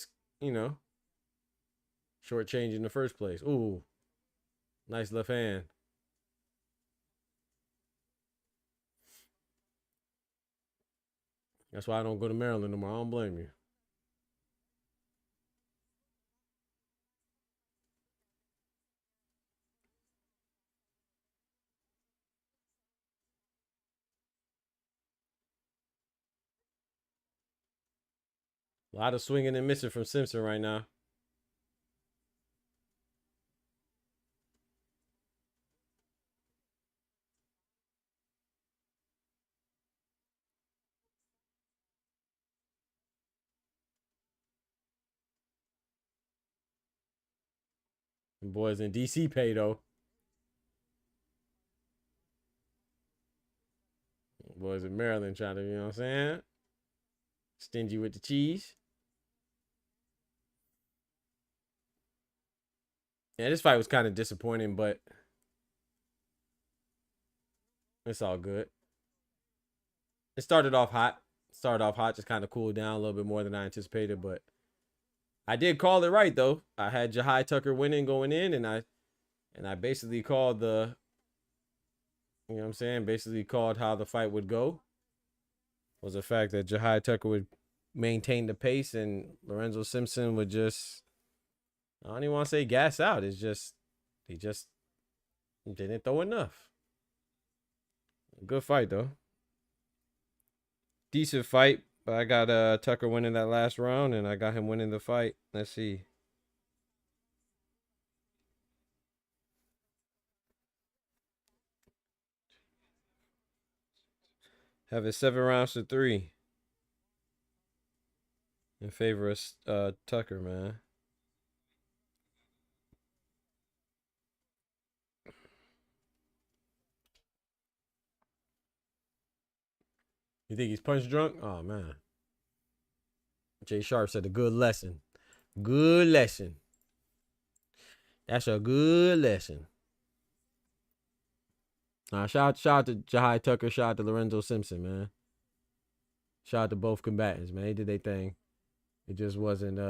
shortchange in the first place. Ooh, nice left hand. That's why I don't go to Maryland no more. I don't blame you. A lot of swinging and missing from Simpson right now. Them boys in DC pay though. Boys in Maryland trying to, you know what I'm saying? Stingy with the cheese. Yeah, this fight was kind of disappointing, but it's all good. It started off hot. Just kind of cooled down a little bit more than I anticipated, but I did call it right though. I had Jahai Tucker winning going in, and I basically called the, you know what I'm saying? Basically called how the fight would go. Was the fact that Jahai Tucker would maintain the pace and Lorenzo Simpson would just, I don't even want to say gas out. It's just he just didn't throw enough. Good fight though. Decent fight, but I got Tucker winning that last round, and I got him winning the fight. Let's see. Have it 7 rounds to 3 in favor of Tucker, man. You think he's punch drunk? Oh man. Jay Sharp said a good lesson. Good lesson. That's a good lesson. Shout out to Jahai Tucker. Shout out to Lorenzo Simpson, man. Shout out to both combatants, man. They did their thing. It just wasn't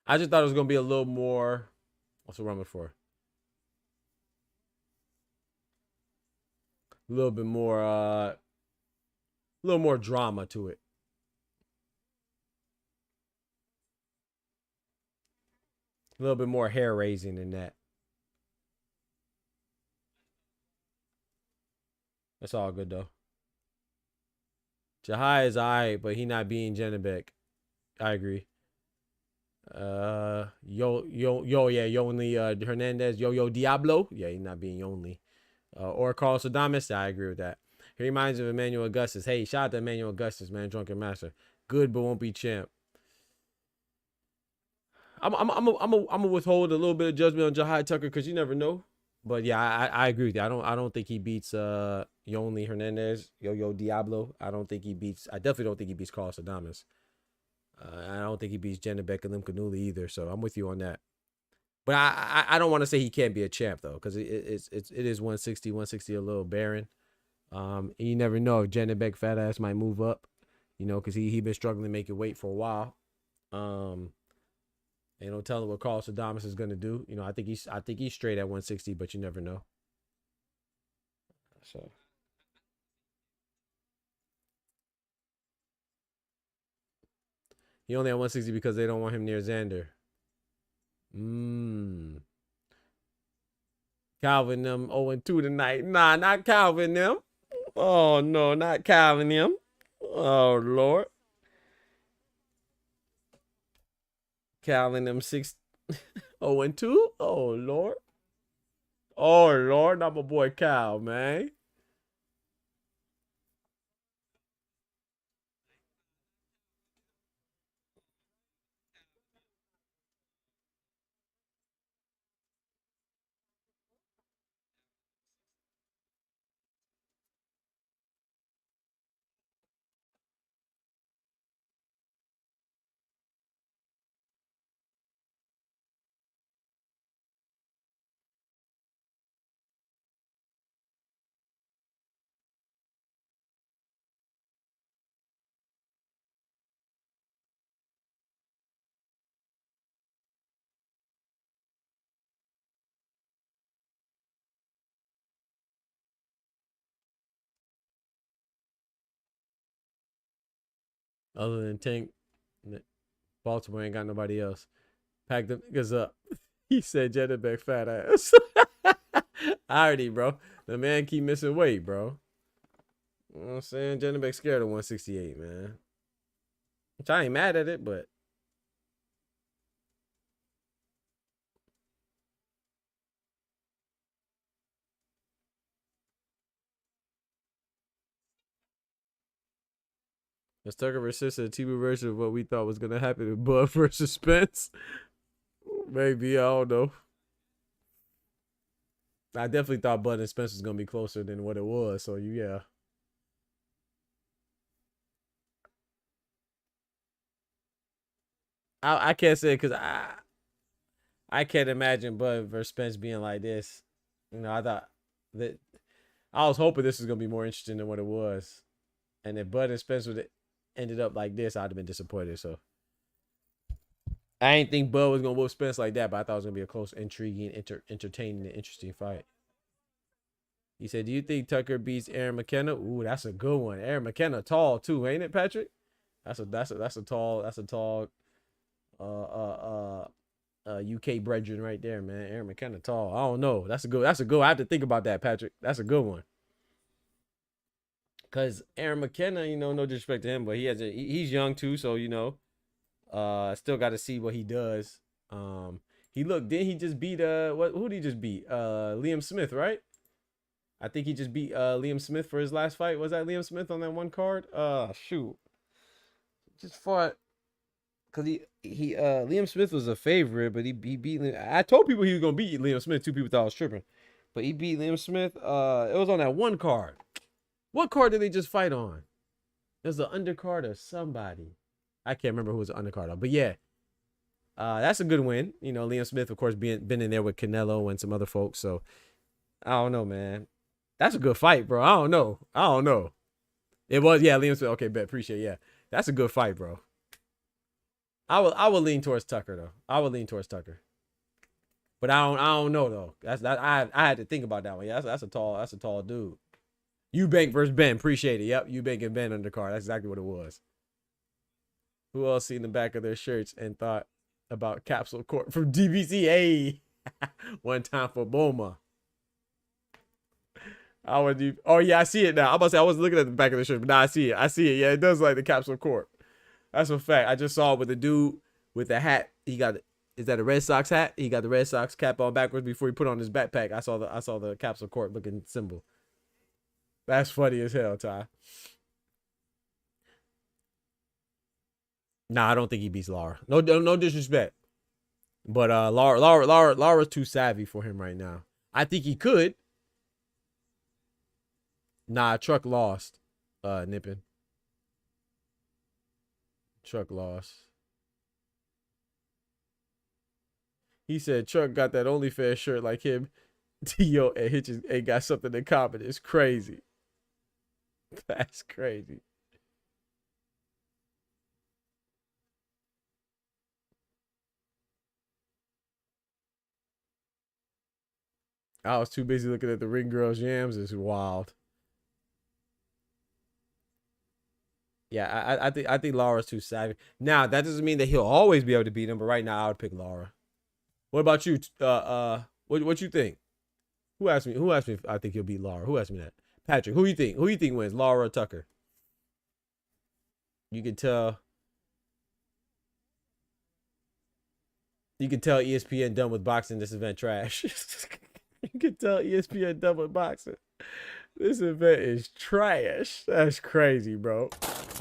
I just thought it was gonna be a little more. What's the run for? A little bit more a little more drama to it. A little bit more hair raising than that. That's all good though. Jahai is alright, but he not being Janabek. I agree. Yonli Hernandez, Yo Diablo. Yeah, he's not being Yonli. Or Carlos Adames. I agree with that. He reminds me of Emmanuel Augustus. Hey, shout out to Emmanuel Augustus, man. Drunken Master. Good, but won't be champ. I'm a withhold a little bit of judgment on Jahai Tucker because you never know. But yeah, I agree with you. I don't think he beats Yonli Hernandez, Yo Diablo. I definitely don't think he beats Carlos Adames. I don't think he beats Janabek and Limkanuli either. So I'm with you on that. But I don't want to say he can't be a champ though, because it is 160 a little barren. You never know if Janabek fat ass might move up, you know, because he been struggling to make it weight for a while. And don't tell him what Carlos Adames is gonna do. You know, I think he's straight at 160, but you never know. So he only at 160 because they don't want him near Xander. Calvin them 0-2 tonight. Nah, not Calvin them. Oh no, not Calvin them. Oh Lord. Calvin them 0-2. Oh Lord. Oh Lord, not my boy Cal, man. Other than Tank, Baltimore ain't got nobody else. Pack them niggas up. He said Jetterbeck fat ass. Alrighty, bro. The man keep missing weight, bro. You know what I'm saying? Jetterbeck scared of 168, man. Which I ain't mad at it, but Is Tucker versus a TV version of what we thought was gonna happen in Bud versus Spence? Maybe, I don't know. I definitely thought Bud and Spence was gonna be closer than what it was, so yeah. I can't say because I can't imagine Bud versus Spence being like this. You know, I thought that I was hoping this was gonna be more interesting than what it was. And if Bud and Spence would have ended up like this, I'd have been disappointed. So I didn't think Bud was gonna whoop Spence like that, but I thought it was gonna be a close, intriguing, entertaining, and interesting fight. He said, "Do you think Tucker beats Aaron McKenna?" Ooh, that's a good one. Aaron McKenna tall too, ain't it, Patrick? That's a tall UK brethren right there, man. Aaron McKenna tall. I don't know. That's a good. I have to think about that, Patrick. That's a good one. Cause Aaron McKenna, you know, no disrespect to him, but he's young too, so you know, still got to see what he does. Didn't he just beat who did he just beat? Liam Smith, right? I think he just beat Liam Smith for his last fight. Was that Liam Smith on that one card? Shoot. Just fought because Liam Smith was a favorite, but he beat I told people he was gonna beat Liam Smith. Two people thought I was tripping. But he beat Liam Smith. It was on that one card. What card did they just fight on? It was the undercard of somebody. I can't remember who was the undercard of, but yeah. That's a good win. You know, Liam Smith, of course, been in there with Canelo and some other folks. So I don't know, man. That's a good fight, bro. I don't know. It was, yeah, Liam Smith. Okay, bet. Appreciate it. Yeah. That's a good fight, bro. I will lean towards Tucker though. I will lean towards Tucker. But I don't know though. I had to think about that one. Yeah, that's a tall dude. Eubank versus Ben. Appreciate it. Yep, Eubank and Ben undercard. That's exactly what it was. Who else seen the back of their shirts and thought about Capsule Court from DBCA? One time for Boma. Oh yeah, I see it now. I'm about to say I wasn't looking at the back of the shirt, but now I see it. Yeah, it does like the Capsule Court. That's a fact. I just saw it with the dude with the hat. Is that a Red Sox hat? He got the Red Sox cap on backwards before he put on his backpack. I saw the Capsule Court looking symbol. That's funny as hell, Ty. Nah, I don't think he beats Lara. No disrespect. But Lara's too savvy for him right now. I think he could. Nah, Truck lost. Nippin. Truck lost. He said Truck got that OnlyFans shirt like him. T.O. and Hitchens ain't got something in common. It's crazy. That's crazy. I was too busy looking at the Ring Girls Yams. It's wild. Yeah, I think Lara's too savvy. Now that doesn't mean that he'll always be able to beat him, but right now I would pick Lara. What about you? What you think? Who asked me if I think he'll beat Lara? Who asked me that? Patrick, who you think wins, Lara or Tucker? You can tell ESPN done with boxing. This event trash. You can tell ESPN done with boxing. This event is trash. That's crazy, bro.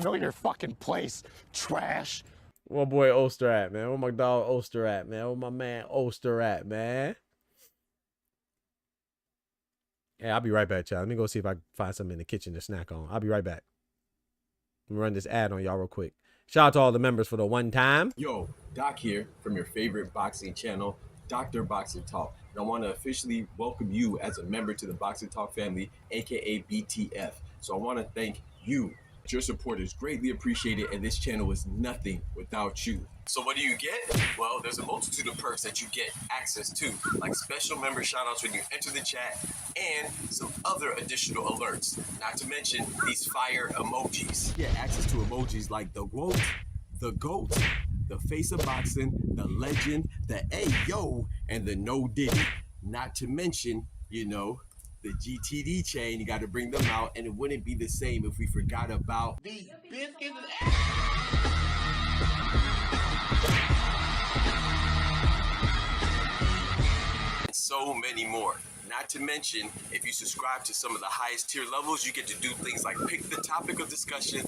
Know your fucking place, trash. Where my boy Oster at, man? Where my dog Oster at, man? Where my man Oster at, man? Hey, I'll be right back, child. Let me go see if I can find something in the kitchen to snack on. I'll be right back. Let me run this ad on y'all real quick. Shout out to all the members for the one time. Yo, Doc here from your favorite boxing channel, Dr. Boxing Talk. And I want to officially welcome you as a member to the Boxing Talk family, aka BTF. So I want to thank you Your support is greatly appreciated, and this channel is nothing without you. So what do you get? Well, there's a multitude of perks that you get access to, like special member shoutouts when you enter the chat, and some other additional alerts. Not to mention these fire emojis. Get access to emojis like the GOAT, the face of boxing, the legend, the Ayo, and the no diddy. Not to mention, the GTD chain. You got to bring them out, and it wouldn't be the same if we forgot about These biscuits. and so many more. Not to mention, if you subscribe to some of the highest tier levels, you get to do things like pick the topic of discussion,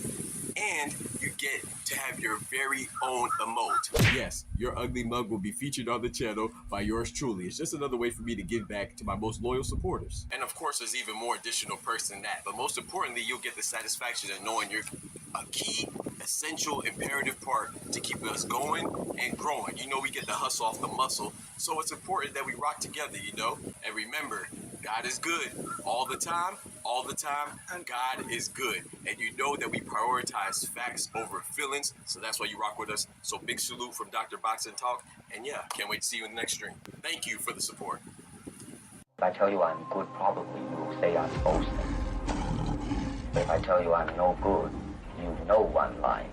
and you get to have your very own emote. Yes, your ugly mug will be featured on the channel by yours truly. It's just another way for me to give back to my most loyal supporters. And of course, there's even more additional perks than that. But most importantly, you'll get the satisfaction of knowing you're a key, essential, imperative part to keep us going and growing. We get the hustle off the muscle. So it's important that we rock together, And remember, God is good all the time, and God is good. And you know that we prioritize facts over feelings, so that's why you rock with us. So big salute from Dr. Boxing Talk, and yeah, can't wait to see you in the next stream. Thank you for the support. If I tell you I'm good, probably you will say I'm boasting. If I tell you I'm no good, you know one line.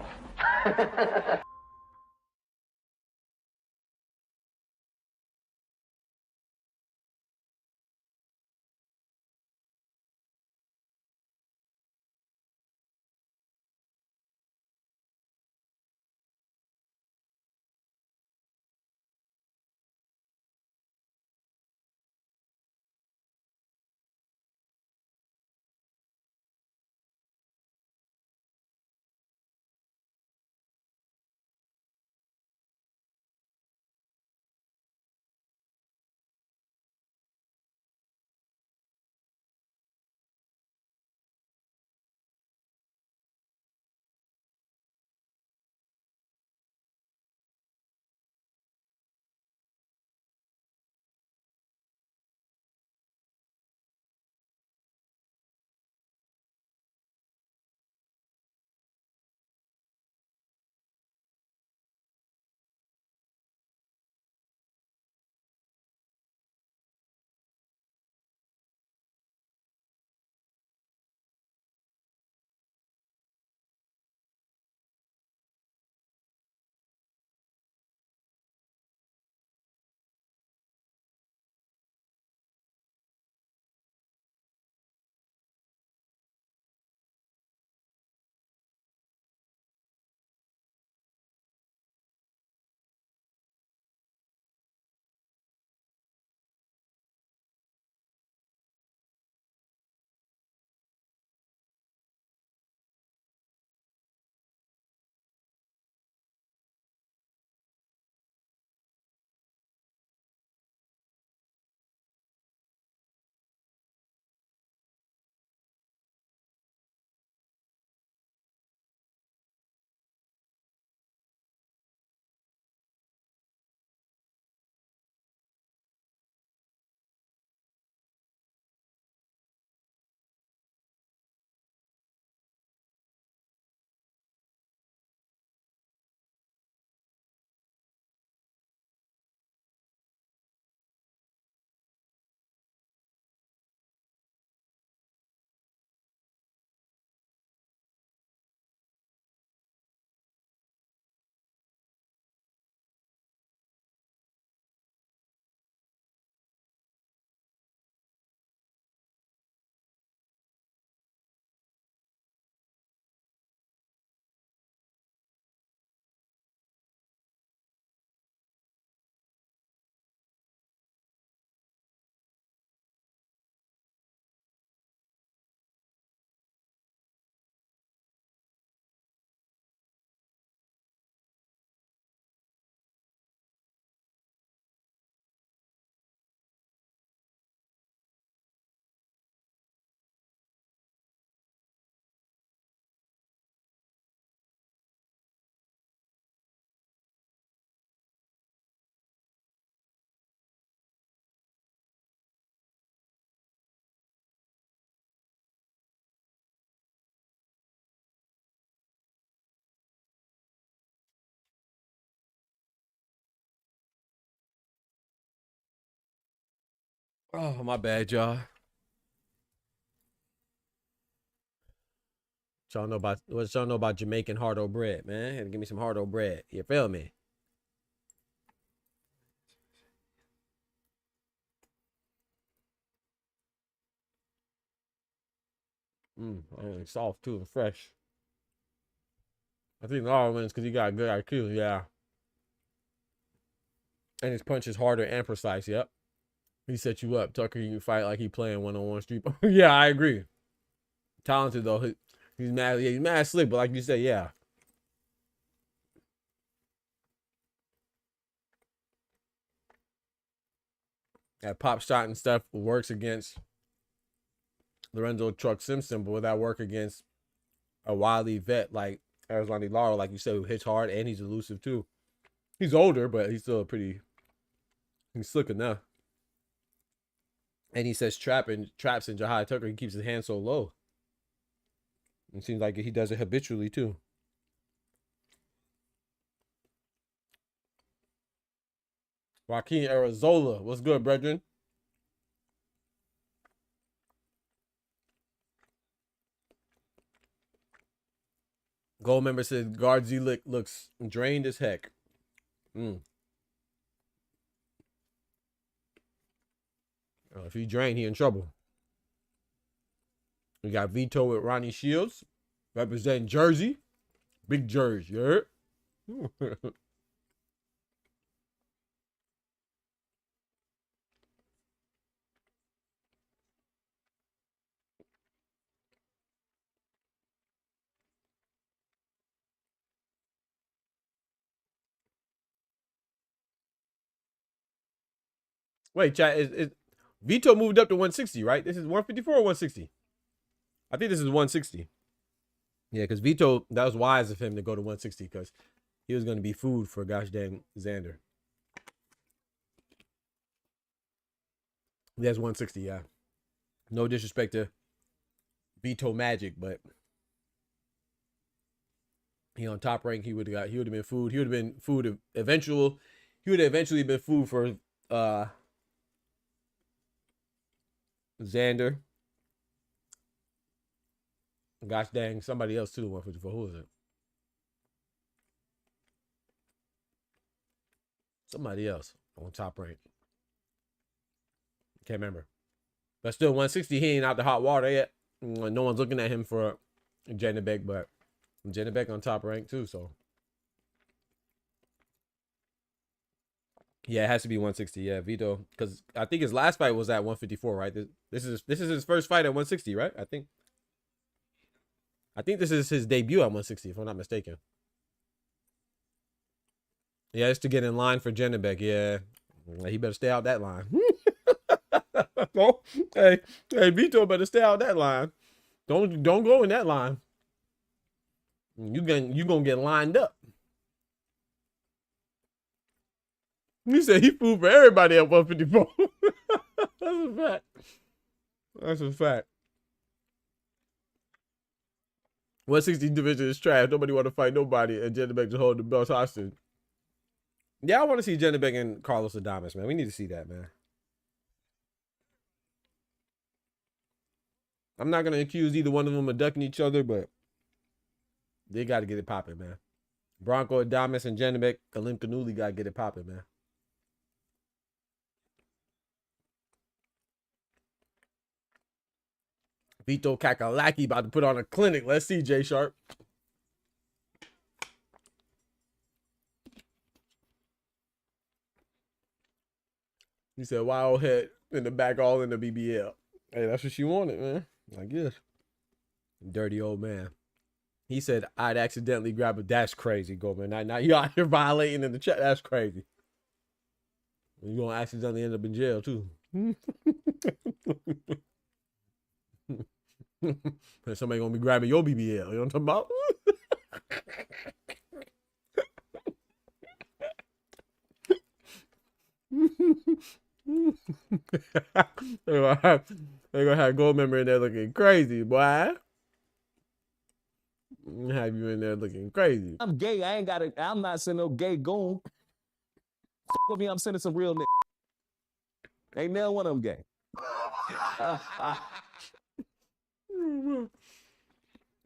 Oh, my bad, y'all. What y'all know about Jamaican hard-o bread, man? Had to give me some hard-o bread. You feel me? And soft too and fresh. I think Laura wins because he got good IQ, yeah. And his punch is harder and precise, yep. He set you up. Tucker, you can fight like he playing one-on-one street. Yeah, I agree. Talented though. He's mad, yeah, he's mad slick, but like you said, yeah. That pop shot and stuff works against Lorenzo Truck Simpson, but would that work against a wily vet like Arizona Lara, like you said, who hits hard and he's elusive too? He's older, but he's still he's slick enough. And he says traps in Jahai Tucker. He keeps his hand so low. It seems like he does it habitually too. Joaquin Arizola, what's good, brethren? Gold member said Gardzielik looks drained as heck. If he drained, he in trouble. We got Vito with Ronnie Shields representing Jersey. Big Jersey, you heard? Wait, chat, is Vito moved up to 160, right? This is 154 or 160? I think this is 160. Yeah, because Vito, that was wise of him to go to 160 because he was going to be food for gosh dang Xander. That's 160, yeah. No disrespect to Vito Magic, but he on top rank, he would have been food. He would have been food eventual. He would have eventually been food for Xander. Gosh dang, somebody else too. 154. Who is it? Somebody else on top rank. Can't remember. But still, 160, he ain't out the hot water yet. No one's looking at him for Janabek, but Janabek on top rank too, so. Yeah, it has to be 160. Yeah, Vito, because I think his last fight was at 154, right? This is his first fight at 160, right? I think this is his debut at 160, if I'm not mistaken. Yeah, it's to get in line for Janabek. Yeah, he better stay out that line. Oh, hey, Vito better stay out that line. Don't go in that line. You gonna get lined up. He said he food for everybody at 154. That's a fact. That's a fact. 160 division is trash. Nobody want to fight nobody, and Janabek just hold the belts hostage. Yeah, I want to see Janabek and Carlos Adames, man. We need to see that, man. I'm not gonna accuse either one of them of ducking each other, but they got to get it popping, man. Bronco Adames and Janabek, Kalim Kanuli got to get it popping, man. Vito Kakalaki about to put on a clinic. Let's see, J Sharp. He said, wild head in the back, all in the BBL. Hey, that's what she wanted, man. I guess. Dirty old man. He said, I'd accidentally grab a. That's crazy, Goldman. Now you out here violating in the chat. That's crazy. You're going to accidentally end up in jail, too. Somebody going to be grabbing your BBL. You know what I'm talking about? They're gonna have Gold member in there looking crazy, boy. Have you in there looking crazy. I'm gay. I'm not sending no gay goon. With me, I'm sending some real niggas. Ain't no one of them gay.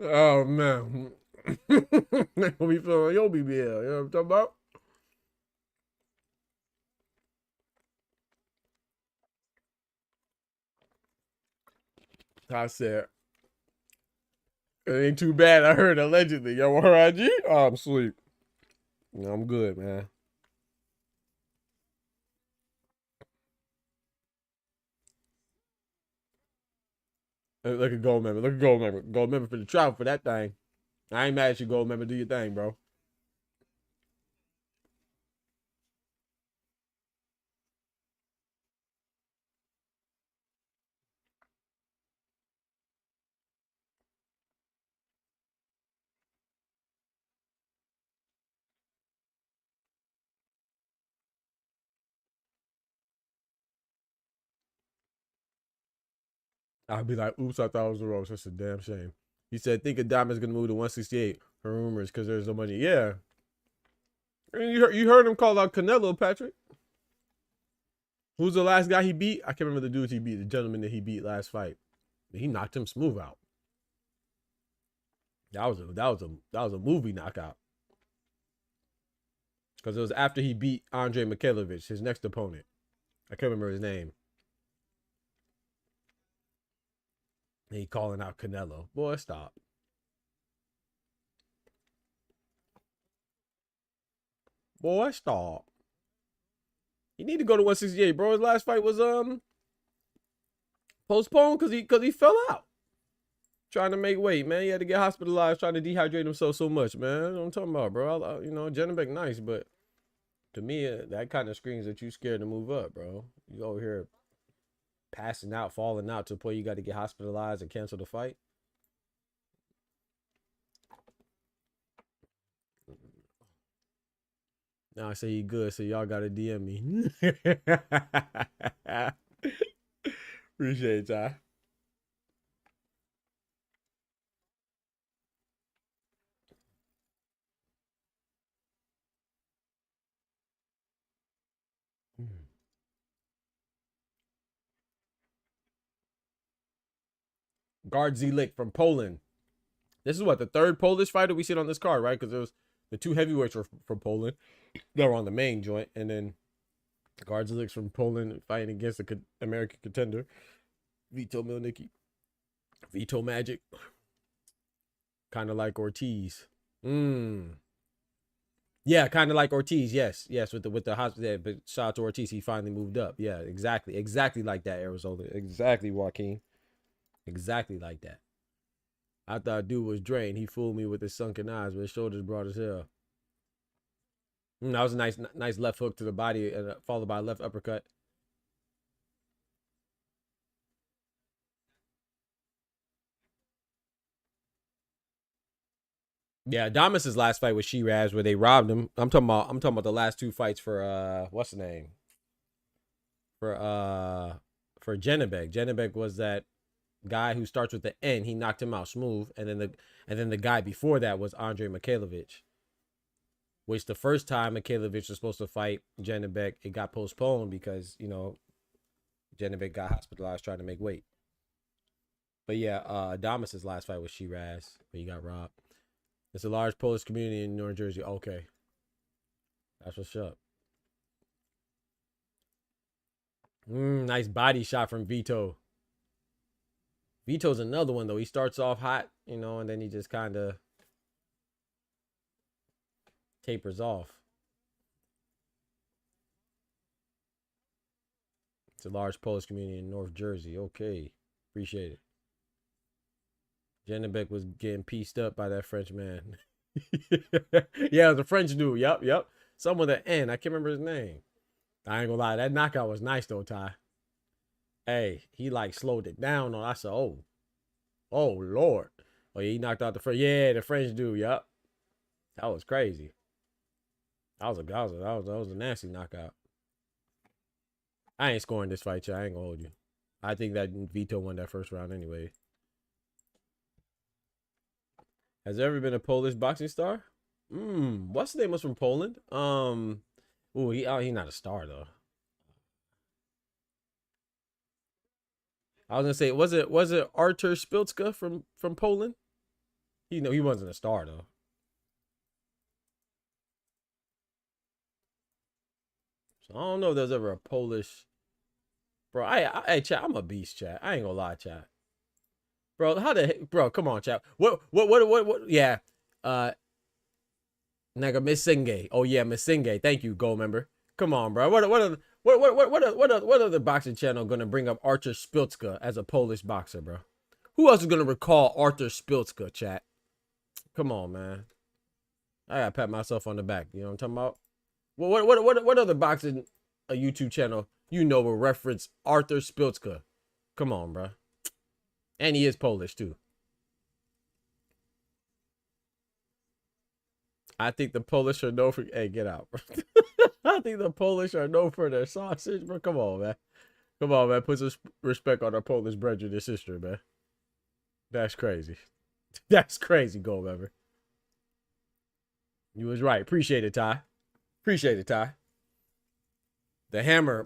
Oh man. They gonna be feeling your BBL. You know what I'm talking about? I said, it ain't too bad. I heard allegedly. Yo, want her IG? Oh, I'm sweet. No, I'm good, man. Look at Gold Member. Look at Gold Member. Gold Member for the travel for that thing. I ain't mad at you, Gold Member. Do your thing, bro. I'll be like, oops, I thought it was a roast. That's a damn shame. He said, think Diamond's going to move to 168 for rumors because there's no money. Yeah. And you heard him call out Canelo, Patrick. Who's the last guy he beat? I can't remember the dudes he beat, the gentleman that he beat last fight. He knocked him smooth out. That was a movie knockout. Because it was after he beat Andre Mikhailovich, his next opponent. I can't remember his name. And he calling out Canelo. Boy, stop. Boy, stop. He need to go to 168, bro. His last fight was postponed because he fell out. Trying to make weight, man. He had to get hospitalized, trying to dehydrate himself so much, man. That's what I'm talking about, bro. You know, Jennebeck nice, but to me, that kind of screams that you scared to move up, bro. You over here passing out, falling out to the point you got to get hospitalized and cancel the fight. Now I say he good, so y'all got to DM me. Appreciate it, Ty. Gardzielik from Poland. This is what, the third Polish fighter we see on this card, right? Because there was the two heavyweights were from Poland. They were on the main joint, and then Gardzielik's from Poland fighting against the American contender, VITO Mielnicki. VITO Magic. Kind of like Ortiz. Yeah, kind of like Ortiz. Yes, with the hospital. But shout out to Ortiz, he finally moved up. Yeah, exactly like that, Arizona. Exactly, Joaquin. Exactly like that. I thought dude was drained. He fooled me with his sunken eyes, but his shoulders broad as hell. That was a nice left hook to the body, followed by a left uppercut. Yeah, Damas's last fight with Shiraz, where they robbed him. I'm talking about the last two fights for what's the name? For Jennebeck. Jennebeck was that guy who starts with the N. He knocked him out smooth, and then the guy before that was Andre Mikhailovich, which the first time Mikhailovich was supposed to fight Jennebeck, it got postponed because, you know, Jennebeck got hospitalized trying to make weight. But yeah, Damas's last fight was Shiraz, but he got robbed. It's a large Polish community in New Jersey. Okay, that's what's up. Nice body shot from Vito. Vito's another one though. He starts off hot, you know, and then he just kind of tapers off. It's a large Polish community in North Jersey. Okay, appreciate it. Jennebeck was getting pieced up by that French man. Yeah, it was a French dude. Yep. Someone with an N. I can't remember his name. I ain't gonna lie. That knockout was nice though, Ty. Hey, he like slowed it down on. I said, oh Lord. Oh yeah, he knocked out the French. Yeah, the French dude. Yep. That was crazy. That was a nasty knockout. I ain't scoring this fight, y'all. I ain't gonna hold you. I think that Vito won that first round anyway. Has there ever been a Polish boxing star? What's the name was from Poland? He not a star though. I was gonna say, was it Artur Szpilka from Poland? He wasn't a star though. So I don't know if there's ever a Polish. Bro, hey, chat, I'm a beast, chat. I ain't gonna lie, chat. Bro, how the heck, bro, come on, chat. What, yeah. Naga Misenge. Oh, yeah, Misenge. Thank you, gold member. Come on, bro. What other boxing channel gonna bring up Artur Szpilka as a Polish boxer, bro? Who else is gonna recall Artur Szpilka, chat? Come on, man. I gotta pat myself on the back. You know what I'm talking about? What other boxing a YouTube channel will reference Artur Szpilka? Come on, bro. And he is Polish too. I think the Polish are known for. Hey, get out, bro. I think the Polish are known for their sausage, bro. Come on, man. Come on, man. Put some respect on our Polish brethren and sister, man. That's crazy. That's crazy, gold member. You was right. Appreciate it, Ty. Appreciate it, Ty. The hammer.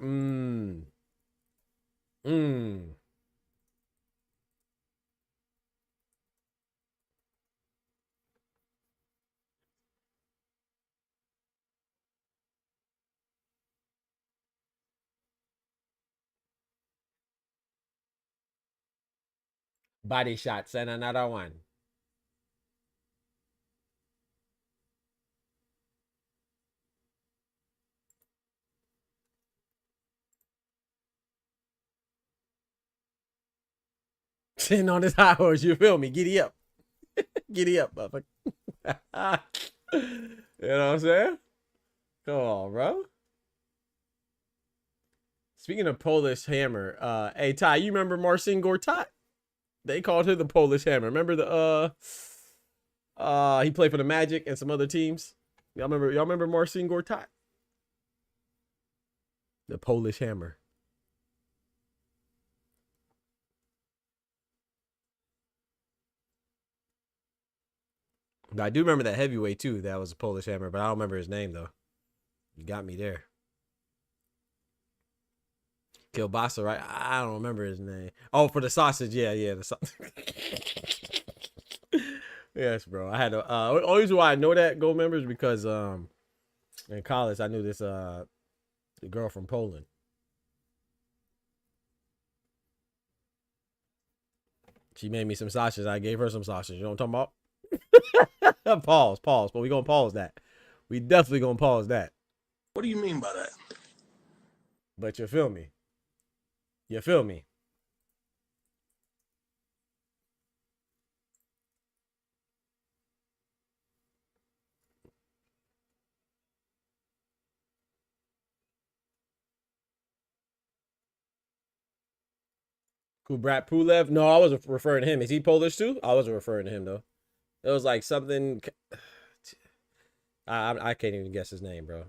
Body shots and another one. Sitting on his high horse, you feel me? Giddy up. Giddy up, motherfucker. You know what I'm saying? Come on, bro. Speaking of Polish hammer, hey Ty, you remember Marcin Gortat? They called him the Polish hammer. Remember he played for the Magic and some other teams? Y'all remember Marcin Gortat? The Polish hammer. I do remember that heavyweight too. That was a Polish hammer, but I don't remember his name though. You got me there. Kielbasa, right? I don't remember his name. Oh, for the sausage, yeah, the sausage. Yes, bro. I had to. Only reason why I know that gold member is because in college I knew this the girl from Poland. She made me some sausage. I gave her some sausage. You know what I'm talking about? Pause. But we gonna pause that. We definitely gonna pause that. What do you mean by that? But you feel me? You feel me? Kubrat Pulev? No, I wasn't referring to him. Is he Polish too? I wasn't referring to him though. It was like something. I can't even guess his name, bro.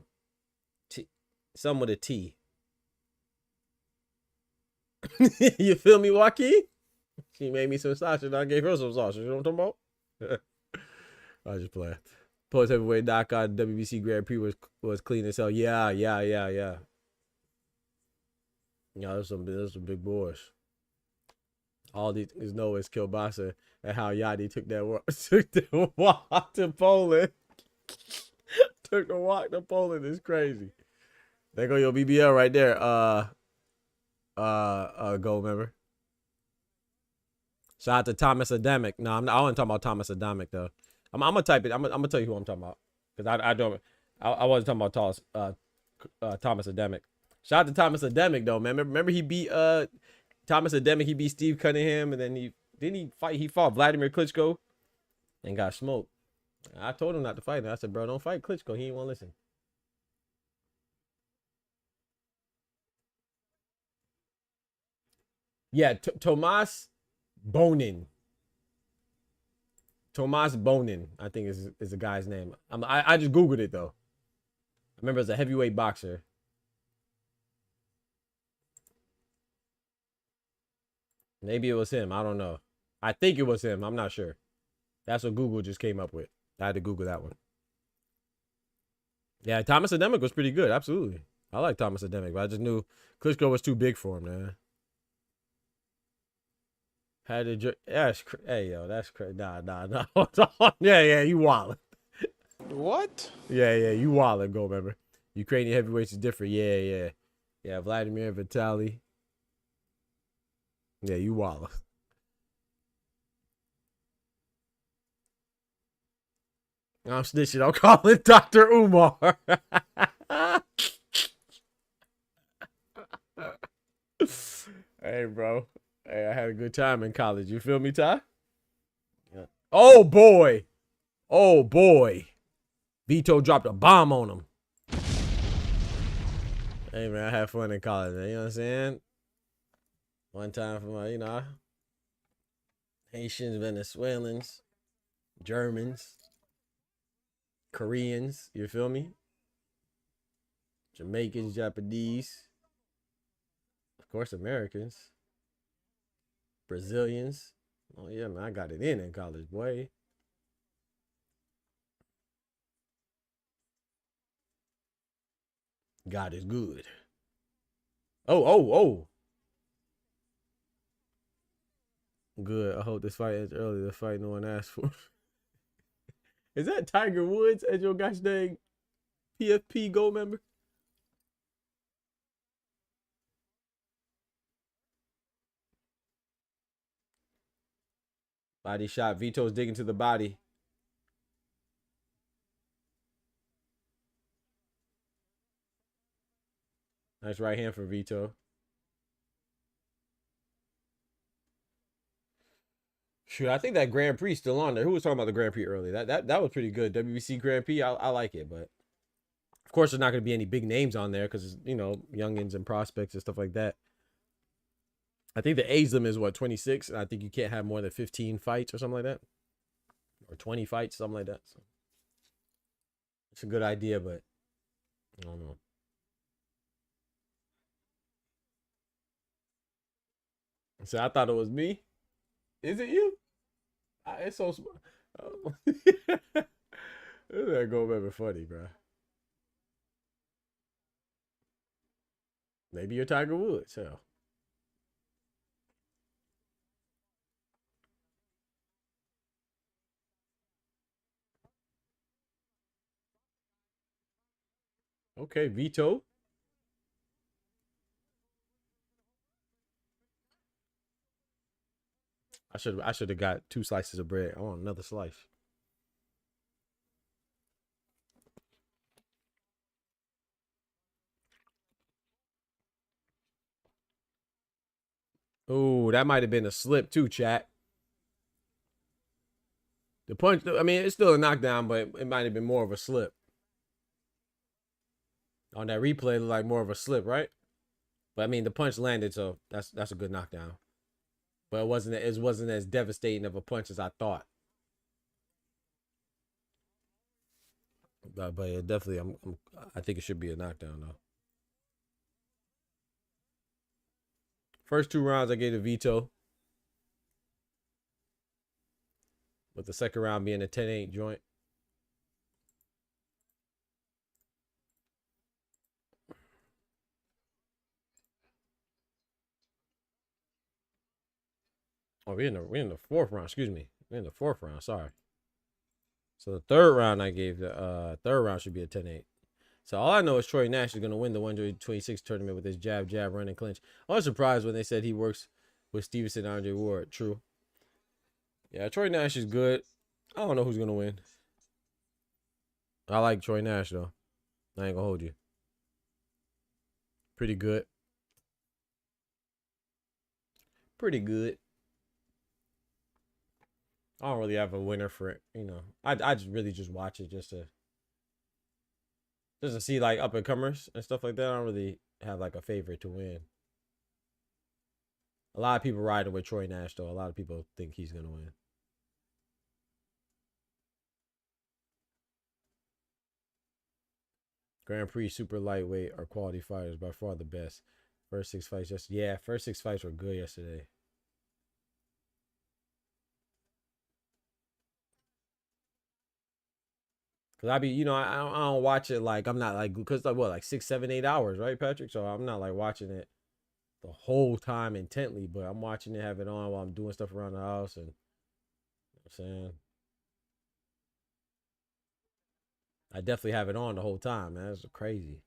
Some with a T. You feel me, Joaquin? She made me some sausage and I gave her some sausage. You know what I'm talking about? I just play. Post heavyweight knockout WBC Grand Prix was clean as hell. Yeah. Yeah, those some big boys. All these know is Kielbasa and how Yachty took the walk to Poland. Took the walk to Poland is crazy. There go your BBL right there. Gold member. Shout out to Thomas Adamic. No, I wasn't talking about Thomas Adamic though. I'm gonna type it. I'm gonna tell you who I'm talking about because I wasn't talking about Thomas Adamic. Shout out to Thomas Adamic though, man. Remember he beat Thomas Adamic. He beat Steve Cunningham, and then he fought Vladimir Klitschko and got smoked. I told him not to fight him. I said, bro, don't fight Klitschko. He ain't want to listen. Yeah, Tomas Bonin. Tomas Bonin, I think is the guy's name. I just Googled it though. I remember as a heavyweight boxer. Maybe it was him. I don't know. I think it was him. I'm not sure. That's what Google just came up with. I had to Google that one. Yeah, Thomas Adamic was pretty good. Absolutely. I like Thomas Adamic, but I just knew Klitschko was too big for him, man. Had to hey yo, that's crazy. Nah. Yeah, you wildin'. What? Yeah, you wildin', go member. Ukrainian heavyweights is different. Yeah. Vladimir Vitaly. Yeah, you wildin'. I'm snitching. I'll call it Dr. Umar. Hey, bro. Hey, I had a good time in college. You feel me, Ty? Yeah. Oh, boy. Vito dropped a bomb on him. Hey, man, I had fun in college, man. You know what I'm saying? One time for my, Haitians, Venezuelans, Germans, Koreans. You feel me? Jamaicans, Japanese. Of course, Americans. Brazilians. Oh, yeah, man, I got it in college, boy. God is good. Oh. Good. I hope this fight ends early. The fight no one asked for. Is that Tiger Woods as your gosh dang PFP gold member? Body shot. Vito's digging to the body. Nice right hand for Vito. Shoot, I think that Grand Prix still on there. Who was talking about the Grand Prix earlier? That was pretty good. WBC Grand Prix. I like it, but of course there's not going to be any big names on there because youngins and prospects and stuff like that. I think the age limit is what, 26, and I think you can't have more than 15 fights or something like that, or 20 fights, something like that. So it's a good idea, but I don't know. So I thought it was me. Is it you? It's so smart. Oh. That go baby funny, bro. Maybe you're Tiger Woods. Hell. Okay, Vito. I should have got 2 slices of bread. I want another slice. Oh, that might have been a slip too, chat. The punch, I mean, it's still a knockdown, but it might have been more of a slip. On that replay, it looked like more of a slip, right? But I mean, the punch landed, so that's a good knockdown. But it wasn't as devastating of a punch as I thought. But yeah, definitely, I think it should be a knockdown though. First 2 rounds I gave to Vito, with the second round being a 10-8 joint. Oh, we're in the 4th round. Excuse me. We're in the 4th round. Sorry. So the 3rd round I gave the 3rd round should be a 10-8. So all I know is Troy Nash is going to win the 126 tournament with his jab, run, and clinch. I was surprised when they said he works with Stevenson and Andre Ward. True. Yeah, Troy Nash is good. I don't know who's going to win. I like Troy Nash, though. I ain't going to hold you. Pretty good. Pretty good. I don't really have a winner for it. I just really just watch it just to see like up and comers and stuff like that. I don't really have like a favorite to win. A lot of people riding with Troy Nash though. A lot of people think he's gonna win. Grand Prix super lightweight are quality fighters, by far the best. First 6 fights first 6 fights were good yesterday. Cause I be, I don't watch it like I'm not like, because like what, like 6, 7, 8 hours, right, Patrick? So I'm not like watching it the whole time intently, but I'm watching it, have it on while I'm doing stuff around the house, and you know what I'm saying, I definitely have it on the whole time, man. It's crazy.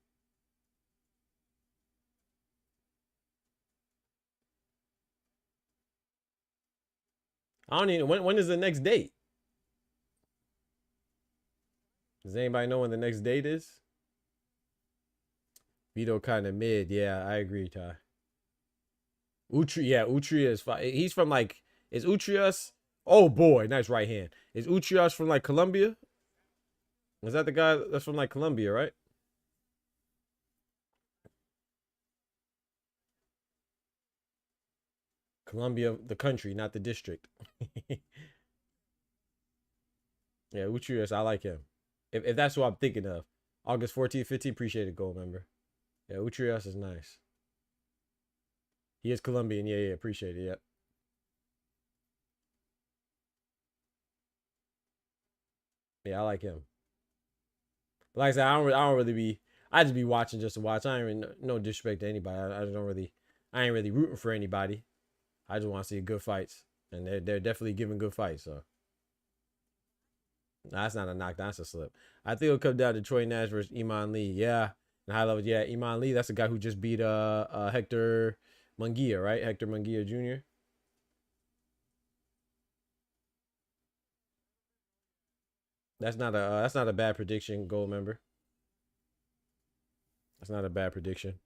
I don't even, when is the next date? Does anybody know when the next date is? Vito kind of mid. Yeah, I agree, Ty. Utria is fine. He's from like, is Utrias? Oh boy, nice right hand. Is Utrias from like Colombia? Was that the guy that's from like Colombia, right? Colombia, the country, not the district. Yeah, Utrias, I like him. If that's what I'm thinking of. August 14th, 15th, appreciate it, gold member. Yeah, Utrias is nice. He is Colombian. Yeah, appreciate it. Yep. Yeah, I like him. Like I said, I don't really be. I just be watching just to watch. I ain't really, no disrespect to anybody. I just don't really. I ain't really rooting for anybody. I just want to see good fights, and they're definitely giving good fights. So nah, that's not a knockdown. That's a slip. I think it'll come down to Troy Nash versus Iman Lee. Yeah, and high level. Yeah, Iman Lee. That's the guy who just beat Hector Munguia, right? Hector Munguia Jr. That's not a bad prediction, gold member. That's not a bad prediction.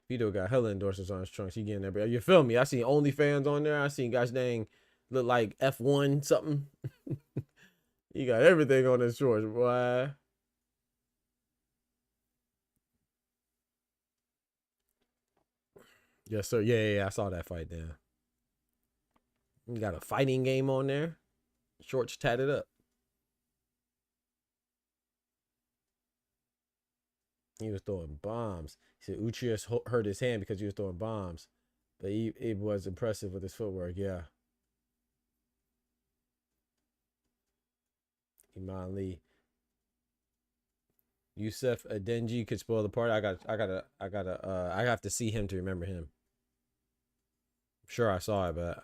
Vito got hella endorsements on his trunks. He getting there. You feel me? I seen OnlyFans on there. I seen guys dang look like F1 something. He got everything on his shorts, boy. Yes, sir. Yeah, I saw that fight there. You got a fighting game on there. Shorts tatted up. He was throwing bombs. He said Utrias hurt his hand because he was throwing bombs. But it was impressive with his footwork, yeah. Iman Lee. Youssef Adenji could spoil the party. I have to see him to remember him. I'm sure I saw it, but I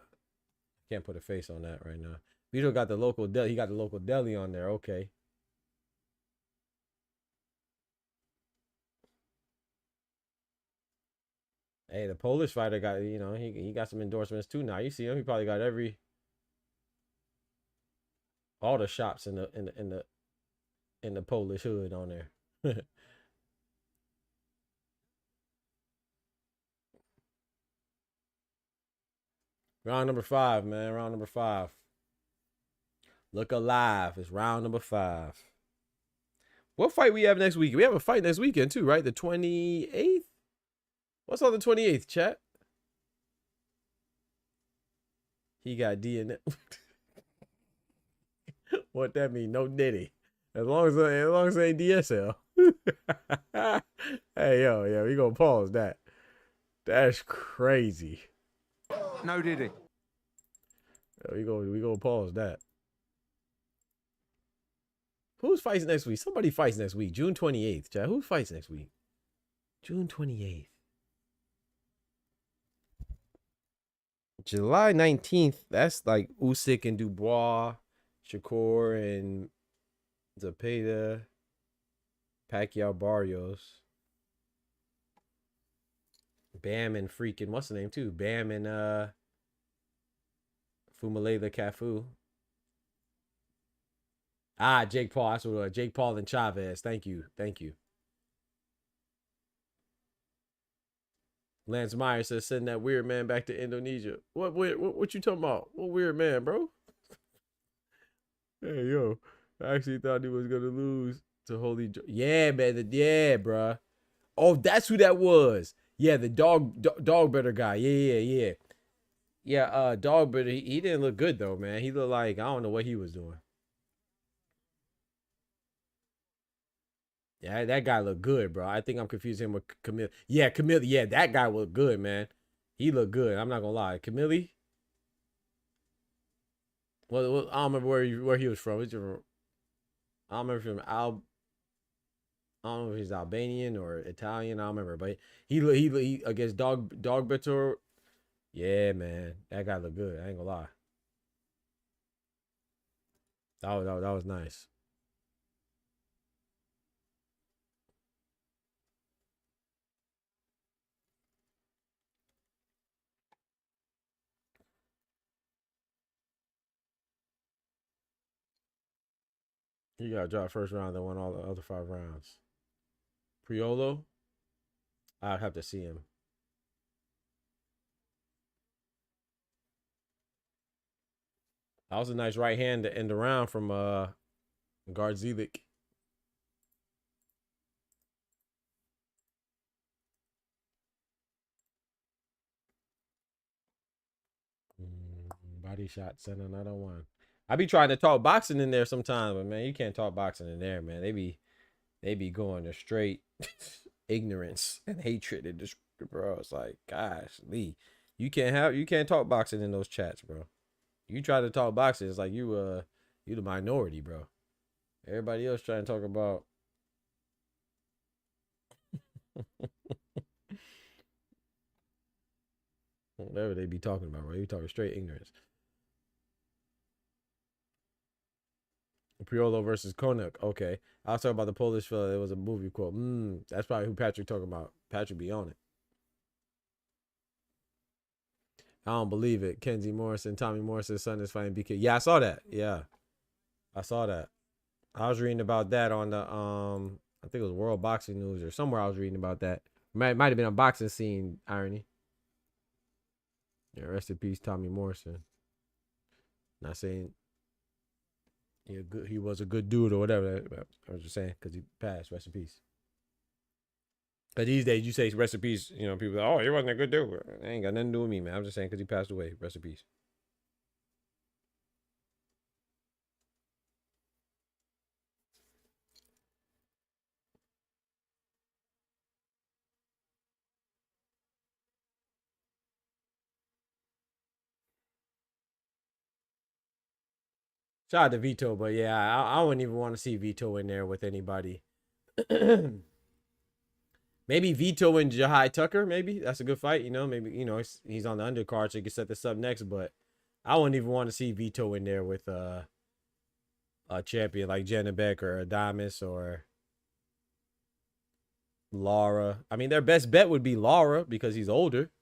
can't put a face on that right now. Vito got the local deli. He got the local deli on there. Okay. Hey, the Polish fighter got, you know, he got some endorsements too now. You see him, he probably got all the shops in the Polish hood on there. Round number 5, man. Round number 5. Look alive. It's round number 5. What fight we have next week? We have a fight next weekend too, right? The 28th? What's on the 28th, chat? He got DNA. What that mean? No Diddy. As long as it ain't DSL. Hey yo, yeah, we gonna pause that. That's crazy. No Diddy. Yeah, we gonna pause that. Who's fights next week? Somebody fights next week. June 28th, chat. Who fights next week? June 28th. July 19th, that's like Usyk and Dubois, Shakur and Zepeda, Pacquiao Barrios, Bam and freaking, what's the name too? Bam and Fumalela Cafu. Jake Paul. That's what it was. Jake Paul and Chavez. Thank you. Lance Meyer says, send that weird man back to Indonesia. What you talking about? What weird man, bro? Hey, yo. I actually thought he was going to lose to Holy Yeah, man. Yeah, bruh. Oh, that's who that was. Yeah, the dog better guy. Yeah. Yeah, dog better. He didn't look good, though, man. He looked like, I don't know what he was doing. Yeah, that guy looked good, bro. I think I'm confusing him with Camille. Yeah, Camille. Yeah, that guy looked good, man. He looked good. I'm not gonna lie. Camille. Well, I don't remember where he was from. I don't remember from I don't know if he's Albanian or Italian. I don't remember, but he against Dog Bitter. Yeah, man, that guy looked good. I ain't gonna lie. That was nice. He got dropped first round, then won all the other 5 rounds. Priolo, I'd have to see him. That was a nice right hand to end the round from Gardzielik. Body shot, send another one. I be trying to talk boxing in there sometimes, but man, you can't talk boxing in there, man. They be going to straight ignorance and hatred in this, bro. It's like, gosh, Lee, you can't talk boxing in those chats, bro. You try to talk boxing, it's like you the minority, bro. Everybody else trying to talk about whatever they be talking about, bro. You talking straight ignorance. Priolo versus Konik. Okay. I was talking about the Polish fella. It was a movie quote. That's probably who Patrick talking about. Patrick be on it. I don't believe it. Kenzie Morrison, Tommy Morrison's son is fighting BK. Yeah, I saw that. Yeah. I saw that. I was reading about that on the I think it was World Boxing News or somewhere I was reading about that. Might have been a boxing scene irony. Yeah, rest in peace, Tommy Morrison. Not saying he was a good dude or whatever. I was just saying because he passed. Rest in peace. But these days, you say rest in peace, you know, people are like, oh, he wasn't a good dude. It ain't got nothing to do with me, man. I'm just saying because he passed away. Rest in peace. Shout out to Vito, but yeah, I wouldn't even want to see Vito in there with anybody. Maybe Vito and Jahai Tucker, maybe. That's a good fight, you know. Maybe, you know, he's on the undercard, so he can set this up next, but I wouldn't even want to see Vito in there with a champion like Janabek or Adamus or Laura. I mean, their best bet would be Laura because he's older.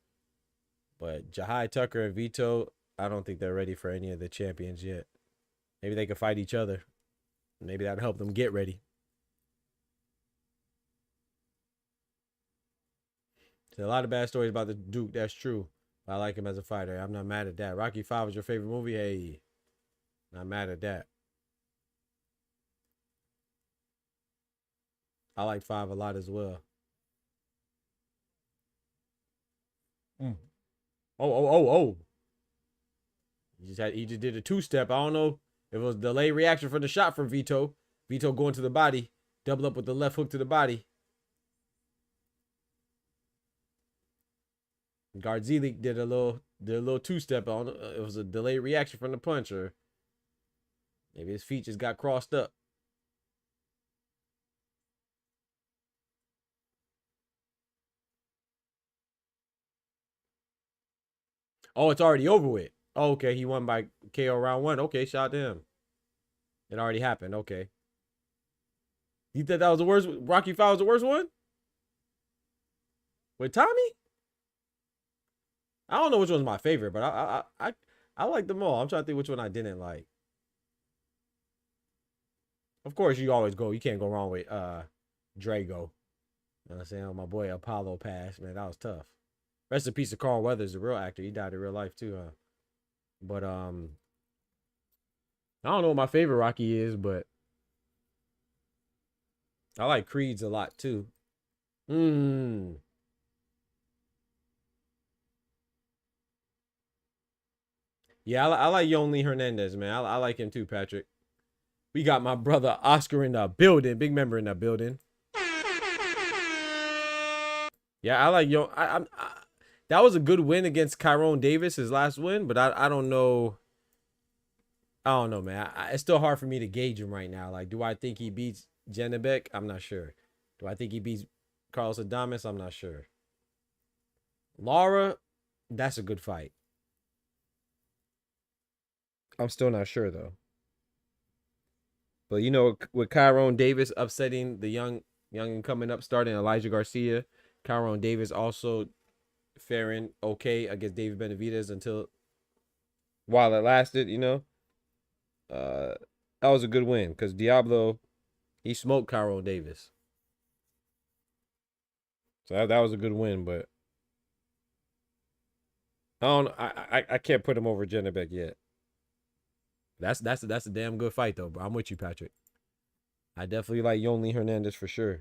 But Jahai Tucker and Vito, I don't think they're ready for any of the champions yet. Maybe they could fight each other. Maybe that'd help them get ready. There's a lot of bad stories about the Duke. That's true. I like him as a fighter. I'm not mad at that. Rocky 5 was your favorite movie? Hey, not mad at that. I like 5 a lot as well. Oh. He just did a 2-step. I don't know if it was delayed reaction from the shot from Vito. Vito going to the body. Double up with the left hook to the body. Gardzielik did a little 2-step on it. It was a delayed reaction from the punch, or maybe his feet just got crossed up. Oh, it's already over with. Oh, okay, he won by KO round 1. Okay, shout out to him. It already happened. Okay. You thought that was the worst? Rocky 5 was the worst one? With Tommy? I don't know which one's my favorite, but I like them all. I'm trying to think which one I didn't like. Of course, you can't go wrong with Drago. You know what I'm saying? My boy Apollo passed, man. That was tough. Rest in peace of Carl Weathers, the real actor. He died in real life too, huh? But I don't know what my favorite Rocky is, but I like Creed's a lot too. Yeah, I like Yonli Hernandez, man. I like him too, Patrick. We got my brother Oscar in the building. Big member in the building. Yeah, I like that was a good win against Tyrone Davis, his last win, but I don't know. I don't know, man. It's still hard for me to gauge him right now. Like, do I think he beats Janibek? I'm not sure. Do I think he beats Carlos Adames? I'm not sure. Lara, that's a good fight. I'm still not sure though. But you know, with Kyron Davis upsetting the young and coming up, starting Elijah Garcia, Kyron Davis also faring okay against David Benavidez until while it lasted, you know. That was a good win because Diablo, he smoked Kyron Davis. So that was a good win, but I can't put him over Janibek yet. That's a damn good fight though, bro. I'm with you, Patrick. I definitely like Yonli Hernandez for sure.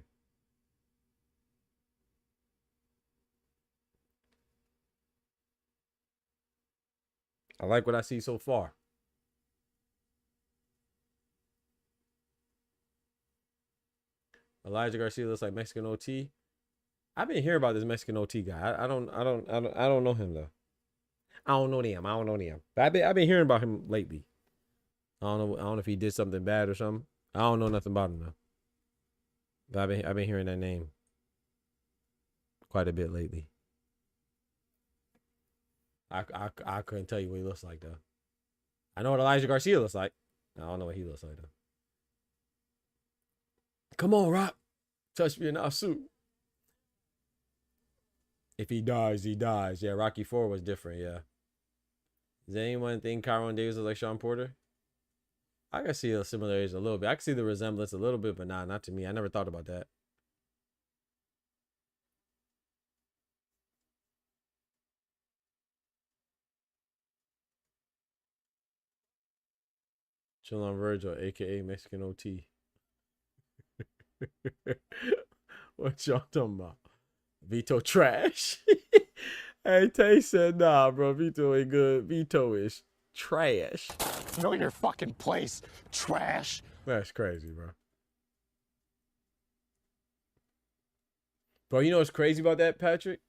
I like what I see so far. Elijah Garcia looks like Mexican OT. I've been hearing about this Mexican OT guy. I don't know him though. I don't know them. But I've been hearing about him lately. I don't know if he did something bad or something. I don't know nothing about him though. But I've been hearing that name quite a bit lately. I couldn't tell you what he looks like though. I know what Elijah Garcia looks like. I don't know what he looks like though. Come on, Rock. Touch me in our suit. If he dies, he dies. Yeah, Rocky IV was different, yeah. Does anyone think Kyron Davis is like Sean Porter? I can see the similarities a little bit. I can see the resemblance a little bit, but nah, not to me. I never thought about that. Chill on Virgil, aka Mexican OT. What y'all talking about? Vito trash. Hey, Tay said, nah, bro. Vito ain't good. Vito is trash. Know your fucking place, trash. That's crazy, bro. Bro, you know what's crazy about that, Patrick?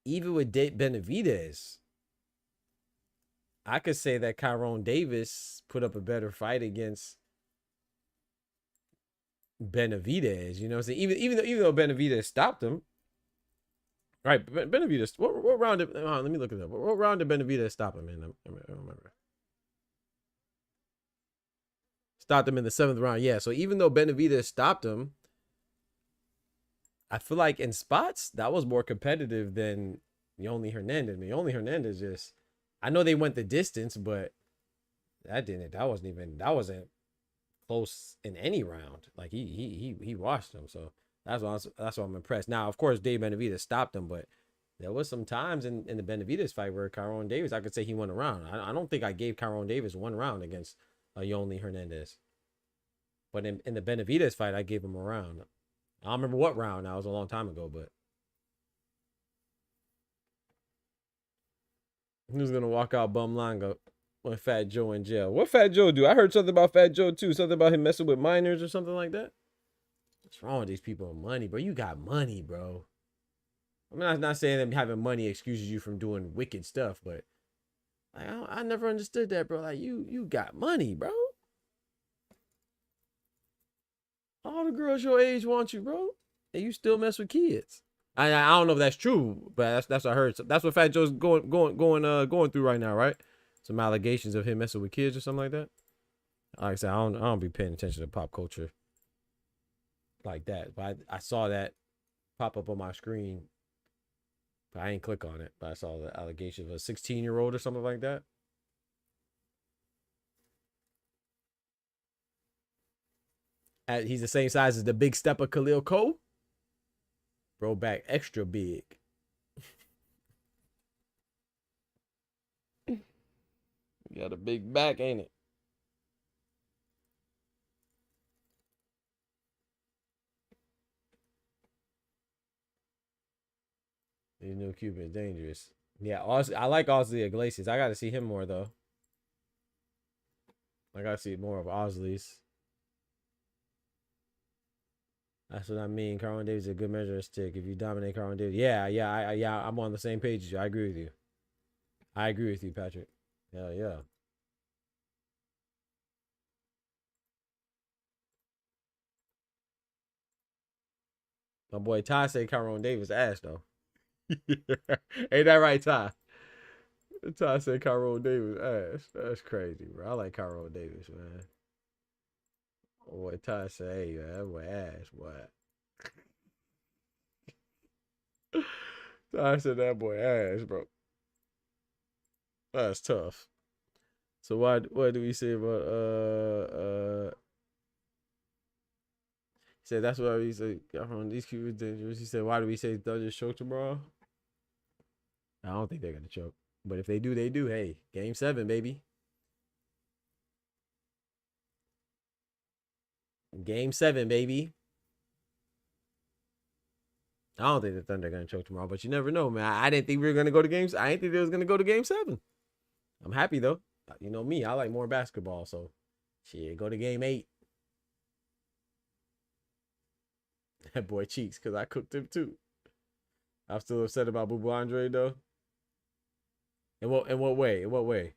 Even with Benavidez, I could say that Kyron Davis put up a better fight against Benavidez. You know what I'm saying? Even though Benavidez stopped him. Right, Benavidez. What round did? Let me look it up. What round did Benavidez stop him in? I don't remember. Stopped him in the 7th round. Yeah. So even though Benavidez stopped him, I feel like in spots that was more competitive than Yonli Hernandez. I mean, Yonli Hernandez just. I know they went the distance, but that wasn't close in any round. Like he washed him. So that's why I'm impressed. Now, of course, Dave Benavidez stopped him, but there was some times in the Benavidez fight where Kyron Davis, I could say he won a round. I don't think I gave Kyron Davis 1 round against Yonli Hernandez. But in the Benavidez fight, I gave him a round. I don't remember what round. That was a long time ago, but who's gonna walk out bum line when Fat Joe in jail? What Fat Joe do? I heard something about Fat Joe too. Something about him messing with minors or something like that. What's wrong with these people with money, bro? You got money, bro. I mean, I'm not saying that having money excuses you from doing wicked stuff, but like, I never understood that, bro. Like you got money, bro. All the girls your age want you, bro, and you still mess with kids. I don't know if that's true, but that's what I heard. So that's what Fat Joe's going through right now, right? Some allegations of him messing with kids or something like that. Like I said, I don't be paying attention to pop culture like that. But I saw that pop up on my screen, but I ain't click on it. But I saw the allegation of a 16-year-old or something like that. He's the same size as the big stepper Khalil Cole. Bro, back extra big. Got a big back, ain't it? These new Cubans dangerous. Yeah, I like Osley Iglesias. I got to see him more though. I got to see more of Osley's. That's what I mean. Kyron Davis is a good measuring stick. If you dominate Kyron Davis, yeah, I'm on the same page as you. I agree with you. I agree with you, Patrick. Hell yeah. My boy Ty said Tyrone Davis ass though. Ain't that right, Ty? Ty said Tyrone Davis ass. That's crazy, bro. I like Tyrone Davis, man. Boy, Ty said, hey, man, that boy ass, what? Ty said that boy ass, bro. That's tough. So what do we say about he said that's why we say these Cubans dangerous. He said, why do we say Thunder choke tomorrow? I don't think they're gonna choke. But if they do, they do. Hey, game 7, baby. Game 7, baby. I don't think the Thunder are gonna choke tomorrow, but you never know, man. I didn't think we were gonna go to games. I didn't think they was gonna go to game 7. I'm happy though. You know me, I like more basketball, so shit, go to game 8. That boy cheeks, because I cooked him too. I'm still upset about Boo Boo Andre though. In what way? In what way?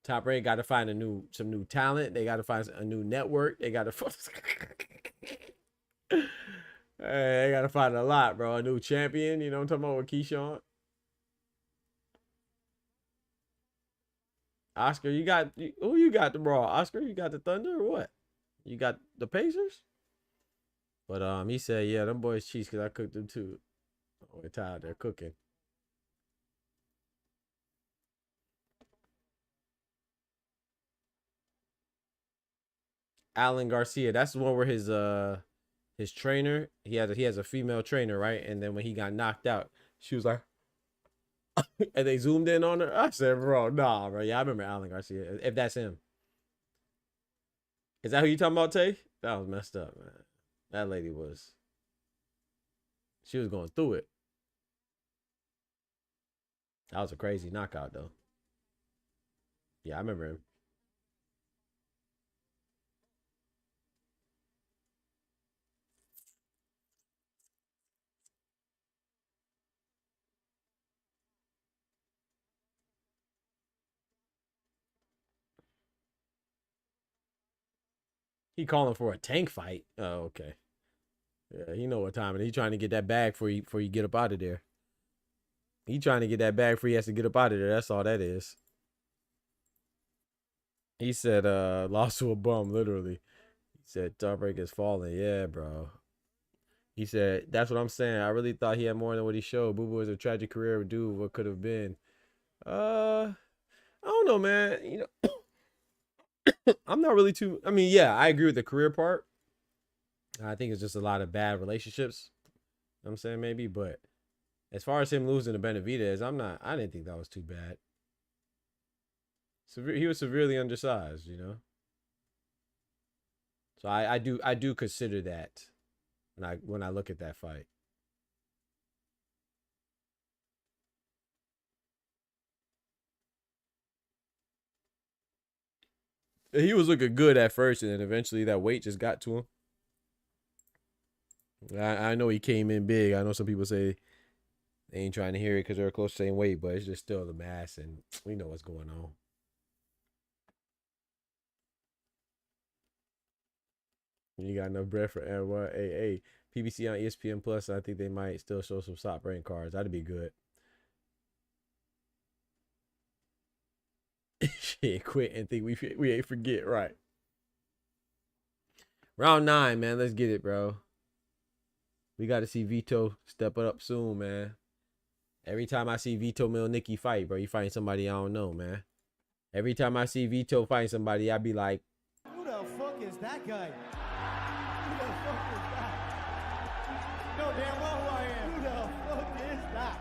Top Rank got to find some new talent. They got to find a new network. They got to they got to find a lot, bro. A new champion. You know what I'm talking about with Keyshawn. Oscar, who you got tomorrow? Oscar, you got the Thunder or what? You got the Pacers? But he said, yeah, them boys cheese because I cooked them too. Oh, they're tired. They're cooking. Alan Garcia. That's the one where his trainer, he has a female trainer, right? And then when he got knocked out, she was like, and they zoomed in on her. I said, bro, nah, bro. Yeah, I remember Alan Garcia. If that's him. Is that who you talking about, Tay? That was messed up, man. That lady she was going through it. That was a crazy knockout, though. Yeah, I remember him. He calling for a tank fight. Oh, okay. Yeah, you know what time it is. He trying to get that bag before you get up out of there. He trying to get that bag before he has to get up out of there. That's all that is. He said, lost to a bum, literally. He said, Starbreak is falling. Yeah, bro. He said, that's what I'm saying. I really thought he had more than what he showed. Boo Boo is a tragic career dude. What could have been? I don't know, man. You know, I'm not really too. I mean, yeah, I agree with the career part. I think it's just a lot of bad relationships. You know what I'm saying maybe, but as far as him losing to Benavidez, I didn't think that was too bad. He was severely undersized, you know. So I do consider that when I look at that fight. He was looking good at first, and then eventually that weight just got to him. I know he came in big. I know some people say they ain't trying to hear it because they're close to the same weight, but it's just still the mass, and we know what's going on. You got enough bread for everyone. Hey, PBC on ESPN Plus. I think they might still show some Top Rank cards. That'd be good. Shit, quit and think we ain't forget, right? Round 9, man. Let's get it, bro. We got to see Vito step it up soon, man. Every time I see VITO MIELNICKI fight, bro, you fighting somebody I don't know, man. Every time I see Vito fighting somebody, I be like, who the fuck is that guy? Who the fuck is that? You know damn well who I am. Who the fuck is that?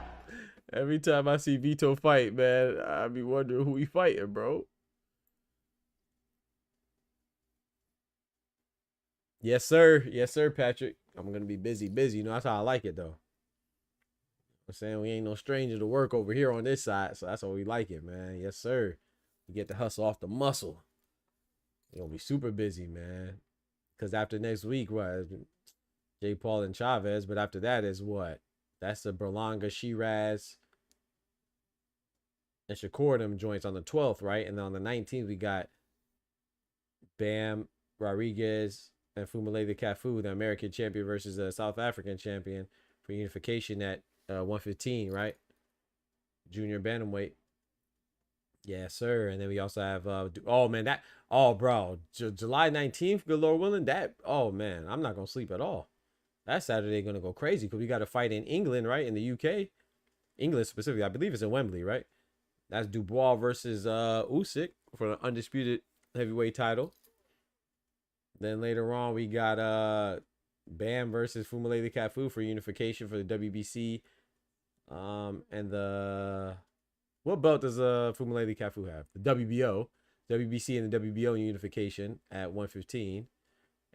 every time I see Vito fight, man, I be wondering who he fighting, bro. Yes, sir. Yes, sir, Patrick. I'm going to be busy. You know, that's how I like it, though. I'm saying we ain't no stranger to work over here on this side, so that's how we like it, man. Yes, sir. You get the hustle off the muscle. You're going to be super busy, man. Because after next week, what? Jake Paul and Chavez. But after that is what? That's the Berlanga, Shiraz, and Shakur them joints on the 12th, right? And then on the 19th, we got Bam, Rodriguez, and Fumile Cafu, the American champion versus the South African champion for unification at 115, right? Junior bantamweight. Yes, sir. And then we also have July 19th, good Lord willing, oh man, I'm not gonna sleep at all. That Saturday gonna go crazy because we got a fight in England, right? In the UK. England specifically. I believe it's in Wembley, right? That's Dubois versus Usyk for the undisputed heavyweight title. Then later on, we got Bam versus Fumile Cafu for unification for the WBC. And the what belt does Fumile Cafu have? The WBO, WBC, and the WBO unification at 115.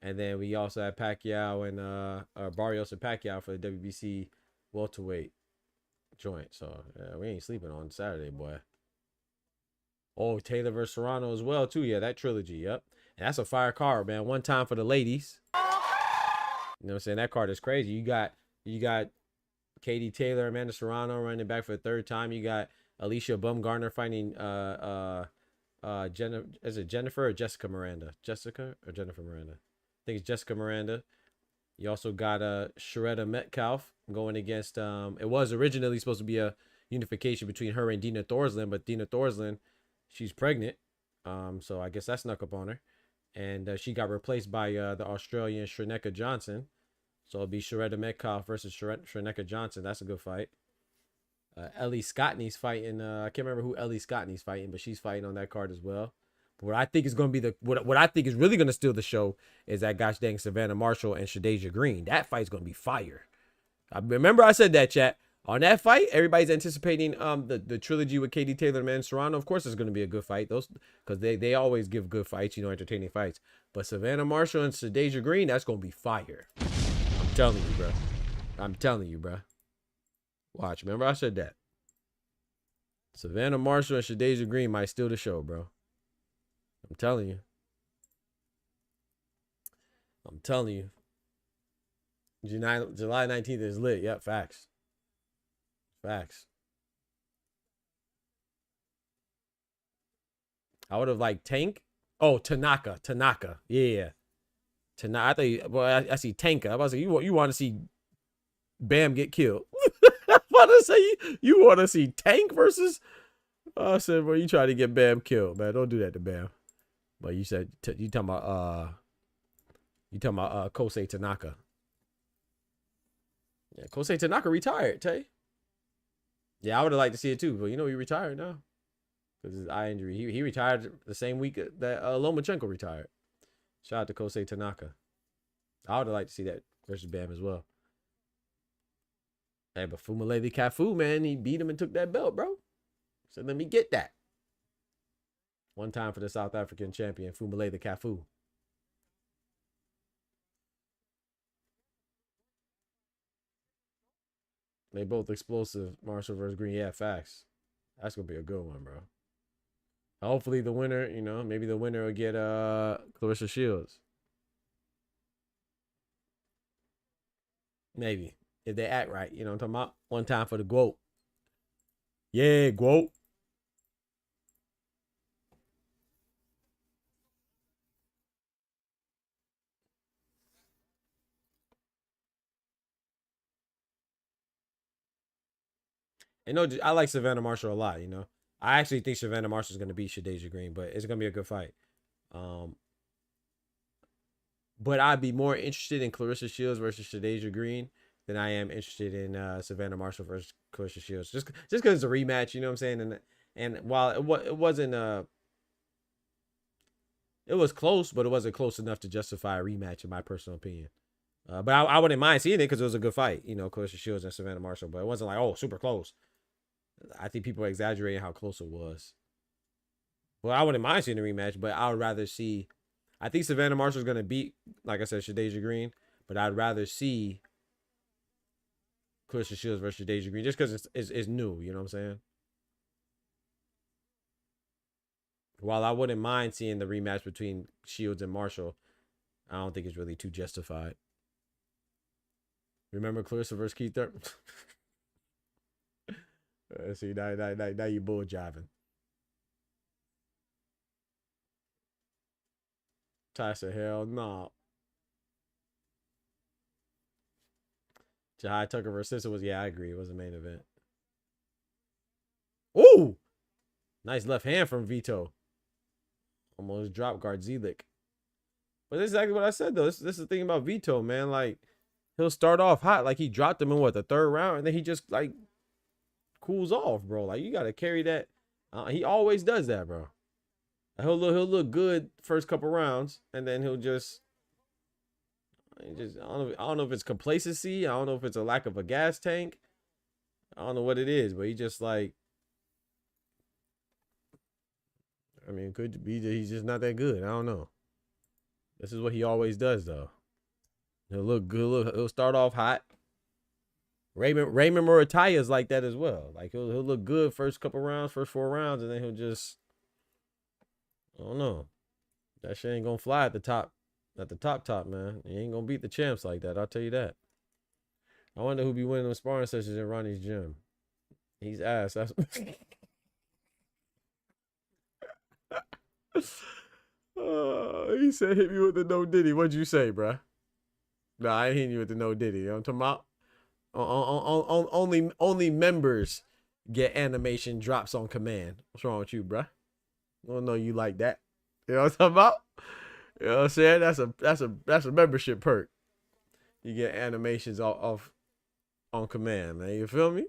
And then we also have Pacquiao and Barrios and Pacquiao for the WBC welterweight joint. So yeah, we ain't sleeping on Saturday, boy. Oh, Taylor versus Serrano as well too. Yeah, that trilogy. Yep. And that's a fire card, man. One time for the ladies. You know what I'm saying? That card is crazy. You got Katie Taylor, Amanda Serrano running back for the third time. You got Alicia Bumgarner fighting is it Jennifer or Jessica Miranda? Jessica or Jennifer Miranda? I think it's Jessica Miranda. You also got Sharetta Metcalf going against it was originally supposed to be a unification between her and Dina Thorslin, but Dina Thorslin, she's pregnant. So I guess that snuck up on her. And she got replaced by the Australian Sherneka Johnson. So it'll be Sharetta Metcalf versus Sherneka Johnson. That's a good fight. Ellie Scottney's fighting. I can't remember who Ellie Scottney's fighting, but she's fighting on that card as well. But what I think is going to be what I think is really going to steal the show is that gosh dang Savannah Marshall and Shadeja Green. That fight's going to be fire. I remember I said that, chat. On that fight, everybody's anticipating the trilogy with Katie Taylor and Amanda Serrano. Of course, it's going to be a good fight. Those because they always give good fights, entertaining fights. But Savannah Marshall and Shadeja Green, that's going to be fire. I'm telling you, bro. I'm telling you, bro. Watch. Remember I said that. Savannah Marshall and Shadeja Green might steal the show, bro. I'm telling you. I'm telling you. July 19th is lit. Yep, facts. Facts. I would have liked Tank. Oh, Tanaka. Yeah. I think. Well, I see Tanka. I was like, you want to see Bam get killed? I was about to say you want to see Tank versus. I said, well, you try to get Bam killed, man. Don't do that to Bam. But you said you talking about Kosei Tanaka. Yeah, Kosei Tanaka retired, Tay. Yeah, I would have liked to see it too, but he retired now because his eye injury. He retired the same week that Lomachenko retired. Shout out to Kosei Tanaka. I would have liked to see that versus Bam as well. Hey, but Fumile Cafu, man, he beat him and took that belt, bro. So let me get that. One time for the South African champion, Fumile Cafu. They both explosive. Marshall versus Green. Yeah, facts. That's going to be a good one, bro. Hopefully the winner, maybe the winner will get Clarissa Shields. Maybe. If they act right. I'm talking about? One time for the GOAT. Yeah, GOAT. And no, I like Savannah Marshall a lot, I actually think Savannah Marshall is going to beat Shadeja Green, but it's going to be a good fight. But I'd be more interested in Clarissa Shields versus Shadeja Green than I am interested in Savannah Marshall versus Clarissa Shields. Just because it's a rematch, you know what I'm saying? And while it wasn't it was close, but it wasn't close enough to justify a rematch in my personal opinion. But I wouldn't mind seeing it because it was a good fight, Clarissa Shields and Savannah Marshall. But it wasn't like, oh, super close. I think people are exaggerating how close it was. Well, I wouldn't mind seeing a rematch, but I would rather see. I think Savannah Marshall is going to beat, like I said, Shadeja Green, but I'd rather see Clarissa Shields versus Shadeja Green just because it's new, you know what I'm saying? While I wouldn't mind seeing the rematch between Shields and Marshall, I don't think it's really too justified. Remember Clarissa versus Keith Thurman? See, now you bull jiving. Ty said, hell no. Jahai Tucker versus sister was, yeah, I agree. It was the main event. Ooh! Nice left hand from Vito. Almost dropped Gardzielik. But this is exactly what I said, though. This is the thing about Vito, man. Like, he'll start off hot. Like, he dropped him in, what, the third round? And then he just, like, cools off, bro. Like, you got to carry that. He always does that, bro. He'll look good first couple rounds, and then he'll just I don't know if it's complacency. I don't know if it's a lack of a gas tank. I don't know what it is, but he just like, I mean, could be that he's just not that good. I don't know. This is what he always does, though. He'll look good. He'll start off hot. Raymond Murataya is like that as well. Like he'll look good first couple rounds, first 4 rounds, and then he'll just, I don't know. That shit ain't gonna fly at the top, man. He ain't gonna beat the champs like that. I'll tell you that. I wonder who be winning them sparring sessions in Ronnie's gym. He's ass. That's he said, hit me with the no diddy. What'd you say, bruh? Nah, I ain't hitting you with the no diddy. You know what I'm talking about? Only members get animation drops on command. What's wrong with you, bruh? I don't know you like that. You know what I'm talking about? You know what I'm saying? That's a membership perk. You get animations off on command, man. You feel me?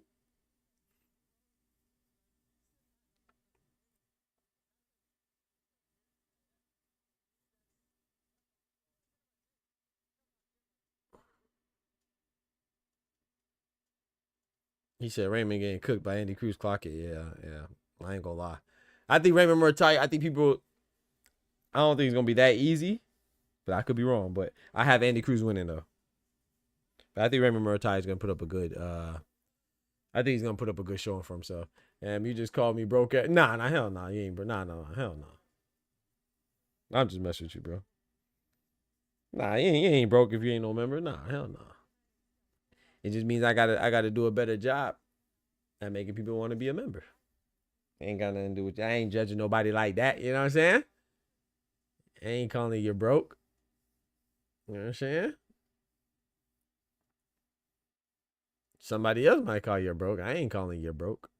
He said Raymond getting cooked by Andy Cruz. Clock it. Yeah. I ain't gonna lie. I think Raymond Murataya, I don't think it's gonna be that easy, but I could be wrong. But I have Andy Cruz winning though. But I think Raymond Murataya is gonna put up a good I think he's gonna put up a good showing for himself. You just called me broke at nah, hell nah. You ain't bro. Nah, hell nah. I'm just messing with you, bro. Nah, you ain't broke if you ain't no member. Nah, hell nah. It just means I gotta do a better job at making people want to be a member. Ain't got nothing to do with you. I ain't judging nobody like that. You know what I'm saying? I ain't calling you broke. You know what I'm saying? Somebody else might call you broke. I ain't calling you broke.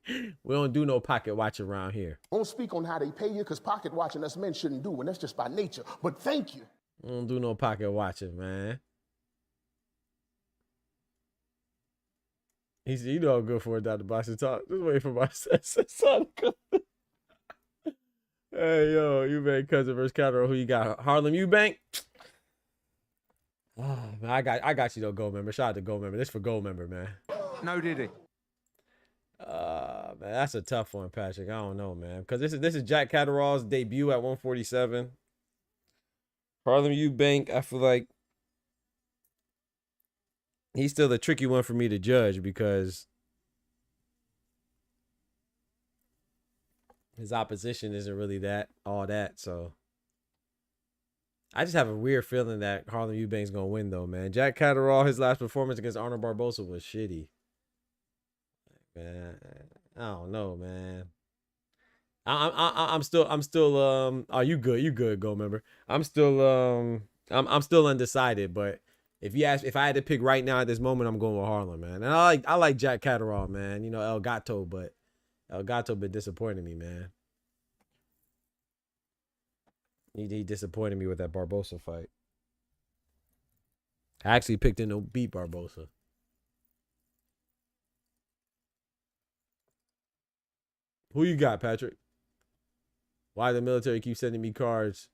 We don't do no pocket watch around here. Won't speak on how they pay you because pocket watching us men shouldn't do, and that's just by nature. But thank you. We don't do no pocket watching, man. He said, you know I'm good for it, Dr. Boxer Talk. Just wait for my son to come. Hey, yo, Eubank cousin versus Catterall. Who you got? Harlem Eubank? Oh, man, I got you though, Gold Member. Shout out to Gold Member. This for Gold Member, man. No, did he? Man, that's a tough one, Patrick. I don't know, man. Because this is Jack Catterall's debut at 147. Harlem Eubank, I feel like he's still the tricky one for me to judge because his opposition isn't really all that. So I just have a weird feeling that Harlem Eubank's gonna win, though, man. Jack Catterall, his last performance against Arnold Barbosa was shitty. Man, I don't know, man. I'm still. Oh, you good, Go Member. I'm still undecided, but. If I had to pick right now at this moment, I'm going with Harlem, man. And I like Jack Catterall, man. You know, El Gato, but El Gato been disappointing me, man. He disappointed me with that Barbosa fight. I actually picked him to beat Barbosa. Who you got, Patrick? Why the military keep sending me cards?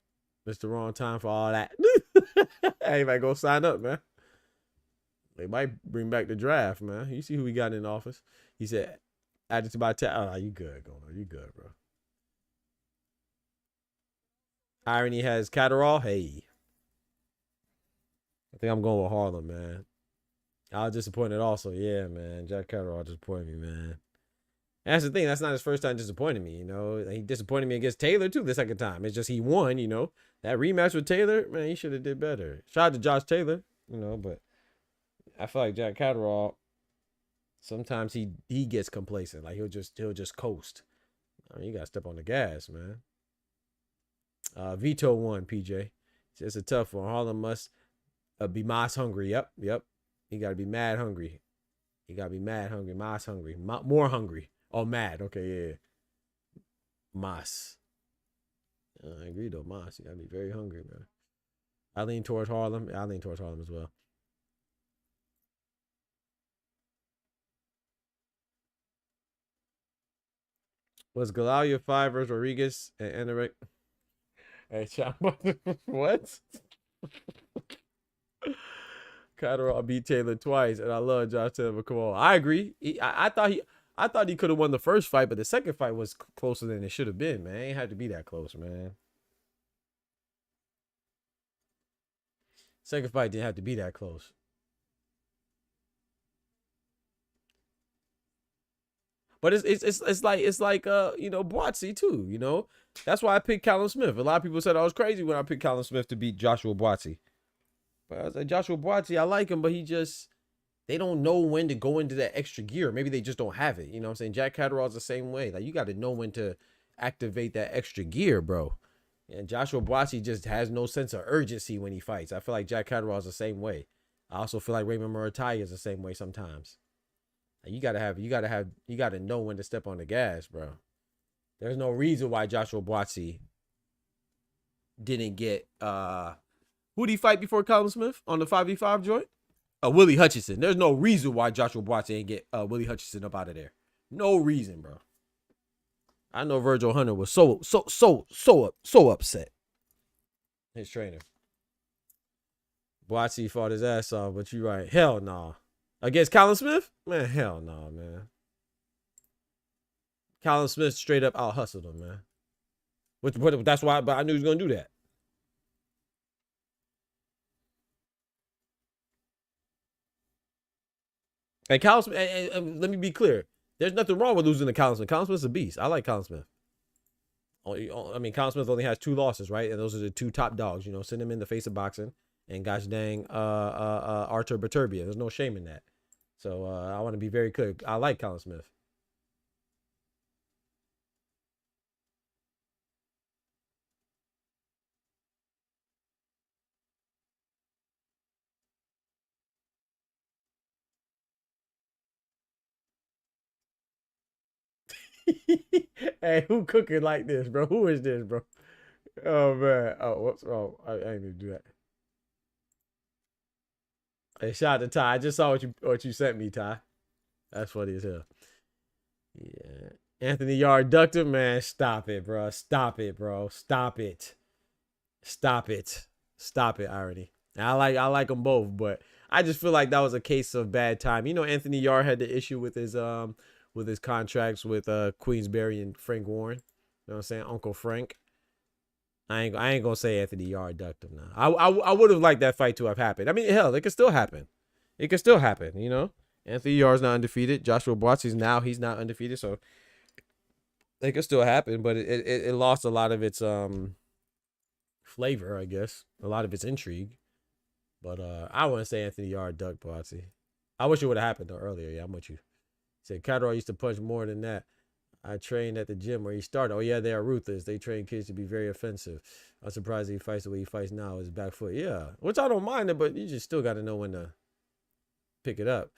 It's the wrong time for all that. Anybody go sign up, man. They might bring back the draft, man. You see who we got in office. He said, added to my tab. Oh, you good, Gomer. You good, bro. Irony has Catterall. Hey. I think I'm going with Harlem, man. I was disappointed also. Yeah, man. Jack Catterall disappointed me, man. And that's the thing. That's not his first time disappointing me, you know. He disappointed me against Taylor, too, the second time. It's just he won, you know. That rematch with Taylor, man, he should have did better. Shout out to Josh Taylor. you know. But I feel like Jack Catterall, sometimes he gets complacent. Like he'll just coast. I mean, you gotta step on the gas, man. VITO won, PJ. It's a tough one. Harlem must be Moss hungry. Yep. You gotta be mad hungry. You gotta be mad hungry. Moss hungry. More hungry. Oh, mad. Okay, yeah. Moss. I agree though, Moss. You gotta be very hungry, man. I lean towards Harlem. I lean towards Harlem as well. Was Galalia 5 versus Rodriguez and Enric? Hey, Chop. What? Catterall beat Taylor twice, and I love Josh Taylor. But come on, I agree. I thought he could have won the first fight, but the second fight was closer than it should have been. Man, it ain't had to be that close, man. Second fight didn't have to be that close. But it's like you know, Boatsy too, you know. That's why I picked Callum Smith. A lot of people said I was crazy when I picked Callum Smith to beat Joshua Boatsy. But I was like, Joshua Boatsy, I like him, but they don't know when to go into that extra gear. Maybe they just don't have it. You know what I'm saying? Jack Catterall's the same way. Like, you got to know when to activate that extra gear, bro. And Joshua Boatsy just has no sense of urgency when he fights. I feel like Jack Catterall's the same way. I also feel like Raymond Murataya is the same way sometimes. You gotta know when to step on the gas, bro. There's no reason why Joshua Boatsy didn't get who did he fight before Callum Smith on the 5v5 joint? Willie Hutchinson. There's no reason why Joshua Boatsy ain't get Willie Hutchinson up out of there. No reason, bro. I know Virgil Hunter was so upset. His trainer. Boatsy fought his ass off, but you right. Hell nah. Against Callum Smith? Man, hell no, nah, man. Callum Smith straight up out hustled him, man. That's why, but I knew he was gonna do that. And Callum Smith, and let me be clear. There's nothing wrong with losing to Callum Smith. Callum Smith's a beast. I like Callum Smith. I mean, Callum Smith only has 2 losses, right? And those are the 2 top dogs. You know, send him in the face of boxing. And gosh dang, Artur Beterbiev. There's no shame in that. So I want to be very clear. I like Callum Smith. Hey, who cooking like this, bro? Who is this, bro? Oh man. Oh, what's wrong? I ain't gonna do that. Hey, shout out to Ty. I just saw what you sent me, Ty. That's funny as hell. Yeah. Anthony Yard ducked him, man. Stop it, bro. Stop it, bro. Stop it. Stop it. Stop it, irony. I like them both, but I just feel like that was a case of bad time. You know, Anthony Yard had the issue with his contracts with Queensberry and Frank Warren. You know what I'm saying? Uncle Frank. I ain't gonna say Anthony Yard ducked him now. I would have liked that fight to have happened. I mean, hell, it could still happen. It could still happen, you know? Anthony Yard's not undefeated. Joshua Boatsy's now, he's not undefeated, so it could still happen, but it lost a lot of its flavor, I guess. A lot of its intrigue. But I wouldn't say Anthony Yard ducked Boatsy. I wish it would have happened though earlier. Yeah, I'm with you. Said Catterall used to punch more than that. I trained at the gym where he started. Oh, yeah, they are ruthless. They train kids to be very offensive. I'm surprised he fights the way he fights now. His back foot. Yeah, which I don't mind it, but you just still got to know when to pick it up.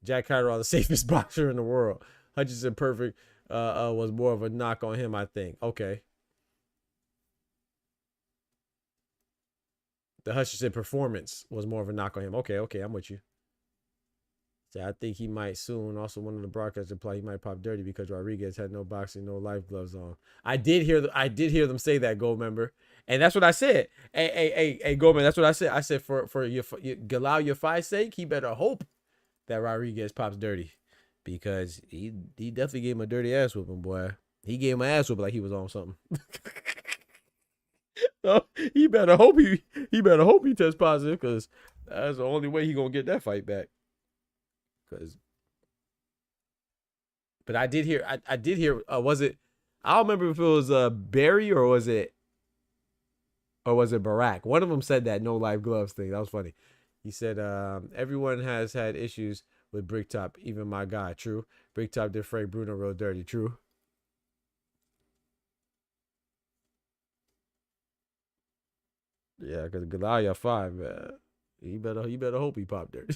Jack Catterall, the safest boxer in the world. Hutchinson perfect was more of a knock on him, I think. Okay. The Hutchinson performance was more of a knock on him. Okay, I'm with you. So I think he might soon. Also, one of the broadcasters replied he might pop dirty because Rodriguez had no boxing, no life gloves on. I did hear them say that, Gold member, and that's what I said. Hey, Gold man, that's what I said. I said for Galal Yafai's sake, he better hope that Rodriguez pops dirty, because he definitely gave him a dirty ass whooping, boy. He gave him an ass whooping like he was on something. So he better hope he tests positive, because that's the only way he gonna get that fight back. But I did hear was it, I don't remember if it was Barry or was it Barack. One of them said that no life gloves thing. That was funny. He said, everyone has had issues with Bricktop, even my guy. True. Bricktop did Frank Bruno real dirty. True. Yeah, because Goliath 5, man. You better hope he popped dirty.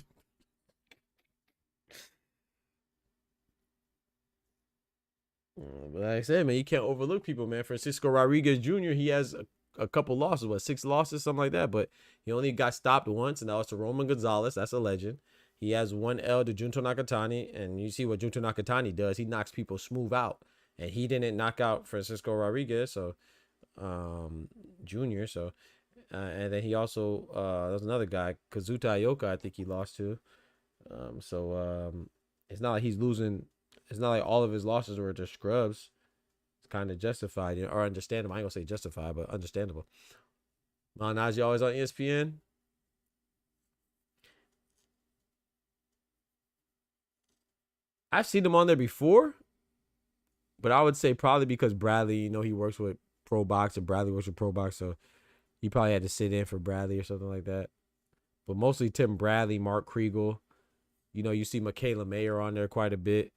But like I said, man, you can't overlook people, man. Francisco Rodriguez Jr., he has a couple losses, what, 6 losses, something like that. But he only got stopped once, and that was to Roman Gonzalez. That's a legend. He has 1 L to Junto Nakatani, and you see what Junto Nakatani does. He knocks people smooth out, and he didn't knock out Francisco Rodriguez, so Jr. So, and then he also there's another guy, Kazuta Ioka, I think he lost to. It's not like he's losing. It's not like all of his losses were just scrubs. It's kind of justified, you know, or understandable. I ain't gonna say justified, but understandable. Najee always on ESPN. I've seen him on there before, but I would say probably because Bradley, you know, he works with Pro Box, and Bradley works with Pro Box, so he probably had to sit in for Bradley or something like that. But mostly Tim Bradley, Mark Kriegel. You know, you see Michaela Mayer on there quite a bit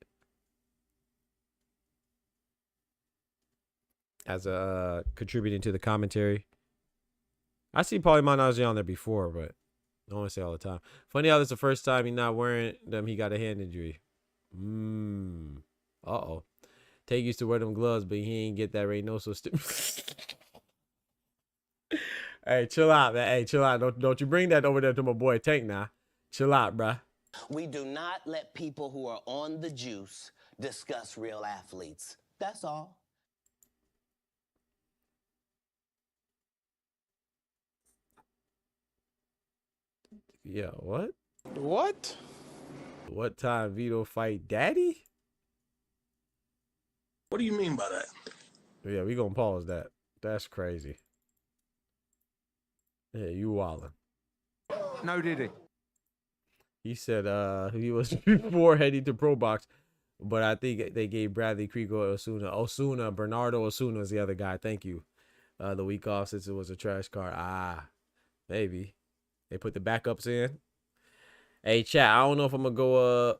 as a contributing to the commentary. I see Paulie Malignaggi on there before, but I don't want to say all the time. Funny how this is the first time he's not wearing them. He got a hand injury. Uh-oh. Tank used to wear them gloves, but he ain't get that Reynoso Hey, chill out, man. Hey, chill out. Don't you bring that over there to my boy Tank now. Chill out, bruh. We do not let people who are on the juice discuss real athletes. That's all. Yeah, what? What? What time Vito fight Daddy? What do you mean by that? Yeah, we gonna pause that. That's crazy. Yeah, you wildin'. No, did he? He said he was before heading to Pro Box, but I think they gave Bradley Kriegel Osuna. Bernardo Osuna is the other guy. Thank you. The week off since it was a trash card. Maybe. They put the backups in. Hey, chat, I don't know if I'm gonna go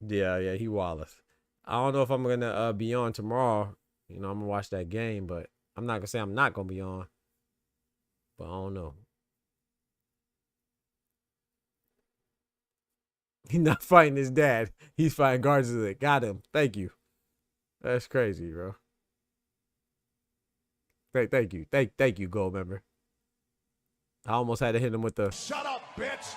Yeah, he Wallace. I don't know if I'm gonna be on tomorrow. You know, I'm gonna watch that game, but I'm not gonna say I'm not gonna be on. But I don't know. He's not fighting his dad. He's fighting Gardzielik. Got him. Thank you. That's crazy, bro. Thank you. Thank you, Gold member. I almost had to hit him with the Shut up, bitch!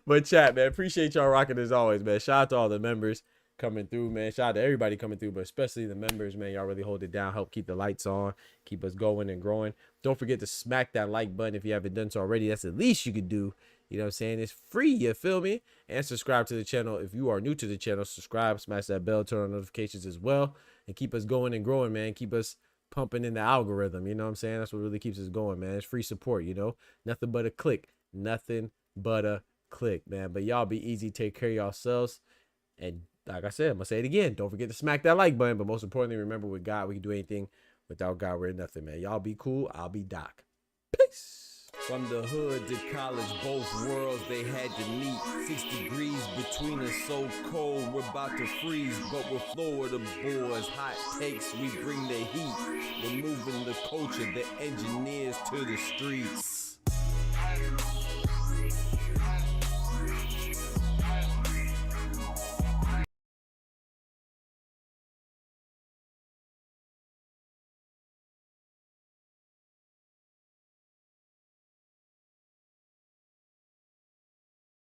But chat, man, appreciate y'all rocking as always, man. Shout out to all the members coming through, man. Shout out to everybody coming through, but especially the members, man. Y'all really hold it down, help keep the lights on, keep us going and growing. Don't forget to smack that like button if you haven't done so already. That's the least you could do. You know what I'm saying? It's free, you feel me? And subscribe to the channel. If you are new to the channel, subscribe, smash that bell, turn on notifications as well, and keep us going and growing, man. Keep us pumping in the algorithm, you know what I'm saying? That's what really keeps us going, man. It's free support, you know? Nothing but a click. Nothing but a click, man. But y'all be easy. Take care of yourselves. And like I said, I'm going to say it again. Don't forget to smack that like button. But most importantly, remember, with God, we can do anything. Without God, we're nothing, man. Y'all be cool. I'll be Doc. Peace. From the hood to college, both worlds they had to meet. 6 degrees between us, so cold, we're about to freeze. But we're Florida boys, hot takes, we bring the heat. We're moving the culture, the engineers to the streets.